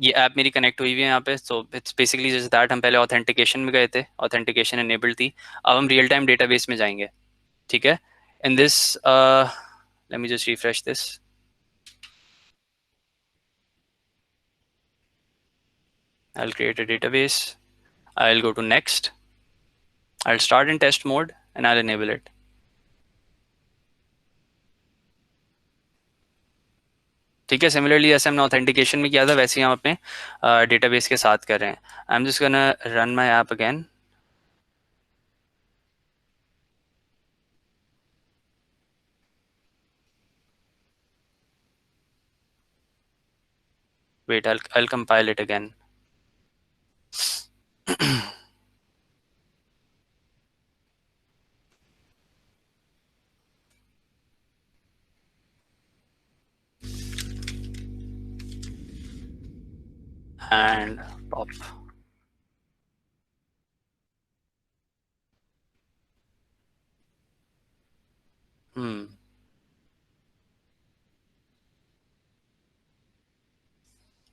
ये ऐप मेरी कनेक्ट हुई हुई है यहाँ पे. So it's basically just that, हम पहले ऑथेंटिकेशन में गए थे, ऑथेंटिकेशन एनेबल्ड थी. अब हम रियल टाइम डेटाबेस में जाएंगे. ठीक है, in this let me just refresh this. I'll create a database. I'll go to next. I'll start in test mode and I'll enable it. ठीक है, सिमिलरली जैसे हमने ऑथेंटिकेशन में किया था वैसे ही हम अपने डेटाबेस के साथ कर रहे हैं. I am just gonna run my app again. Wait, I'll compile it again. And pop.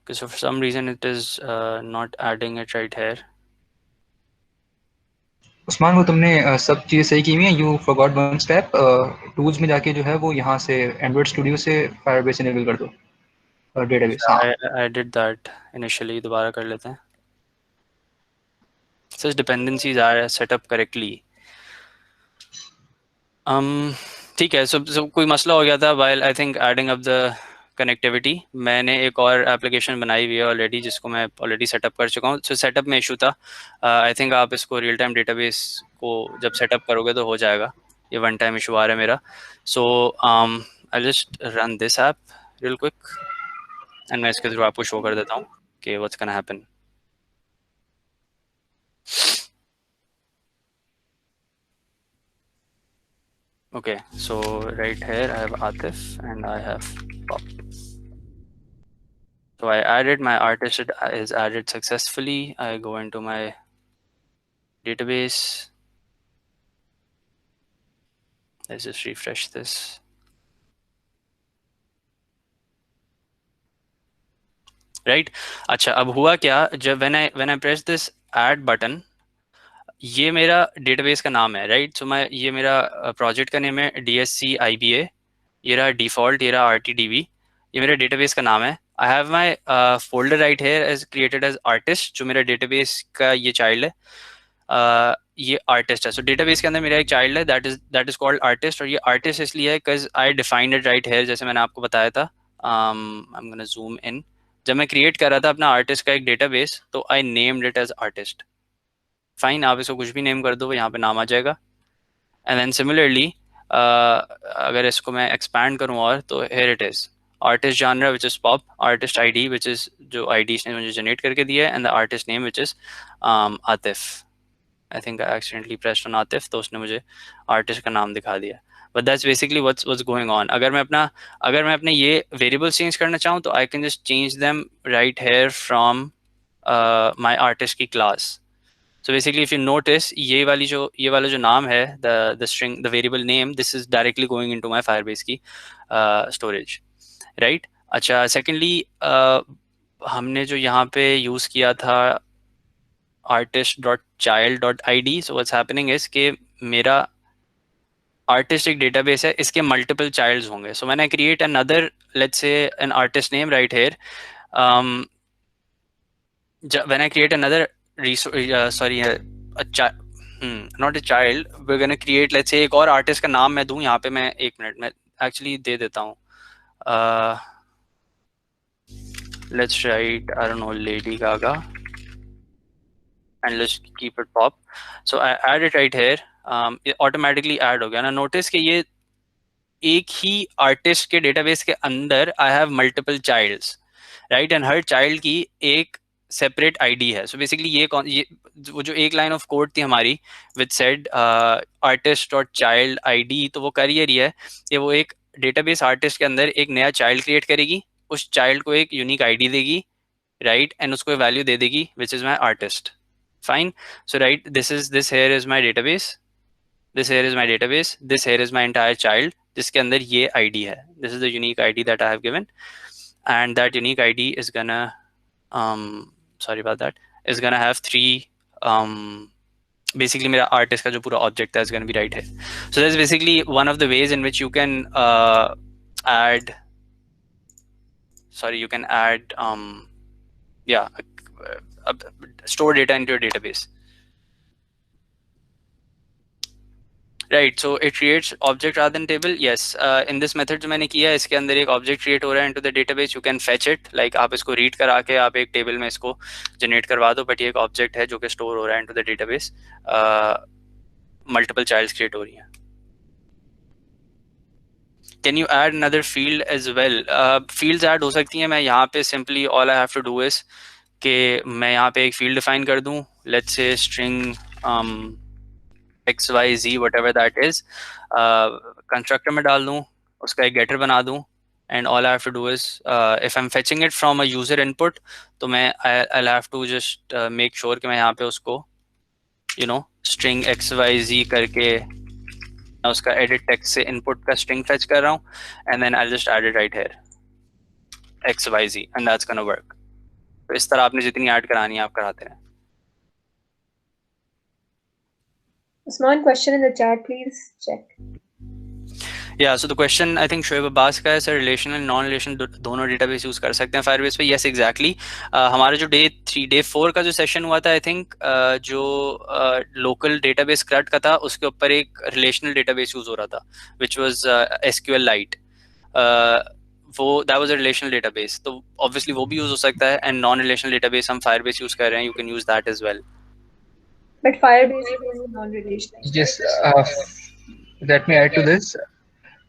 So for some reason it is not adding it right here. Usman, वो तुमने सब चीज़ें सही की हुई हैं. You forgot one step. Tools में जाके जो है वो यहाँ से एंड्रॉइड स्टूडियो से फायरबेस इनेबल कर दो डेटाबेस. हाँ, I did that initially. दोबारा कर लेते हैं. Such dependencies are set up correctly. ठीक है, so कोई मसला हो गया था while I think adding up the connectivity. मैंने एक और एप्लीकेशन बनाई हुई है ऑलरेडी, जिसको मैं ऑलरेडी सेटअप कर चुका हूँ. सो सेटअप में इशू था. आई थिंक आप इसको रियल टाइम डेटाबेस को जब सेटअप करोगे तो हो जाएगा. ये वन टाइम इशू आ रहा है मेरा. So I just run this app real quick and मैं इसके थ्रू आपको शो कर देता हूँ कि what's gonna happen. Okay, so right here I have Atif and I have Pop. So I added my artist is added successfully. I go into my database. Let's just refresh this. Right? अच्छा, अब हुआ क्या, जब when I press this add button, ये मेरा database का नाम है. राइट, सो मैं ये मेरा प्रोजेक्ट का नेम है DSC IBA. ये रहा डिफॉल्ट, ये रहा RTDB. ये मेरा डेटाबेस का नाम है. I have my folder right here as created as artist, जो मेरा डेटाबेस का ये चाइल्ड है. ये आर्टिस्ट है. सो डेटाबेस के अंदर मेरा एक चाइल्ड है दैट इज कॉल्ड आर्टिस्ट. और ये आर्टिस्ट इसलिए है because I defined it right here, जैसे मैंने आपको बताया था. I am gonna zoom in. जब मैं क्रिएट कर रहा था अपना आर्टिस्ट का एक डेटाबेस, तो I named it as artist. Fine, आप इसको कुछ भी नेम कर दो, यहाँ पे नाम आ जाएगा. एंड देन सिमिलरली अगर इसको मैं एक्सपैंड करूँ और, तो here it is artist genre which is pop, artist ID which is जो ID इसने मुझे जनरेट करके दिया है, and the artist name which is Atif. I think I accidentally pressed on Atif, तो उसने मुझे आर्टिस्ट का नाम दिखा दिया. But that's basically what's going on. अगर मैं अपने ये वेरिएबल्स चेंज करना चाहूँ, तो I can just change them right here from my artist की class. So basically, if you notice, ये वाला जो नाम है, the string, the variable name, this is directly going into my Firebase की storage, right? अच्छा, secondly, हमने जो यहाँ पे use किया था artist.child.id. So what's happening is कि मेरा artist एक database है, इसके multiple childs होंगे. So when I create another, let's say an artist name right here, when I create another not a child, we're gonna create, let's say, एक और artist का नाम मैं दूं. यहाँ पे मैं एक मिनट में एक्चुअली दे देता हूँ. let's write, I don't know, Lady Gaga, and let's keep it pop. So I add it right here. It automatically add हो गया ना. Notice कि ये एक ही आर्टिस्ट के डेटाबेस के अंदर I have multiple childs, right, and हर चाइल्ड की एक सेपरेट आईडी है. सो बेसिकली ये वो जो एक लाइन ऑफ कोड थी हमारी विद सेड आर्टिस्ट और चाइल्ड आईडी, तो वो कर ये रही है कि वो एक डेटाबेस आर्टिस्ट के अंदर एक नया चाइल्ड क्रिएट करेगी, उस चाइल्ड को एक यूनिक आईडी देगी, राइट, एंड उसको वैल्यू दे देगी which is my artist. Fine. So right, this here is my database, this here is my database, this here is my entire child जिसके अंदर ये ID है. This is the unique ID that I have given, and that unique ID is gonna sorry about that, is gonna have three basically मेरा artist का जो पूरा object है is gonna be right here. So that's basically one of the ways in which you can add store data into your database. Right. So it creates object rather than table. Yes, in this method जो मैंने किया है इसके अंदर एक object create हो रहा है into the database. You can fetch it, like आप इसको रीड करा के आप एक टेबल में इसको जनरेट करवा दो, बट ये एक ऑब्जेक्ट है जो कि स्टोर हो रहा है into the database. Multiple childs create हो रही हैं. Can you add another field as well? Fields add हो सकती हैं. मैं यहाँ पे simply all I have to do is कि मैं यहाँ पे एक फील्ड डिफाइन कर दूँ, let's say string XYZ whatever that is, constructor में डाल दूँ, उसका एक गेटर बना दूँ, and all I have to do is if I'm fetching it from a user input, तो मैं I'll have to just make sure कि मैं यहाँ पे उसको string XYZ करके मैं उसका edit text से input का string fetch कर रहा हूँ, and then I'll just add it right here XYZ, and that's gonna work. तो इस तरह आपने जितनी ऐड करानी है आप कराते रहें. Usman, question in the chat, please check. Yeah, so the question I think Shoaib Abbas का है, sir relational and non relational दोनों डेटाबेस यूज कर सकते हैं फायरबेस पे? Yes, exactly. हमारा जो डे 4 का जो सेशन हुआ था, आई थिंक जो लोकल डेटाबेस CRUD का था, उसके ऊपर एक रिलेशनल डेटाबेस यूज हो रहा था विच वाज SQLite. वो that was a relational database, तो ऑब्वियसली वो भी यूज हो सकता है. एंड नॉन रिलेशनल डेटाबेस हम फायरबेस यूज कर रहे हैं, you can use that as well. But Firebase is only non-relational. Yes, let me add to this.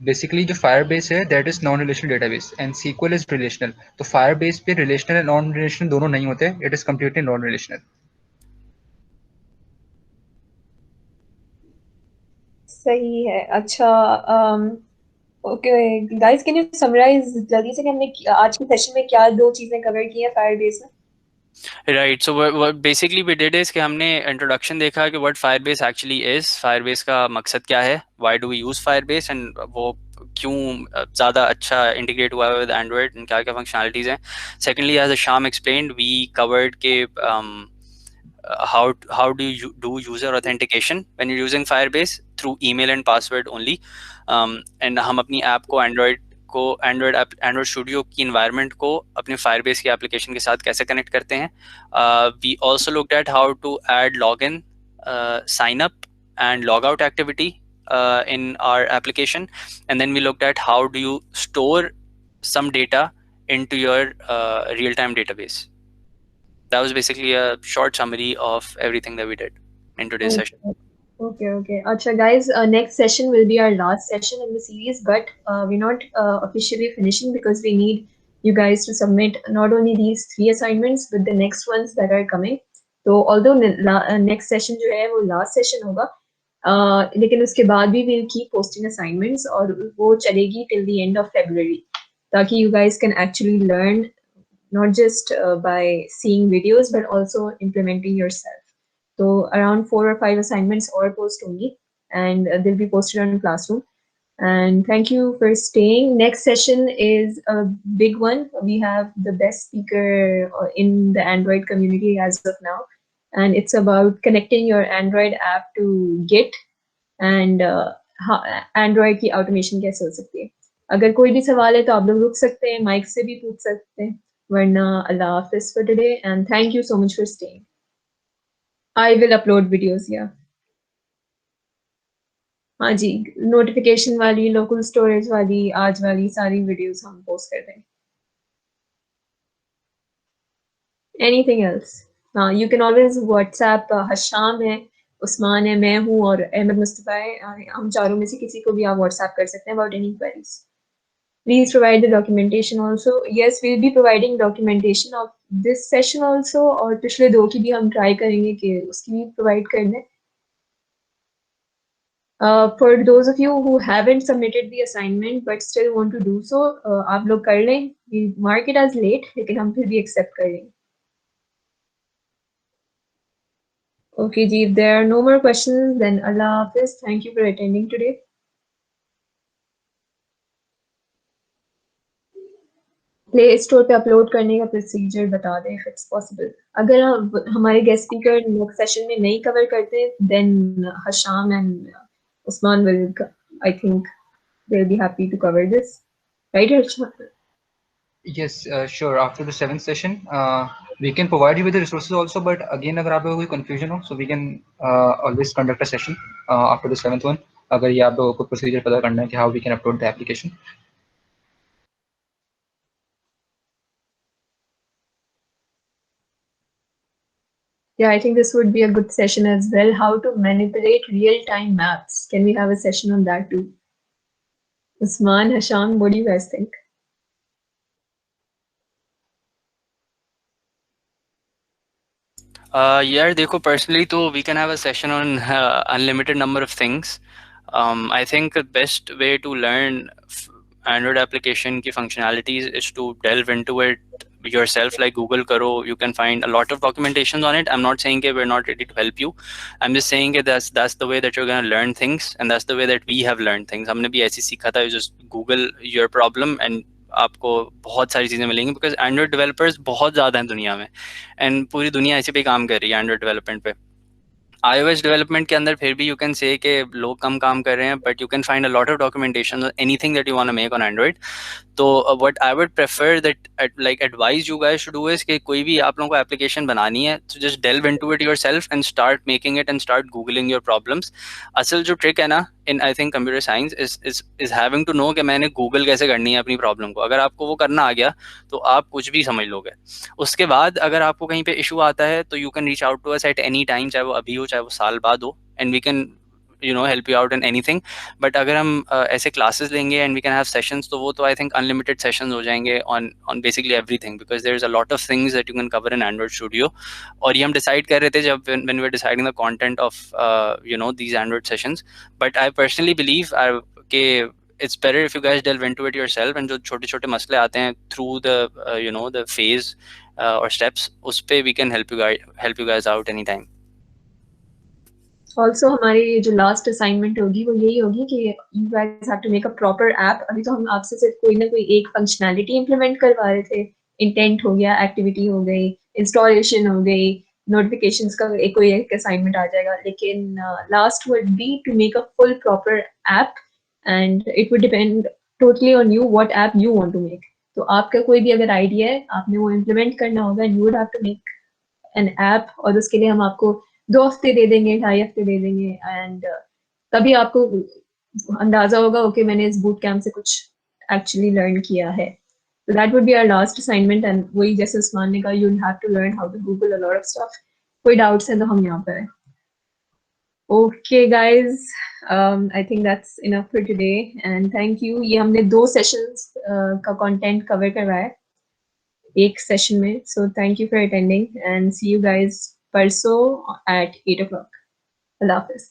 Basically जो Firebase है that is non-relational database and SQL is relational. तो Firebase पे relational and non-relational दोनों नहीं होते, it is completely non-relational. सही है. अच्छा, okay guys, can you summarize जल्दी से कि हमने आज के सेशन में क्या दो चीजें कवर की हैं Firebase में? Right. So what basically we did is कि हमने इंट्रोडक्शन देखा कि what Firebase actually is, Firebase का मकसद क्या है, why do we use Firebase, and वो क्यों ज़्यादा अच्छा इंटीग्रेट हुआ है विद एंड्रॉयड, एंड क्या क्या फंक्शनलिटीज़ हैं. Secondly, as Sham explained, we covered के how do you do user authentication when you're using Firebase through email and password only, and हम अपनी ऐप को एंड्रॉयड स्टूडियो की इन्वायरमेंट को अपने Firebase की एप्लीकेशन के साथ कैसे कनेक्ट करते हैं. We also looked at how to add log in, sign up and log out activity in our application, and then we looked at how do you store some data into your real-time database. That was basically a short summary of everything that we did in today's session. Okay. Acha guys, next session will be our last session in the series, but we're not officially finishing because we need you guys to submit not only these 3 assignments but the next ones that are coming. So although next session जो है वो last session होगा, लेकिन उसके बाद भी we'll keep posting assignments और वो चलेगी till the end of February, ताकि you guys can actually learn not just by seeing videos but also implementing yourself. So around 4 or 5 assignments or post only, and they'll be posted on Classroom. And thank you for staying. Next session is a big one. We have the best speaker in the Android community as of now, and it's about connecting your Android app to Git and Android की automation कैसे हो सकती है. अगर कोई भी सवाल है तो आप लोग रुक सकते हैं, माइक से भी पूछ सकते हैं, वरना अल्लाह हाफिज़ for today, and thank you so much for staying. I will upload videos, yeah. हाँ जी, नोटिफिकेशन वाली, लोकल स्टोरेज वाली, आज वाली सारी वीडियोस हम पोस्ट कर देंगे. Anything else? You can always WhatsApp Hasham है, उस्मान है, मैं हूँ और अहमद मुस्तफ़ा है. हम चारों में से किसी को भी आप WhatsApp कर सकते हैं about any queries. Please provide the documentation also. Yes, we'll be providing documentation of this session also, और पिछले 2 की भी हम try करेंगे कि उसकी भी provide कर दें. For those of you who haven't submitted the assignment but still want to do so, आप लोग कर लें. We mark it as late, लेकिन हम फिर भी accept कर लेंगे. Okay, ji, if there are no more questions, then Allah Hafiz. Thank you for attending today. Play store पे अपलोड करने का प्रोसीजर बता दें if it's possible. अगर हमारे गेस्ट स्पीकर नेक्स्ट सेशन में नहीं कवर करते, then Hasham and Usman will, I think, they'll be happy to cover this, right, Hasham? Yes, sure. After the 7th session, we can provide you with the resources also. But again, अगर आप लोगों को कोई confusion हो, so we can always conduct a session after the 7th one. अगर ये आप लोगों को procedure पता करना है कि how we can upload the application. Yeah, I think this would be a good session as well. How to manipulate real-time maps. Can we have a session on that too? Usman, Hasham, what do you guys think? यार देखो personally तो we can have a session on unlimited number of things. I think best way to learn Android application की functionalities is to delve into it yourself, like Google karo, you can find a lot of documentations on it. I'm not saying that we're not ready to help you. I'm just saying that that's the way that you're going to learn things, and that's the way that we have learned things. हमने भी ऐसे सीखा था. You just Google your problem and आपको बहुत सारी चीज़ें मिलेंगी, बिकॉज एंड्रॉयड डेवलपर्स बहुत ज़्यादा हैं दुनिया में, एंड पूरी दुनिया इसी पे काम कर रही है, एंड्रॉयड डेवलपमेंट पे. iOS डेवलपमेंट के अंदर फिर भी यू कैन से कि लोग कम काम कर रहे हैं, but you can find a lot of documentation anything that you want to make on Android. तो what I would prefer that like advise you guys to do is कि कोई भी आप लोगों को एप्लीकेशन बनानी है, तो just delve into it yourself and start making it and start googling your problems. असल जो ट्रिक है ना in I think computer science is having to know कि मैंने गूगल कैसे करनी है अपनी प्रॉब्लम को. अगर आपको वो करना आ गया तो आप कुछ भी समझ लोगे. उसके बाद अगर आपको कहीं पे इशू आता है तो you can reach out to us at any time, चाहे वो अभी हो चाहे वो साल बाद हो, and we can help you out in anything. But अगर हम ऐसे classes लेंगे and we can have sessions, तो वो तो I think unlimited sessions हो जाएंगे on basically everything, because there's a lot of things that you can cover in Android Studio. और ये हम decide कर रहे थे जब when we were deciding the content of these Android sessions. But I personally believe कि it's better if you guys delve into it yourself, and जो छोटे छोटे मसले आते हैं through the the phase or steps, उस पे we can help you guys out anytime. Also हमारी जो लास्ट असाइनमेंट होगी वो यही होगी कि you guys have to make a proper app. अभी तो हम आपसे सिर्फ कोई ना कोई एक फंक्शनैलिटी इम्प्लीमेंट करवा रहे थे. इंटेंट हो गया, एक्टिविटी हो गई, इंस्टॉलेशन हो गई, नोटिफिकेशंस का कोई एक असाइनमेंट आ जाएगा. लेकिन last would be to make a full proper app, and it would depend totally on you what app you want to make. तो आपका कोई भी अगर आइडिया है, आपने वो इम्प्लीमेंट करना होगा, you would have to make an app, और उसके लिए हम आपको 2 हफ्ते दे देंगे, 2.5 हफ्ते दे देंगे, एंड तभी आपको अंदाजा होगा ओके मैंने इस बूट कैंप से कुछ एक्चुअली लर्न किया है. So that would be our last assignment, and वही जैसे उस्मान ने कहा, you'll have to learn how to Google a lot of stuff. कोई doubts है तो हम यहाँ पर हैं. Okay guys, I think that's enough for today, and thank you. ये हमने 2 sessions का content cover करवाया है एक session में, so thank you for attending and see you guys परसों at 8 o'clock. Allah Hafiz.